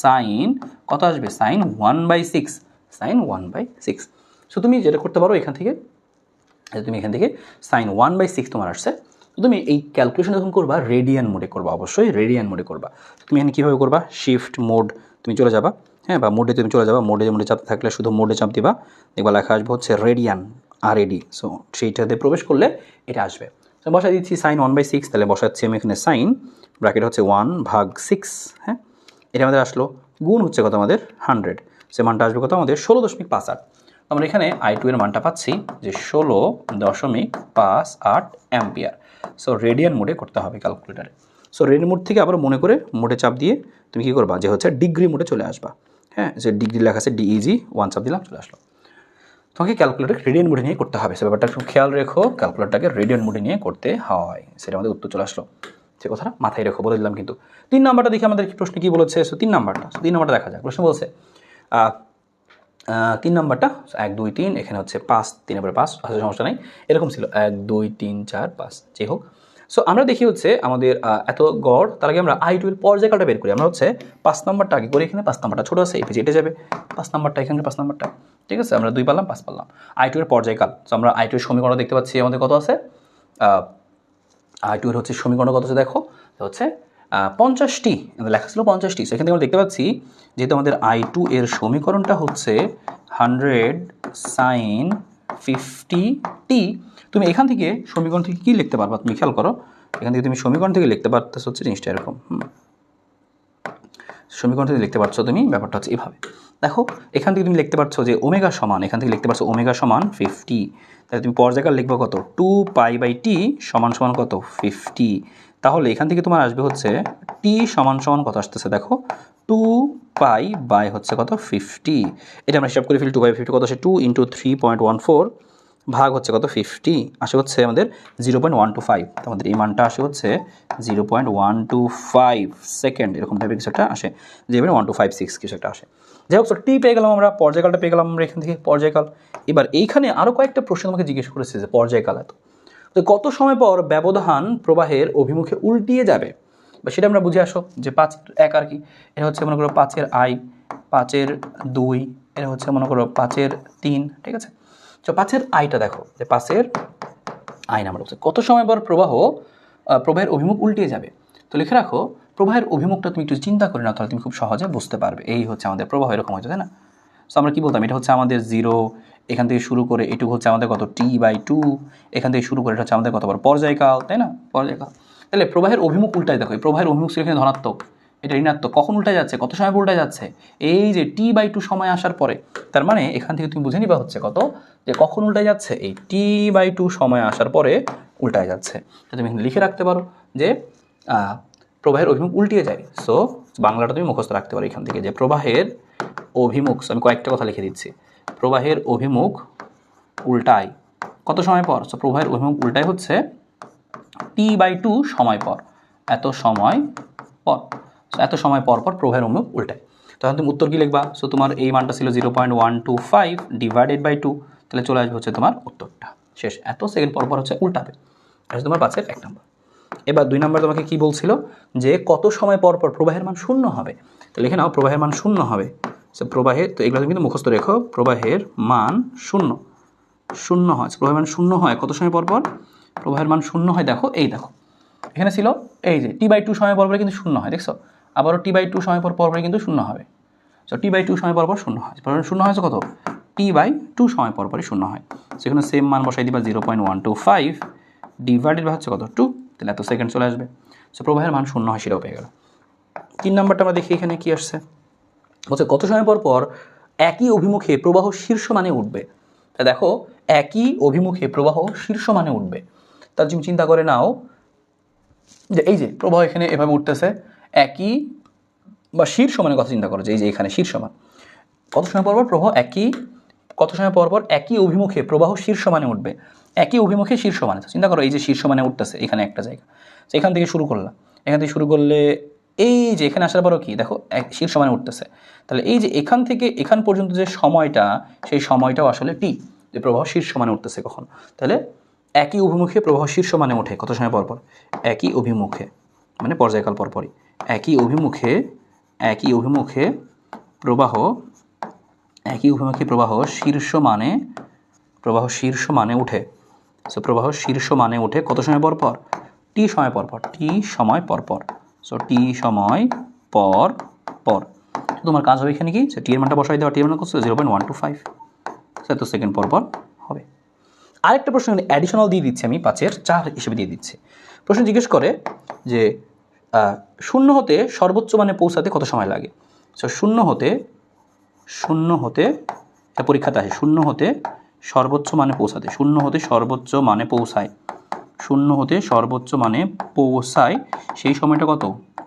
সাইন কত আসবে, সাইন 1/6, সাইন 1/6। সো তুমি যেটা করতে পারো এখান থেকে, তুমি এখান থেকে সাইন 1/6 তোমার আসছে, তুমি এই ক্যালকুলেশন যখন করবা রেডিয়ান মোডে করবা, অবশ্যই রেডিয়ান মোডে করবা। তুমি এখানে কীভাবে করবা, শিফট মোড তুমি চলে যাবা, হ্যাঁ, বা মোডে তুমি চলে যাবা, মোডে চাপ থাকলে শুধু মোডে চাপ দিবা, দেখবা লেখা আসবে হচ্ছে রেডিয়ান, RAD। সো সেইটাতে প্রবেশ করলে এটা আসবে। তো বসাই দিচ্ছি সাইন 1/6, তাহলে বসাচ্ছি আমি এখানে সাইন, ব্র্যাকেট হচ্ছে 1/6, হ্যাঁ, এটা আমাদের আসলো, গুণ হচ্ছে কত আমাদের 100, সে মানটা আসবে কত আমাদের 16.58। আমরা এখানে I2 এর মানটা পাচ্ছি যে 16.58 অ্যাম্পিয়ার। সো রেডিয়ান মোডে করতে হবে ক্যালকুলেটারে। সো রেডিয়ান মোড থেকে আবার মনে করে মোডে চাপ দিয়ে তুমি কী করবা, যে হচ্ছে ডিগ্রি মোডে চলে আসবা, হ্যাঁ, যে ডিগ্রি লেখা আছে DEG, 1 চাপ দিলাম, চলে আসলো। তোমাকে ক্যালকুলেটার রেডিয়ান মোডে নিয়ে করতে হবে, সে ব্যাপারটা একটু খেয়াল রেখো, ক্যালকুলেটারটাকে রেডিয়ান মোডে নিয়ে করতে হয়, সেটা আমাদের উত্তর চলে আসলো। সে কথাটা মাথায় রেখো, বলে দিলাম কিন্তু। 3 নাম্বারটা দেখি আমাদের প্রশ্ন কী বলেছে। সো 3 নাম্বারটা, দেখা যাক। প্রশ্ন বলছে 3 নাম্বারটা 1 2 3, এখানে হচ্ছে 5, 3 এর 5, আসলে সমস্যা নেই, এরকম ছিল 1 2 3 4 5, যাই হোক। সো আমরা দেখি হচ্ছে আমাদের এত গড়, তার আগে আমরা I2 এর পর্যায়কালটা বের করি। আমরা হচ্ছে 5 নাম্বারটা আগে করি, এখানে 5 নাম্বারটা ছোটো আছে, এই পেজে এটা যাবে 5 নাম্বারটা, এখানে 5 নাম্বারটা, ঠিক আছে, আমরা 2 পারলাম 5 পারলাম। I2 এর পর্যায়কাল, সো আমরা I2 এর সমীকরণ দেখতে পাচ্ছি আমাদের কত আছে, I2 এর হচ্ছে সমীকরণ কত আছে দেখো, হচ্ছে 50টি, লেখা ছিল 50টি। সেখান থেকে আমরা দেখতে পাচ্ছি যেহেতু আমাদের I2 এর সমীকরণটা হচ্ছে 100 সাইন 50t, তুমি এখান থেকে সমীকরণ থেকে কী লিখতে পারবা, তুমি খেয়াল করো, এখান থেকে তুমি সমীকরণ থেকে লিখতে পারতেছ হচ্ছে জিনিসটা এরকম, সমীকরণ থেকে লিখতে পারছো তুমি, ব্যাপারটা হচ্ছে এভাবে দেখো, এখান থেকে তুমি লিখতে পারছো যে ওমেগা সমান, এখান থেকে লিখতে পারছো ওমেগা সমান 50, তাহলে তুমি পর্যায়কাল লিখবে কত, 2π/t সমান সমান কত 50, তাহলে এখান থেকে তোমার আসবে হচ্ছে t সমান সমান কত আসতেছে দেখো, 2π হচ্ছে কত 50, এটা আমরা হিসাব করে ফেলি, 2/50 কত আসে, 2 × 3.14 ভাগ হচ্ছে কত 50, আসে হচ্ছে আমাদের 0.125, আমাদের এই মানটা আসে হচ্ছে 0.125 সেকেন্ড, এরকম টাইপের কিছু একটা আসে, 0.1256 কিছু একটা আসে। যাই হোক, টি পেয়ে গেলাম আমরা, পর্যায়কালটা পেয়ে গেলাম আমরা এখান থেকে, পর্যায়কাল। এবার এইখানে আরও কয়েকটা প্রশ্ন আমাকে জিজ্ঞেস করেছে যে পর্যায়কাল এত, তো কত সময় পর ব্যবধান প্রবাহের অভিমুখে উল্টিয়ে যাবে, বা সেটা আমরা বুঝে আসো যে 5/1 আর কি, এটা হচ্ছে মনে করো 5/I, 5/2, এটা হচ্ছে মনে করো 5/3, ঠিক আছে। তো 5/Iটা দেখো, যে 5/I নাম্বার হচ্ছে কত সময় পর প্রবাহের অভিমুখ উল্টিয়ে যাবে। তো লিখে রাখো, প্রবাহের অভিমুখটা তুমি একটু চিন্তা করে নাও, তাহলে তুমি খুব সহজে বুঝতে পারবে। এই হচ্ছে আমাদের প্রবাহ, এরকম হচ্ছে, তাই না। সো আমরা কী বলতাম, এটা হচ্ছে আমাদের 0, এখান থেকে শুরু করে এটুকু হচ্ছে আমাদের কত t/2, এখান থেকে শুরু করে এটা হচ্ছে আমাদের কত বড় পর্যায়কাল, তাই না, পর্যায়কাল। তাহলে প্রবাহের অভিমুখ উল্টায় দেখো, এই প্রবাহের অভিমুখ ছিল এখানে ধনাত্মক, এটা ঋণাত্মক, কখন উল্টায় যাচ্ছে, কত সময় উল্টায় যাচ্ছে, এই যে t/2 সময় আসার পরে, তার মানে এখান থেকে তুমি বুঝে নিবা হচ্ছে কত, যে কখন উল্টায় যাচ্ছে, এই t/2 সময় আসার পরে উল্টায় যাচ্ছে। তুমি এখানে লিখে রাখতে পারো যে প্রবাহের অভিমুখ উল্টিয়ে যায়। সো বাংলাটা তুমি মুখস্থ রাখতে পারো এখান থেকে, যে প্রবাহের অভিমুখ, আমি কয়েকটা কথা লিখে দিচ্ছি, প্রবাহের অভিমুখ উল্টায় কত সময় পর, সো প্রবাহের অভিমুখ উল্টায় হচ্ছে t/2 সময় পর, এত সময় পর, এত সময় পর পর প্রবাহের অভিমুখ উল্টায়। তখন তুমি উত্তর কী লিখবা, সো তোমার এই মানটা ছিল 0.125 ডিভাইডেড বাই 2, তাহলে চলে আসবে হচ্ছে তোমার উত্তরটা, শেষ, এত সেকেন্ড পর পর হচ্ছে উল্টাবে, আসলে তোমার 5/1 নম্বর। এবার 2 নম্বর তোমাকে কি বলছিল, যে কত সময় পর পর প্রবাহের মান শূন্য হবে, তো লিখে নাও প্রবাহের মান শূন্য হবে। সো প্রবাহের, তো এগুলো তুমি কিন্তু মুখস্থ রেখো, প্রবাহের মান শূন্য হয়, প্রবাহের মান শূন্য হয় কত সময় পর পর, প্রবাহের মান শূন্য হয় দেখো, এই দেখো এখানে ছিল এই যে t/2 সময় পর পরে কিন্তু শূন্য হয়, দেখছো, আবারও t/2 সময় পর পরে কিন্তু শূন্য হবে। সো t/2 সময় পর পর শূন্য হয়, শূন্য হয়েছে কত, t/2 সময় পর পরই শূন্য হয়। সেখানে সেম মান বসাই দিবা 0.125 ডিভাইডেড বাই হচ্ছে কত 2, তাহলে এত সেকেন্ড চলে আসবে। সো প্রবাহের মান শূন্য হয়, সেটাও পেয়ে গেল। 3 নাম্বারটা আমরা দেখি এখানে কি আসছে। বলছে কত সময় পর পর একই অভিমুখে প্রবাহ শীর্ষ মানে উঠবে। তা দেখো একই অভিমুখে প্রবাহ শীর্ষ মানে উঠবে, তার তুমি চিন্তা করে নাও যে এই যে প্রবাহ এখানে এভাবে উঠতেছে, একই বা শীর্ষ মানের কথা চিন্তা করো, যে এই যে এখানে শীর্ষ মান, কত সময় পর পর প্রবাহ কত সময় পর পর একই অভিমুখে প্রবাহ শীর্ষ মানে উঠবে। একই অভিমুখে শীর্ষ মানে চিন্তা করো, এই যে শীর্ষ মানে উঠতেছে এখানে একটা জায়গা, তো এখান থেকে শুরু করলাম, এখান থেকে শুরু করলে এই যে এখানে আসার পরও কি দেখো শীর্ষ মানে উঠতেছে, তাহলে এই যে এখান থেকে এখান পর্যন্ত যে সময়টা, সেই সময়টাও আসলে টি, যে প্রবাহ শীর্ষ মানে উঠতেছে কখন। তাহলে একই অভিমুখে প্রবাহ শীর্ষ মানে ওঠে কত সময় পর পর, একই অভিমুখে মানে পর্যায়কাল পরপরই, একই অভিমুখে প্রবাহ শীর্ষ মানে উঠে। সো প্রবাহ শীর্ষ মানে উঠে কত সময় পর পর, টি সময় পর পর, সো টি সময় পর পর। তোমার কাজ হবে এখানে কি, টি এর মানটা বসাই দেওয়া, টি এর মান কত 0.125, এত সেকেন্ড পর পর হবে। আরেকটা প্রশ্ন অ্যাডিশনাল দিয়ে দিচ্ছি আমি, 5-এর 4 হিসেবে দিয়ে দিচ্ছি। প্রশ্ন জিজ্ঞেস করে যে 0 হতে সর্বোচ্চ মানে পৌঁছাতে কত সময় লাগে। সো শূন্য হতে এটা পরীক্ষাতে আসে, 0 হতে সর্বোচ্চ মানে পৌঁছাতে, 0 হতে সর্বোচ্চ মানে পৌঁছায়, 0 হতে সর্বোচ্চ মানে পৌঁছায়, সেই সময়টা কত,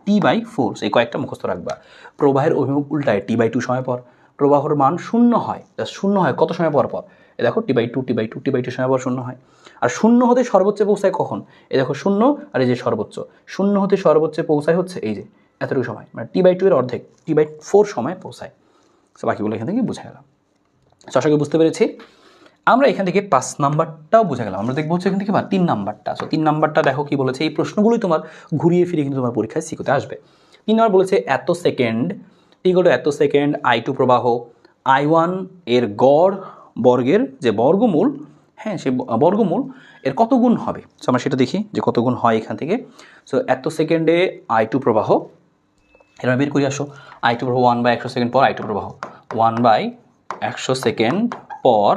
T/4। এই কয়েকটা মুখস্থ রাখবা। প্রবাহের অভিমুখ উল্টায় T/2 সময় পর, প্রবাহের মান 0 হয়, কত সময় পর পর, এ দেখো T/2 সময় পর 0 হয়। আর 0 হতে সর্বোচ্চে পৌঁছায় কখন, এ দেখো 0 আর এই যে সর্বোচ্চ, 0 হতে সর্বোচ্চে পৌঁছায় হচ্ছে এই যে এতটুকু সময়, মানে T/2 এর অর্ধেক, T/4 সময় পৌঁছায়। সো বাকিগুলো এখান থেকে বুঝে গেলাম। আশা করি বুঝতে পেরেছি। আমরা এখান থেকে 5 নাম্বারটাও বুঝে গেলাম। আমরা দেখবো হচ্ছে এখান থেকে 3 নাম্বারটা। সো 3 নাম্বারটা দেখো কি বলেছে, এই প্রশ্নগুলোই তোমার ঘুরিয়ে ফিরে কিন্তু তোমার পরীক্ষায় শিখতে আসবে। 3 নাম্বার বলেছে এত সেকেন্ড এত সেকেন্ড I2 প্রবাহ I1 এর গড় বর্গের যে বর্গমূল, হ্যাঁ সে বর্গমূল এর কত গুণ হবে। সো আমরা সেটা দেখি যে কত গুণ হয় এখান থেকে। সো এত সেকেন্ডে I2 প্রবাহ, এবার বের করে আসো, I2 প্রবাহ 1/100 সেকেন্ড পর I2 প্রবাহ 1/100 সেকেন্ড পর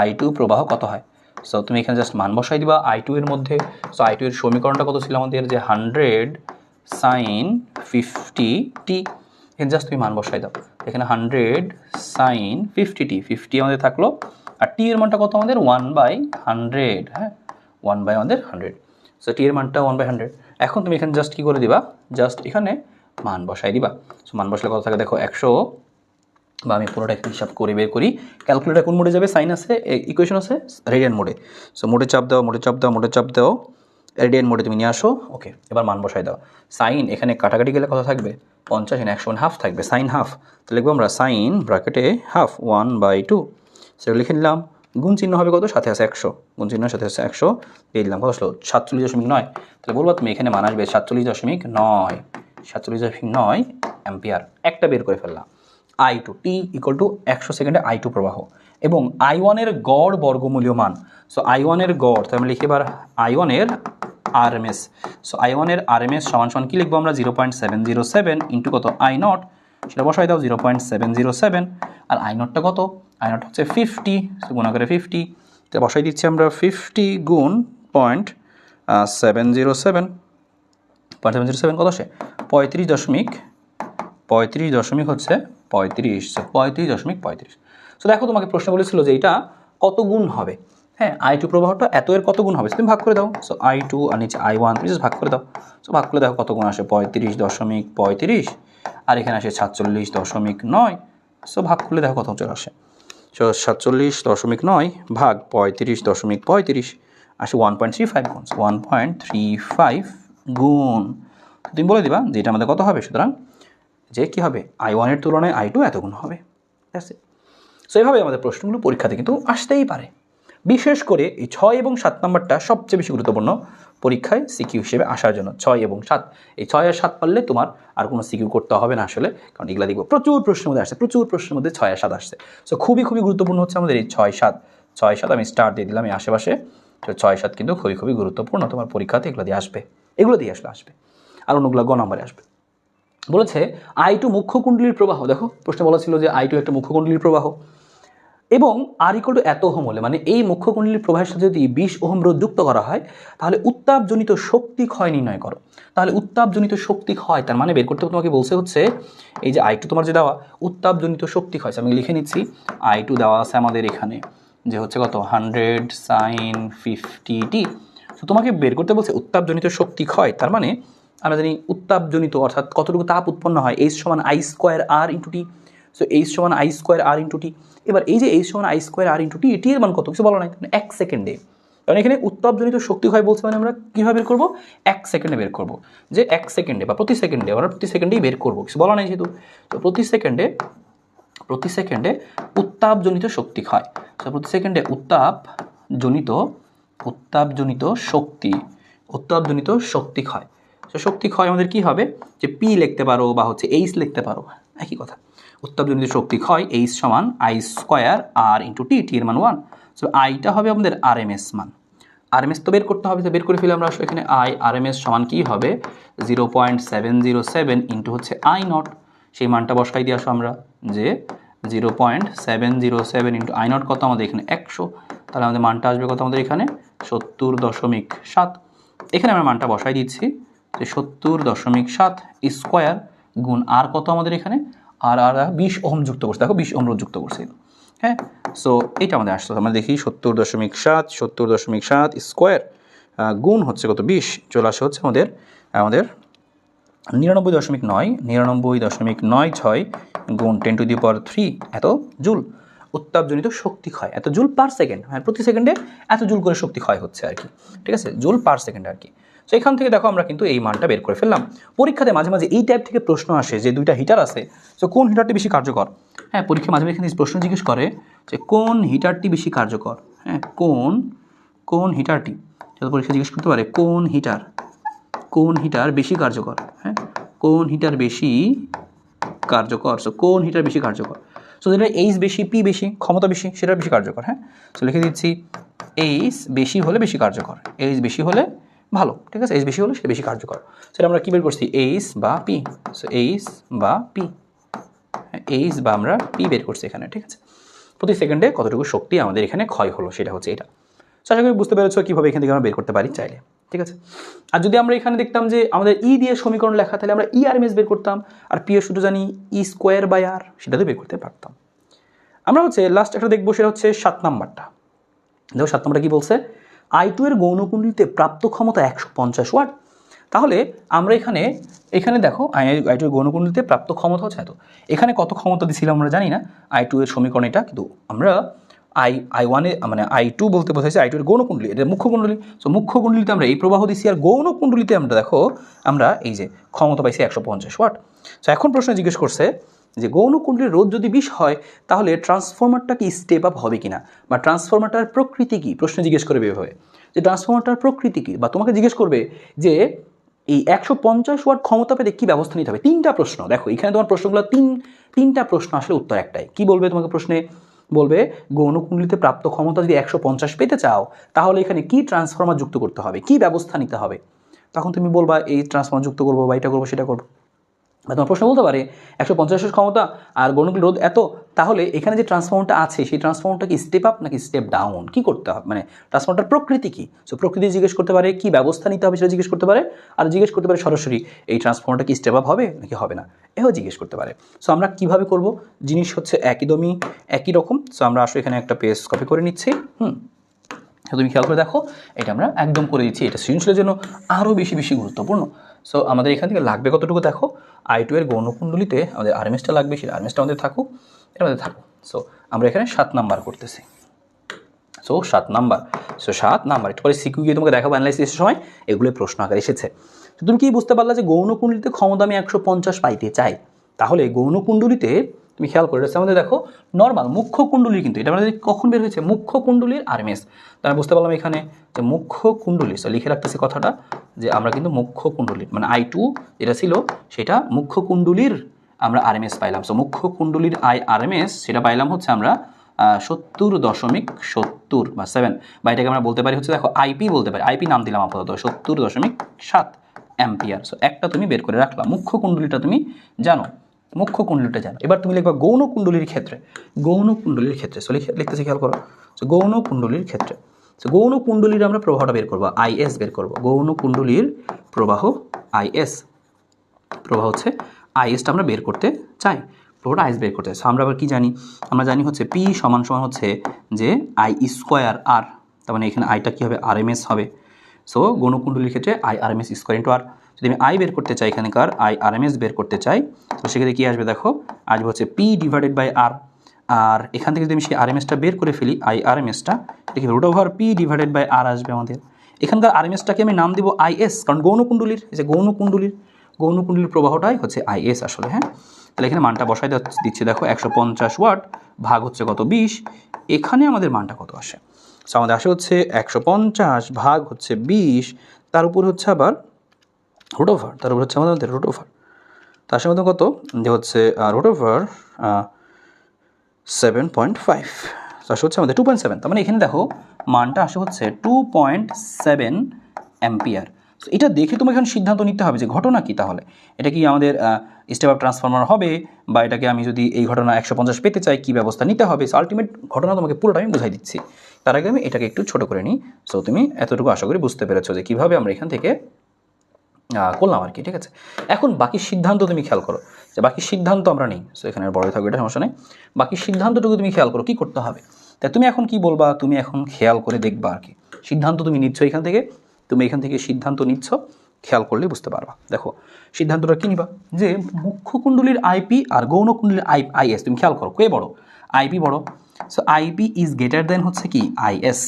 I2 প্রবাহ কত হয়। সো তুমি এখানে জাস্ট মান বসাই দিবা I2 এর মধ্যে। সো I2 এর সমীকরণটা কত ছিল আমাদের, যে 100 sin 50t, এখানে জাস্ট তুমি মান বসাই দাও, এখানে 100 sin 50t, 50 আমাদের থাকলো, আর টি এর মানটা কত আমাদের 1/100, হ্যাঁ 1/100। সো টি এর মানটা 1/100। এখন তুমি এখানে জাস্ট কী করে দিবা, জাস্ট এখানে মান বসাই দিবা। সো মান বসলে কত থাকে দেখো 100, বা আমি পুরোটা একটু হিসাব করে বের করি। ক্যালকুলেটার কোন মোডে যাবে, সাইন আছে, ইকুয়েশন আছে রেডিয়ান মোডে। সো মোডে চাপ দাও, রেডিয়ান মোডে তুমি নিয়ে আসো। ওকে, এবার মান বসাই দাও। সাইন এখানে কাটাকাটি গেলে কত থাকবে 50, 100 হাফ থাকবে, সাইন হাফ। তো লিখবো আমরা সাইন ব্র্যাকেটে হাফ 1/2, সেটা লিখে নিলাম। গুণ চিহ্ন হবে কত, সাথে আছে 100, গুণ চিহ্নের সাথে আছে 100 দিয়ে দিলাম, কত আসলো 47.9। তাহলে বলবো তুমি এখানে মান আসবে 47.9 অ্যাম্পিয়ার। একটা বের করে ফেললাম। I2 T = 100 সেকেন্ডে I2 প্রবাহ এবং I1 এর গড় বর্গমূলীয় মান। সো I1 এর গড়, তো আমি লিখি এবার I1 এর RMS। সো I1 এর RMS সমান কি লিখবো আমরা, 0.707 ইন্টু কত I0, সেটা বসাই দাও 0.707। আর I0টা কত, I0 হচ্ছে 50, গুণা করে 50, তো বসাই দিচ্ছি আমরা 50 গুণ 0.707, কত আসে 35.35 হচ্ছে 35.35। সো দেখো তোমাকে প্রশ্ন বলেছিল যে এটা কত গুণ হবে। হ্যাঁ I2 প্রবাহটা এত এর কত গুণ হবে, তুমি ভাগ করে দাও। সো I2 আর নিচে I1 তুমি ভাগ করে দাও। সো ভাগ করে দেখো কত গুণ আসে 35.35, আর এখানে আসে 47.9। সো ভাগ করলে দেখো কত চলে আসে। সো 47.9 ভাগ 35.35 আসে 1.35 গুণ, 1.35 গুণ। তুমি বলে দিবা যে এটা আমাদের কত হবে, সুতরাং যে কী হবে I1 এর তুলনায় I2 এত গুণ হবে। ঠিক আছে। সো এইভাবে আমাদের প্রশ্নগুলো পরীক্ষাতে কিন্তু আসতেই পারে। বিশেষ করে এই 6 এবং 7 নাম্বারটা সবচেয়ে বেশি গুরুত্বপূর্ণ পরীক্ষায় সিকিউ হিসেবে আসার জন্য। 6 এবং 7, এই 6 আর 7 পারলে তোমার আর কোনো সিকিউ করতে হবে না আসলে, কারণ এগুলো দেখবো প্রচুর প্রশ্নের মধ্যে আসছে, প্রচুর প্রশ্নের মধ্যে 6 আর 7 আসছে। সো খুবই গুরুত্বপূর্ণ হচ্ছে আমাদের এই 6-7 আমি স্টার দিয়ে দিলাম এই আশেপাশে। তো 6-7 কিন্তু খুবই গুরুত্বপূর্ণ তোমার পরীক্ষাতে, এগুলো দিয়ে আসবে, আসবে আর অন্যগুলো গ নাম্বারে আসবে। বলেছে I2 মুখ্য কুণ্ডলীর প্রবাহ। দেখো প্রশ্নে বলা ছিল যে I2 একটা মুখ্য কুণ্ডলীর প্রবাহ। এবং আর ইকুয়াল টু এত ওহম হলে, মানে এই মুখ্য কুণ্ডলীর প্রবাহের সাথে যদি 20 ওহম রোধ যুক্ত করা হয়, তাহলে উত্তাপজনিত শক্তি ক্ষয় নির্ণয় করো। তাহলে উত্তাপজনিত শক্তি ক্ষয় তার মানে বের করতে তোমাকে বলছে হচ্ছে এই যে I2 তোমার যে দেওয়া উত্তাপজনিত শক্তি ক্ষয়, আমি লিখে নিচ্ছি I2 দেওয়া আছে আমাদের এখানে যে হচ্ছে কত 100 sin 50t। তো তোমাকে বের করতে বলছে উত্তাপজনিত শক্তি ক্ষয়, তার মানে আমরা জানি উত্তাপজনিত অর্থাৎ কতটুকু তাপ উৎপন্ন হয়, H সমান I square R into T. So H সমান I square R into T. এবার এই যে H সমান I square R into T, টি এর মান কত কিছু বলা নাই, 1 সেকেন্ডে। কারণ এখানে উত্তাপজনিত শক্তি ক্ষয় বলছে, মানে আমরা কীভাবে বের করবো, 1 সেকেন্ডে বের করবো, যে 1 সেকেন্ডে বা প্রতি সেকেন্ডে, আমরা প্রতি সেকেন্ডেই বের করবো, কিছু বলা নাই যেহেতু। তো প্রতি সেকেন্ডে উত্তাপজনিত শক্তি ক্ষয়। তো প্রতি সেকেন্ডে উত্তাপজনিত শক্তি ক্ষয়। তো শক্তি ক্ষয় আমাদের কি হবে, যে পি লিখতে পারো বা হচ্ছে এইচ লিখতে পারো, একই কথা। উত্তাপজনিত শক্তি ক্ষয় এইচ সমান I square R into T, টি এর মান 1। সো আইটা হবে আমাদের আরএমএস মান। আরএমএস তো বের করতে হবে, তো বের করে ফেলে আমরা আসলে এখানে আই আরএমএস সমান কি হবে 0.707 ইন্টু হচ্ছে আই নট, সেই মানটা বসাই দিয়ে আসো আমরা, যে 0.707 ইন্টু আই নট কত আমাদের এখানে 100, তাহলে আমাদের মানটা আসবে কত আমাদের এখানে 70.7। এখানে আমরা মানটা বসাই দিচ্ছি যে 70.7 স্কোয়ার গুণ আর কত আমাদের এখানে আর 20 ওহম যুক্ত করছে, দেখো 20 ওহম রোধ যুক্ত করছে। হ্যাঁ, সো এইটা আমাদের আসছে, আমরা দেখি 70.7 স্কোয়ার গুণ হচ্ছে কত 20, চলে আসে হচ্ছে আমাদের 99.96 গুণ 10⁻³ এত জুল উত্তাপজনিত শক্তি ক্ষয়, এত জুল পার সেকেন্ড। হ্যাঁ, প্রতি সেকেন্ডে এত জুল করে শক্তি ক্ষয় হচ্ছে আর কি, ঠিক আছে, জুল পার সেকেন্ড আর কি। সো এখান থেকে দেখো আমরা কিন্তু এই মানটা বের করে ফেললাম। পরীক্ষাতে মাঝে মাঝে এই টাইপ থেকে প্রশ্ন আসে যে দুইটা হিটার আছে, সো কোন হিটারটি বেশি কার্যকর। হ্যাঁ, পরীক্ষা মাঝে মাঝে এখানে প্রশ্ন জিজ্ঞেস করে যে কোন হিটারটি বেশি কার্যকর। হ্যাঁ, কোন হিটারটি, পরীক্ষা জিজ্ঞেস করতে পারে কোন হিটার বেশি কার্যকর। হ্যাঁ, কোন হিটার বেশি কার্যকর, সো কোন হিটার বেশি কার্যকর, সো যেটা এইচ বেশি পি বেশি ক্ষমতা বেশি সেটা বেশি কার্যকর। হ্যাঁ, সো লিখে দিচ্ছি এইচ বেশি হলে বেশি কার্যকর, এইচ বেশি হলে ভালো, ঠিক আছে, এইচ বেশি হলে সেটা বেশি কার্যকর। সেটা আমরা কী বের করছি, এইচ বা পি। সো এইচ বা আমরা পি বের করছি এখানে, ঠিক আছে। প্রতি সেকেন্ডে কতটুকু শক্তি আমাদের এখানে ক্ষয় হলো সেটা হচ্ছে এটা। সো আশা করি বুঝতে পেরেছো কীভাবে এখান থেকে আমরা বের করতে পারি চাইলে, ঠিক আছে। আর যদি আমরা এখানে দেখতাম যে আমাদের ই দিয়ে সমীকরণ লেখা, তাহলে আমরা ই আরএমএস বের করতাম, আর পি এর সূত্র জানি ই স্কোয়ার বাই আর, সেটাতে বের করতে পারতাম। আমরা হচ্ছে লাস্ট একটা দেখবো, সেটা হচ্ছে 7 নাম্বারটা। দেখো 7 নাম্বারটা কী বলছে, I2 এর গৌণকুণ্ডলীতে প্রাপ্ত ক্ষমতা 150 ওয়াট। তাহলে আমরা এখানে দেখো I2 এর গৌণকুণ্ডলীতে প্রাপ্ত ক্ষমতা হচ্ছে এত, এখানে কত ক্ষমতা দিয়েছিলাম আমরা জানি না, I2 এর সমীকরণ এটা, কিন্তু আমরা I1 মানে I2 বলতে বোঝাইছে I2 এর গৌণকুণ্ডলী, এটা মুখ্য কুণ্ডলী। সো মুখ্য কুণ্ডলীতে আমরা এই প্রবাহ দিচ্ছি, আর গৌণকুণ্ডলীতে আমরা দেখো আমরা এই যে ক্ষমতা পাইছি 150 ওয়াট। সো এখন প্রশ্ন জিজ্ঞেস করছে যে গৌণকুণ্ডলীর রোধ যদি 20 হয়, তাহলে ট্রান্সফরমারটা কি স্টেপ আপ হবে কিনা, বা ট্রান্সফরমারটার প্রকৃতি কি, প্রশ্ন জিজ্ঞেস করবে এভাবে যে ট্রান্সফরমারটার প্রকৃতি কি, বা তোমাকে জিজ্ঞেস করবে যে এই 150 ওয়াট ক্ষমতা পেতে কী ব্যবস্থা নিতে হবে। 3টা প্রশ্ন, দেখো এখানে তোমার প্রশ্নগুলো তিনটা প্রশ্ন আসলে উত্তর একটাই। কি বলবে তোমাকে প্রশ্নে, বলবে গৌণকুণ্ডলীতে প্রাপ্ত ক্ষমতা যদি 150 পেতে চাও, তাহলে এখানে কি ট্রান্সফরমার যুক্ত করতে হবে, কি ব্যবস্থা নিতে হবে। তখন তুমি বলবা এই ট্রান্সফরমার যুক্ত করবো, বা এটা করবো সেটা করবো। বা তোমার প্রশ্ন বলতে পারে 150 ক্ষমতা আর গৌণকুণ্ডলী রোধ এত, তাহলে এখানে যে ট্রান্সফর্মারটা আছে সেই ট্রান্সফর্মারটা কি স্টেপ আপ নাকি স্টেপ ডাউন, কি করতে হবে, মানে ট্রান্সফর্মারটার প্রকৃতি কি। সো প্রকৃতি জিজ্ঞেস করতে পারে, কি ব্যবস্থা নিতে হবে সেটা জিজ্ঞেস করতে পারে, আর জিজ্ঞেস করতে পারে সরাসরি এই ট্রান্সফর্মারটা কি স্টেপ আপ হবে নাকি হবে না, এও জিজ্ঞেস করতে পারে। সো আমরা কীভাবে করব, জিনিস হচ্ছে একদমই একই রকম। সো আমরা আসলে এখানে একটা পেজ কপি করে নিচ্ছি। তুমি খেয়াল করে দেখো, এটা আমরা একদম করে দিচ্ছি, এটা সৃজনশীলের জন্য আরও বেশি গুরুত্বপূর্ণ। সো আমাদের এখান থেকে লাগবে কতটুকু দেখো, I2 এর গৌণকুণ্ডলীতে আমাদের আরএমএসটা লাগবে, সেই আরএমএসটা আমাদের থাকুক, এটা আমাদের থাকুক। সো আমরা এখানে 7 নাম্বার করতেছি। সো 7 নাম্বার একটু পরে সিকিউ গিয়ে তোমাকে দেখাবো অ্যানালাইসিসের সময়, এগুলোই প্রশ্ন আকারে এসেছে। তো তুমি কি বুঝতে পারলা যে গৌণকুণ্ডলীতে ক্ষমতা আমি 150 পাইতে চাই, তাহলে গৌণকুণ্ডলীতে তুমি খেয়াল করে রাখছো আমাদের দেখো নর্মাল মুখ্য কুণ্ডলী, কিন্তু এটা আমাদের কখন বের হয়েছে, মুখ্য কুণ্ডলীর আরএমএস। তারা বুঝতে পারলাম এখানে যে মুখ্য কুণ্ডলী, সো লিখে রাখতেছি কথাটা, যে আমরা কিন্তু মুখ্য কুণ্ডলীর মানে I2 যেটা ছিল সেটা মুখ্য কুণ্ডলীর আমরা আরএমএস পাইলাম। সো মুখ্য কুণ্ডলীর আরএমএস সেটা পাইলাম হচ্ছে আমরা 70.70 বা 7, বা এটাকে আমরা বলতে পারি হচ্ছে দেখো আইপি বলতে পারি, আইপি নাম দিলাম আপাতত 70.7 অ্যাম্পিয়ার। সো একটা তুমি বের করে রাখলাম, মুখ্য কুণ্ডলীটা তুমি জানো মুখ্য কুণ্ডলীটা জানো। এবার তুমি লিখবা গৌণ কুণ্ডলীর ক্ষেত্রে, গৌণ কুণ্ডলীর ক্ষেত্রে। সো লিখতেছি, খেয়াল করো। সো গৌণ কুণ্ডলীর ক্ষেত্রে, সো গৌণ কুণ্ডলীর আমরা প্রবাহটা বের করবো, আইএস বের করবো। গৌণ কুণ্ডলীর প্রবাহ আইএস, প্রবাহ হচ্ছে আইএসটা আমরা বের করতে চাই, প্রবাহটা আইএস বের করতে চাই। সো আমরা আবার কি জানি, আমরা জানি হচ্ছে পি সমান সমান হচ্ছে যে আই স্কোয়ার আর, তার মানে এখানে আইটা কী হবে, আরএমএস হবে। সো গৌণকুণ্ডলীর ক্ষেত্রে আই আরএমএস স্কোয়ার ইন্টু আর। যদি আমি আই বের করতে চাই, এখানকার আই আরএমএস বের করতে চাই, তো সেক্ষেত্রে কী আসবে দেখো, আসবে হচ্ছে পি ডিভাইডেড বাই আর। আর এখান থেকে যদি আমি সেই আরএমএসটা বের করে ফেলি, আই আরএমএসটা, দেখি root over P divided by R আসবে আমাদের। এখানকার আরএমএসটাকে আমি নাম দিব আইএস, কারণ গৌণকুণ্ডলীর, এই যে গৌণকুণ্ডলীর প্রবাহটাই হচ্ছে আইএস আসলে। হ্যাঁ, তাহলে এখানে মানটা বসাই দিচ্ছি, দেখো 150 ওয়াট ভাগ হচ্ছে কত, 20। এখানে আমাদের মানটা কত আসে, সো আমাদের আসে হচ্ছে 150 ভাগ হচ্ছে 20, তার উপর হচ্ছে আবার রুট ওভার, তার উপর হচ্ছে আমাদের রুট ওভার, তার সাথে কত যে হচ্ছে রুট ওভার 7.5, আসে হচ্ছে আমাদের 2.7। তার মানে এখানে দেখো মানটা আসে হচ্ছে 2.7 অ্যাম্পিয়ার। সো এটা দেখে তোমাকে এখন সিদ্ধান্ত নিতে হবে যে ঘটনা কি, তাহলে এটা কি আমাদের স্টেপ আপ ট্রান্সফরমার হবে, বা এটাকে আমি যদি এই ঘটনা 150 পেতে চাই কী ব্যবস্থা নিতে হবে। সো আলটিমেট ঘটনা তোমাকে পুরোটা আমি বুঝাই দিচ্ছি। তার আগে আমি এটাকে একটু ছোটো করে নিই। সো তুমি এতটুকু আশা করি বুঝতে পেরেছো যে কীভাবে আমরা এখান থেকে করলাম আর কি, ঠিক আছে। এখন বাকি সিদ্ধান্ত তুমি খেয়াল করো, যে বাকি সিদ্ধান্ত আমরা নেই। সো এখানে বড় থাকবে, এটা সমস্যা নেই। বাকি সিদ্ধান্তটুকু তুমি খেয়াল করো কী করতে হবে। তাই তুমি এখন কি বলবা, তুমি এখন খেয়াল করে দেখবা আর কি। সিদ্ধান্ত তুমি নিচ্ছ এখান থেকে, তুমি এখান থেকে সিদ্ধান্ত নিচ্ছ, খেয়াল করলে বুঝতে পারবা। দেখো সিদ্ধান্তটা কী নিবা, যে মুখ্য কুণ্ডলীর আইপি আর গৌণ কুণ্ডলীর আইএস, তুমি খেয়াল করো কে বড়, আইপি বড়। So IP is greater than হচ্ছে কি is,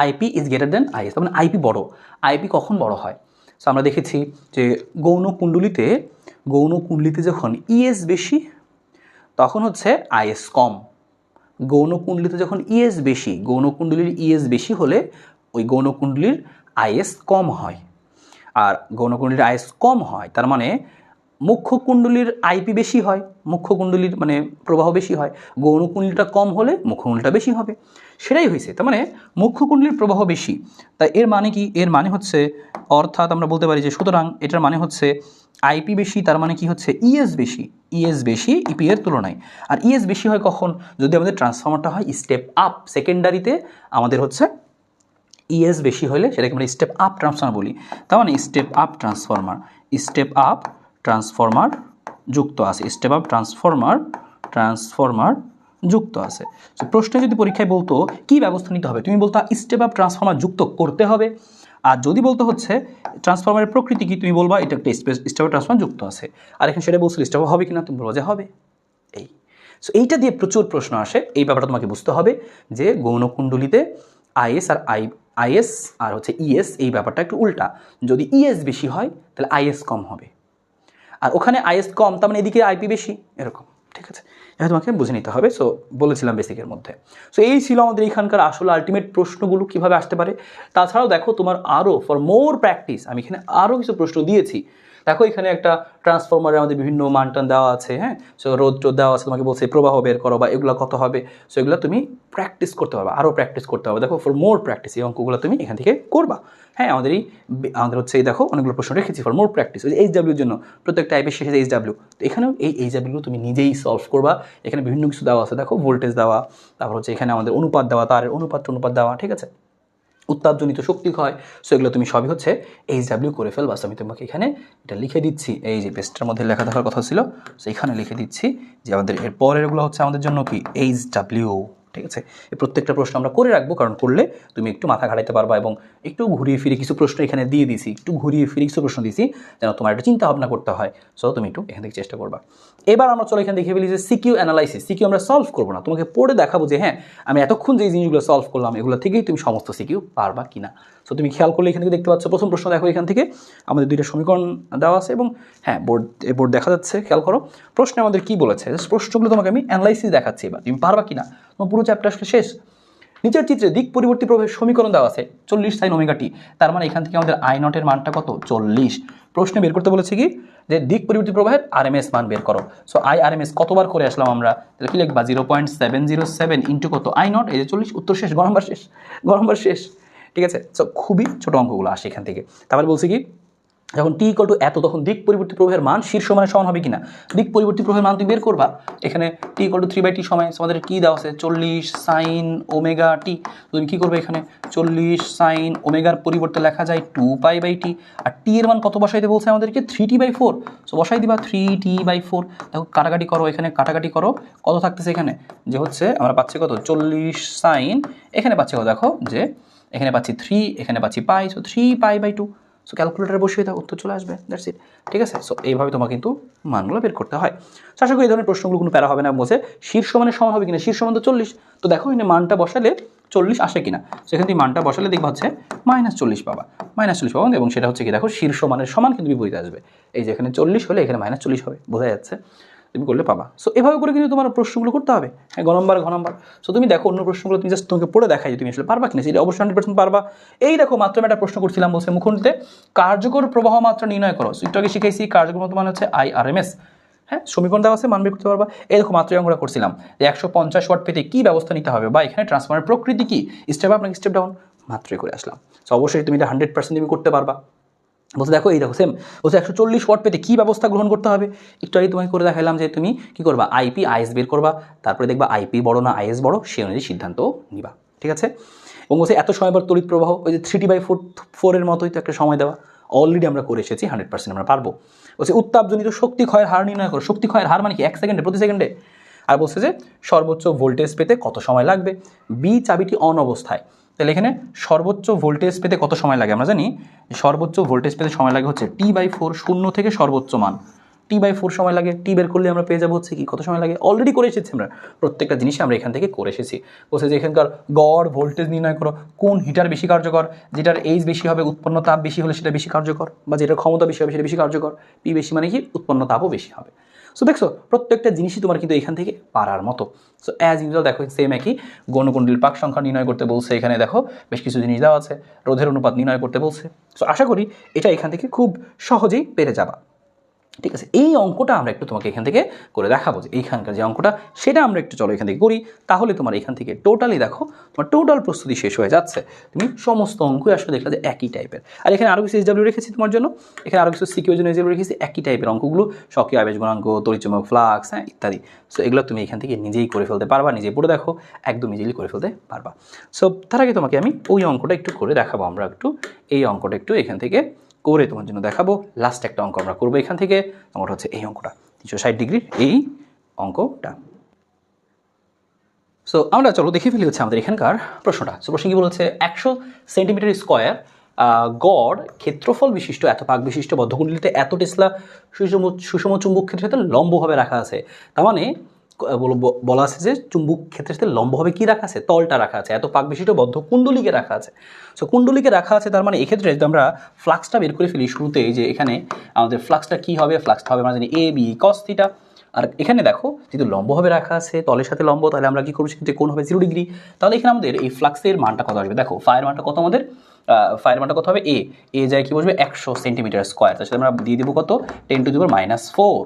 IP is greater than is, তার মানে আইপি বড়। আইপি কখন বড় হয়, সো আমরা দেখেছি যে গৌণ কুণ্ডলিতে যখন ইএস বেশি তখন হচ্ছে আইএস কম। গৌণ কুণ্ডলিতে যখন ইএস বেশি, গৌণ কুণ্ডলীর ইএস বেশি হলে ওই গৌণ কুণ্ডলীর আইএস কম হয়। আর গৌণ কুণ্ডলীর আইএস কম হয় তার মানে মুখ্য কুণ্ডলীর আইপি বেশি হয়, মুখ্য কুণ্ডলীর মানে প্রবাহ বেশি হয়। গৌণ কুণ্ডলীটা কম হলে মুখ্য কুণ্ডলীটা বেশি হবে, সেটাই হয়েছে। তার মানে মুখ্য কুণ্ডলীর প্রবাহ বেশি, তাই এর মানে কি, এর মানে হচ্ছে অর্থাৎ আমরা বলতে পারি যে সুতরাং এটার মানে হচ্ছে আইপি বেশি, তার মানে কি হচ্ছে ইএস বেশি ইপি এর তুলনায়। আর ইএস বেশি হয় কখন, যদি আমাদের ট্রান্সফরমারটা হয় স্টেপ আপ, সেকেন্ডারিতে আমাদের হচ্ছে ইএস বেশি হলে সেটাকে আমরা স্টেপ আপ ট্রান্সফরমার বলি। তার মানে স্টেপ আপ ট্রান্সফরমার যুক্ত আছে, স্টেপ আপ ট্রান্সফরমার যুক্ত আছে। তো প্রশ্নে যদি পরীক্ষায় বলতো কি ব্যবস্থা নিতে হবে, তুমি বলতো স্টেপ আপ ট্রান্সফরমার যুক্ত করতে হবে। আর যদি বলতে হচ্ছে ট্রান্সফরমারের প্রকৃতি কি, তুমি বলবা এটা একটা স্টেপ আপ ট্রান্সফরমার যুক্ত আছে। আর এখানে সেটা বলছিল স্টেপ আপ হবে কিনা, তুমি বলবো যে হবে। এই সো এইটা দিয়ে প্রচুর প্রশ্ন আসে, এই ব্যাপারটা তোমাকে বুঝতে হবে যে গৌণকুণ্ডলীতে আইএস আর হচ্ছে ইএস, এই ব্যাপারটা একটু উল্টা। যদি ইএস বেশি হয় তাহলে আইএস কম হবে, আর ওখানে আইএস কম তার মানে এদিকে আইপি বেশি, এরকম, ঠিক আছে। এটা তোমাকে বুঝে নিতে হবে। সো বলেছিলাম বেসিকের মধ্যে। সো এই ছিল আমাদের এখানকার আসলে আলটিমেট প্রশ্নগুলো কীভাবে আসতে পারে। তাছাড়াও দেখো তোমার আরও ফর মোর প্র্যাকটিস আমি এখানে আরও কিছু প্রশ্ন দিয়েছি। দেখো এখানে একটা ট্রান্সফরমারে আমাদের বিভিন্ন মানটান দেওয়া আছে, হ্যাঁ। সো রোদ দেওয়া আছে, তোমাকে বলছে প্রবাহ বের করো বা এগুলো কত হবে। সো এগুলো তুমি প্র্যাকটিস করতে পারবে, আরও প্র্যাকটিস করতে হবে। দেখো ফর মোর প্র্যাকটিস এই অঙ্কগুলো তুমি এখান থেকে করবা। হ্যাঁ, আমাদের হচ্ছে এই দেখো অনেকগুলো প্রশ্ন রেখেছি ফর মোর প্র্যাকটিস। ওই যে এইচডাব্লিউর জন্য প্রত্যেকটা টাইপের শেষে এইচডাব্লিউ, তো এখানেও এই এইচডাব্লিউ তুমি নিজেই সলভ করবা। এখানে বিভিন্ন কিছু দেওয়া আছে, দেখো ভোল্টেজ দেওয়া, তারপর হচ্ছে এখানে আমাদের অনুপাত দেওয়া, তারের অনুপাত দেওয়া, ঠিক আছে, উত্তাপজনিত শক্তি ক্ষয়। সো এগুলো তুমি সবই হচ্ছে এইচডাব্লিউ করে ফেলবা। আমি তোমাকে এখানে এটা লিখে দিচ্ছি, এই যে পেজটার মধ্যে লেখা থাকার কথা ছিল, সো এখানে লিখে দিচ্ছি যে আমাদের এর পরেরগুলো হচ্ছে আমাদের জন্য কি এইচডাব্লিউ, ঠিক আছে। এই প্রত্যেকটা প্রশ্ন আমরা করে রাখবো, কারণ করলে তুমি একটু মাথা ঘাটাইতে পারবা। এবং একটু ঘুরিয়ে ফিরে কিছু প্রশ্ন এখানে দিয়ে দিছি, কিছু প্রশ্ন দিছি যেন তোমার একটু চিন্তা ভাবনা করতে হয়। সো তুমি একটু এখান থেকে চেষ্টা করবা। এবার আমরা চলো এখানে দেখে ফেলি যে সিকিউ অ্যানালাইসিস। সিকিউ আমরা সলভ করবো না, তোমাকে পড়ে দেখাবো যে হ্যাঁ আমি এতক্ষণ যে জিনিসগুলো সলভ করলাম এগুলো থেকেই তুমি সমস্ত সিকিউ পারবা কিনা। সো তুমি খেয়াল করলে এখান থেকে দেখতে পাচ্ছ প্রথম প্রশ্ন, দেখো এখান থেকে আমাদের দুইটা সমীকরণ দেওয়া আছে এবং হ্যাঁ বোর্ড দেখা যাচ্ছে, খেয়াল করো প্রশ্নে আমাদের কি বলেছে। প্রশ্নগুলো তোমাকে আমি অ্যানালাইসিস দেখাচ্ছি, এবার তুমি পারবা কিনা। তোমার পুরো চ্যাপ্টার আসলে শেষ। নিচের চিত্রে দিক পরিবর্তী প্রবাহের সমীকরণ দেওয়া আছে 40 sin ওমেগা টি, তার মানে এখান থেকে আমাদের আই নটের মানটা কত 40। প্রশ্নে বের করতে বলেছে কি যে দিক পরিবর্তী প্রবাহের আরএমএস মান বের করো। সো আই আরএমএস কতবার করে আসলাম আমরা, তাহলে কি লিখবা 0.707 ইন্টু কত আই নট, এই যে 40, উত্তর শেষ, গরম বার শেষ, ঠিক আছে। সো খুবই ছোট অঙ্কগুলো আসে এখান থেকে। তারপরে বলছি কি যখন টি ইকুয়াল টু এত তখন দিক পরিবর্তী প্রবাহের মান শীর্ষ মানের সমান হবে কিনা, দিক পরিবর্তী প্রবাহের মান তুমি বের করবা। এখানে টি ইকুয়াল টু 3/t সময় আমাদের কী দেওয়া আছে 40 সাইন ওমেগা টি। তুমি কী করবে এখানে 40 সাইন ওমেগার পরিবর্তে লেখা যায় 2π/t, আর টি এর মান কত বসাইতে বলছে আমাদেরকে 3t/4। সো বসাই দিবা 3t/4। দেখো কাটাকাটি করো, এখানে কাটাকাটি করো, কত থাকতেছে এখানে যে হচ্ছে আমরা পাচ্ছি কত 40 সাইন, এখানে পাচ্ছি কত দেখো যে এখানে পাচ্ছি 3, এখানে পাচ্ছি পাই, সো 3π/2। সো ক্যালকুলেটারে বসিয়ে দাও, উত্তর চলে আসবে, দ্যাটস ইট। ঠিক আছে, সো এইভাবে তোমার কিন্তু মানগুলো বের করতে হয়। সো আশা করি এই ধরনের প্রশ্নগুলো কোনো প্যারা হবে না। বলছে শীর্ষ মানের সমান হবে কিনা, শীর্ষ মান তো 40, তো দেখো এখানে মানটা বসালে 40 আসে কিনা, সেখান থেকে মানটা বসালে দেখবা হচ্ছে -40 পাবা, -40 পাবা, এবং সেটা হচ্ছে কি দেখো শীর্ষ মানের সমান কিন্তু বিপরীতে আসবে। এই যে এখানে 40 হলে এখানে -40 হবে, বোঝা যাচ্ছে, তুমি করলে পাবা। সো এভাবে করে কিন্তু তোমার প্রশ্নগুলো করতে হবে, হ্যাঁ, ঘ নম্বর। সো তুমি দেখো অন্য প্রশ্নগুলো তুমি জাস্ট তোমাকে পড়ে দেখাই যে তুমি আসলে পারবা কিনা, সেটা অবশ্যই 100% পারবা। এই দেখো মাত্র আমি একটা প্রশ্ন করছিলাম, বলছে মুখণ্ডিতে কার্যকর প্রবাহ মাত্রা নির্ণয় করো। সো একটু আগে শিখাইছি কার্যকর মাত্রা মানে হচ্ছে IRMS, হ্যাঁ, সমীকরণ দেওয়া আছে, মান বের করতে পারবা। এই দেখো মাত্রই আমরা করছিলাম যে 150 ওয়াট পেতে কী ব্যবস্থা নিতে হবে, বা এখানে ট্রান্সফরমারের প্রকৃতি কী, স্টেপ আপ নাকি স্টেপ ডাউন, মাত্রই করে আসলাম। সো অবশ্যই তুমি এটা 100% তুমি করতে পারবা। বলছে দেখো এই দেখো সেম, বলছে 140 ওয়াট পেতে কী ব্যবস্থা গ্রহণ করতে হবে। একটু আগে তোমাকে করে দেখালাম যে তুমি কী করবা, আইপি আইএস বের করবা, তারপরে দেখবা আইপি বড় না আইএস বড়, সেই অনুযায়ী সিদ্ধান্ত নিবা। ঠিক আছে, এবং বলছে এত সময় পর তড়িৎ প্রবাহ, ওই যে 3t/4 এর মতোই তো একটা সময় দেওয়া, অলরেডি আমরা করে এসেছি, 100% আমরা পারবো। বলছে উত্তাপজনিত শক্তি ক্ষয়ের হার নির্ণয় করো। শক্তি ক্ষয়ের হার মানে কি 1 সেকেন্ডে, প্রতি সেকেন্ডে। আর বলছে যে সর্বোচ্চ ভোল্টেজ পেতে কত সময় লাগবে, বি চাবিটি অন অবস্থায়। তাহলে এখানে সর্বোচ্চ ভোল্টেজ পেতে কত সময় লাগে, আমরা জানি সর্বোচ্চ ভোল্টেজ পেতে সময় লাগে হচ্ছে t/4, শূন্য থেকে সর্বোচ্চ মান t/4 সময় লাগে। টি বের করলে আমরা পেয়ে যাবো হচ্ছে কি কত সময় লাগে, অলরেডি করে এসেছি আমরা, প্রত্যেকটা জিনিসই আমরা এখান থেকে করে এসেছি। বলছে যে এখানকার গড় ভোল্টেজ নির্ণয় করো, কোন হিটার বেশি কার্যকর, যেটার এইচ বেশি হবে, উৎপন্ন তাপ বেশি হলে সেটা বেশি কার্যকর, বা যেটার ক্ষমতা বেশি হবে সেটা বেশি কার্যকর। পি বেশি মানে কি উৎপন্ন তাপও বেশি হবে। সো দেখছো প্রত্যেকটা জিনিসই তোমার কিন্তু এখান থেকে পারার মতো। সো অ্যাজ ইউজুয়াল দেখো সেম একই, গৌণকুণ্ডলীর পাক সংখ্যা নির্ণয় করতে বলছে, এখানে দেখো বেশ কিছু জিনিস দেওয়া আছে, রোধের অনুপাত নির্ণয় করতে বলছে। সো আশা করি এটা এখান থেকে খুব সহজেই পেরে যাবা। ঠিক আছে, এই অঙ্কটা আমরা একটু তোমাকে এখান থেকে করে দেখাবো, যে এইখানকার যে অঙ্কটা সেটা আমরা একটু চলো এখান থেকে করি, তাহলে তোমার এখান থেকে টোটালি দেখো তোমার টোটাল প্রস্তুতি শেষ হয়ে যাচ্ছে। তুমি সমস্ত অঙ্কই আসলে দেখলে যে একই টাইপের। আর এখানে আরও কিছু SW রেখেছি তোমার জন্য, এখানে আরও কিছু সিকিউর জন্য SW রেখেছি, একই টাইপের অঙ্কগুলো, স্বকীয় আবেশ গুণাঙ্ক, তড়িৎচুম্বক ফ্লাক্স, হ্যাঁ, ইত্যাদি। সো এগুলো তুমি এখান থেকে নিজেই করে ফেলতে পারবা, নিজে পড়ে দেখো, একদম ইজিলি করে ফেলতে পারবা। সো তার আগে তোমাকে আমি ওই অঙ্কটা একটু করে দেখাবো, আমরা একটু এই অঙ্কটা একটু এখান থেকে করে তোমার জন্য দেখাবো। লাস্ট একটা অঙ্ক আমরা করবো এখান থেকে, অঙ্কটা হচ্ছে এই অঙ্কটা 360 ডিগ্রির এই অঙ্কটা। সো আমরা চলো দেখে ফেলি হচ্ছে আমাদের এখানকার প্রশ্নটা। সো প্রশ্ন কি বলেছে, 100 সেন্টিমিটার স্কোয়ার গড় ক্ষেত্রফল বিশিষ্ট এত পাক বিশিষ্ট বদ্ধকুণ্ডলীতে এত টেসলা সুষম চুম্বক ক্ষেত্রের সাথে লম্বভাবে রাখা আছে। তার মানে বলা আছে যে চুম্বক ক্ষেত্রের সাথে লম্বভাবে কি রাখা আছে, তলটা রাখা আছে, এত পাক বিশিষ্ট বদ্ধ কুণ্ডলীকে রাখা আছে। সো কুণ্ডলীকে রাখা আছে, তার মানে এক্ষেত্রে যদি আমরা ফ্লাক্সটা বের করে ফেলি শুরুতেই, যে এখানে আমাদের ফ্লাক্সটা কী হবে, ফ্লাক্সটা হবে আমরা জানি এ বি কস থিটা। আর এখানে দেখো যেহেতু লম্বভাবে রাখা আছে, তলের সাথে লম্ব, তাহলে আমরা কী করবো সেক্ষেত্রে কোণ হবে 0 ডিগ্রি। তাহলে এখানে আমাদের এই ফ্লাক্সের মানটা কত আসবে, দেখো ফায়ের মানটা কত, আমাদের ফায়ের মানটা কত হবে, এ যায় কি বসবে 100 সেন্টিমিটার স্কোয়ার, তার সাথে আমরা দিয়ে দেবো কত 10⁻⁻⁴।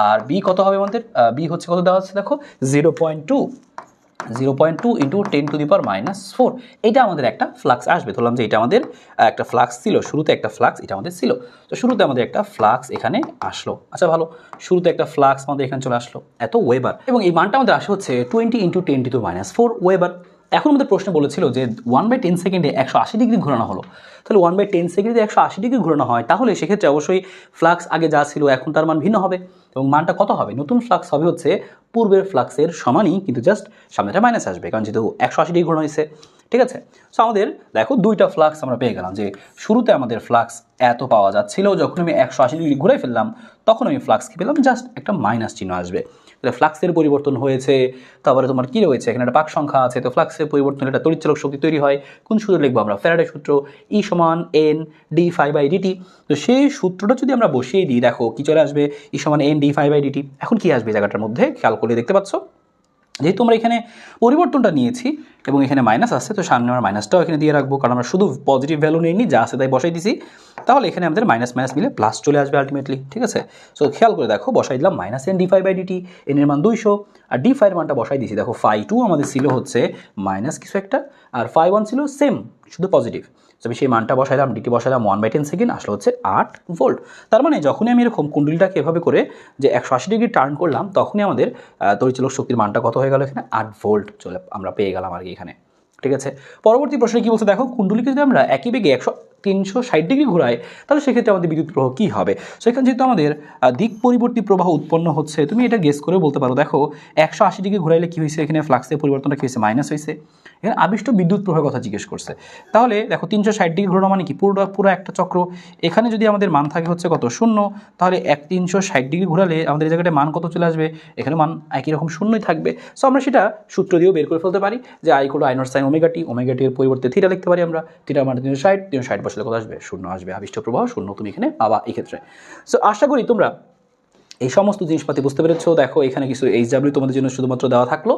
আর বি কত হবে আমাদের, বি হচ্ছে কত দেওয়া আছে দেখো 0.2 ইন্টু 10⁻⁻⁴। এটা আমাদের একটা ফ্লাক্স আসবে। ধরলাম যে এটা আমাদের একটা ফ্লাক্স ছিল, শুরুতে একটা ফ্লাক্স এটা আমাদের ছিল, তো শুরুতে আমাদের একটা ফ্লাক্স এখানে আসলো। আচ্ছা ভালো, শুরুতে একটা ফ্লাক্স আমাদের এখানে চলে আসলো এত ওয়েবার, এবং এই মানটা আমাদের আসে হচ্ছে 20 × 10⁻⁴ ওয়েবার। এখন আমাদের প্রশ্ন বলেছিল যে 1/10 সেকেন্ডে 180 ডিগ্রি ঘোরানো হলো, তাহলে 1/10 সেকেন্ডে 180 ডিগ্রি ঘোরানো হয়, তাহলে সেক্ষেত্রে অবশ্যই ফ্লাক্স আগে যা ছিল এখন তার মান ভিন্ন হবে, এবং মানটা কত হবে, নতুন ফ্লাক্স হবে হচ্ছে পূর্বের ফ্লাক্সের সমানই, কিন্তু জাস্ট সামনেটা মাইনাস আসবে, কারণ যেহেতু 180 ডিগ্রি ঘোরানো হয়েছে। ঠিক আছে, সো আমাদের দেখো দুইটা ফ্লাক্স আমরা পেয়ে গেলাম, যে শুরুতে আমাদের ফ্লাক্স এত পাওয়া যাচ্ছিল, যখন আমি 180 ডিগ্রি ঘুরে ফেললাম তখন আমি ফ্লাক্স কি পেলাম, জাস্ট একটা মাইনাস চিহ্ন আসবে। তাহলে ফ্লাক্সের পরিবর্তন হয়েছে, তারপরে তোমার কী রয়েছে এখানে একটা পাক সংখ্যা আছে, তো ফ্লাক্সের পরিবর্তন একটা তড়িৎচালক শক্তি তৈরি হয়। কোন সূত্র লিখবো আমরা, ফ্যারাডের সূত্র, E = N/dφ/dt। তো সেই সূত্রটা যদি আমরা বসিয়ে দিই, দেখো কি চলে আসবে, E = N/dφ/dt। এখন কি আসবে জায়গাটার মধ্যে খেয়াল করে দেখতে পাচ্ছ, যেহেতু আমরা এখানে পরিবর্তনটা নিয়েছি এবং এখানে মাইনাস আসছে, তো সামনে আমরা মাইনাসটাও এখানে দিয়ে রাখবো, কারণ আমরা শুধু পজিটিভ ভ্যালু নিইনি, যা আছে তাই বসাই দিছি। তাহলে এখানে আমাদের মাইনাস মাইনাস মিলে প্লাস চলে আসবে আলটিমেটলি। ঠিক আছে, সো খেয়াল করে দেখো বসাই দিলাম -N/dφ/dt, এন এর মান 200, আর ডি ফাইয়ের মানটা বসাই দিয়েছি। দেখো φ2 আমাদের ছিল হচ্ছে মাইনাস কিছু একটা, আর φ1 ছিল সেম শুধু পজিটিভ, তো আমি সেই মানটা বসাইলাম, ডিটি বসাইলাম 1/10 সেকেন্ড, আসলে হচ্ছে 8 ভোল্ট। তার মানে যখনই আমি এরকম কুণ্ডলীটাকে এভাবে করে যে 180 ডিগ্রি টার্ন করলাম, তখনই আমাদের তড়িৎচালক শক্তির মানটা কত হয়ে গেল এখানে 8 ভোল্ট চলে আমরা পেয়ে গেলাম আর কি এখানে। ঠিক আছে, পরবর্তী প্রশ্নে কি বলছে দেখো, কুণ্ডলীকে যদি আমরা একই বেগে 360 ডিগ্রি ঘোরাই, তাহলে সেক্ষেত্রে আমাদের বিদ্যুৎ প্রবাহ কী হবে। সেখানে যেহেতু আমাদের দিক পরিবর্তী প্রবাহ উৎপন্ন হচ্ছে, তুমি এটা গেস করে বলতে পারো। দেখো 180 ডিগ্রি ঘোরাইলে কী হয়েছে, এখানে ফ্লাক্সের পরিবর্তনটা কী হয়েছে, মাইনাস হয়েছে। এখানে আবিষ্ট বিদ্যুৎ প্রবাহের কথা জিজ্ঞেস করছে। তাহলে দেখো 360 ডিগ্রি ঘোরানো মানে কি, পুরো একটা চক্র। এখানে যদি আমাদের মান থাকে হচ্ছে কত, 0, তাহলে 360 ডিগ্রি ঘোরালে আমাদের এই জায়গাটায় মান কত চলে আসবে, এখানে মান একই রকম শূন্যই থাকবে। সো আমরা সেটা সূত্র দিয়েও বের করে ফেলতে পারি যে I = I0 sin omega T, omega T এর পরিবর্তে থিটা লিখতে পারি আমরা, থিটার মান 360 বসালে কত আসবে, 0 আসবে। আবিষ্ট প্রবাহ 0 তুমি এখানে পাবা এই ক্ষেত্রে। সো আশা করি তোমরা এই সমস্ত জিনিসপাতি বুঝতে পেরেছো। দেখো এখানে কিছু HW তোমাদের জন্য শুধুমাত্র দেওয়া থাকলো।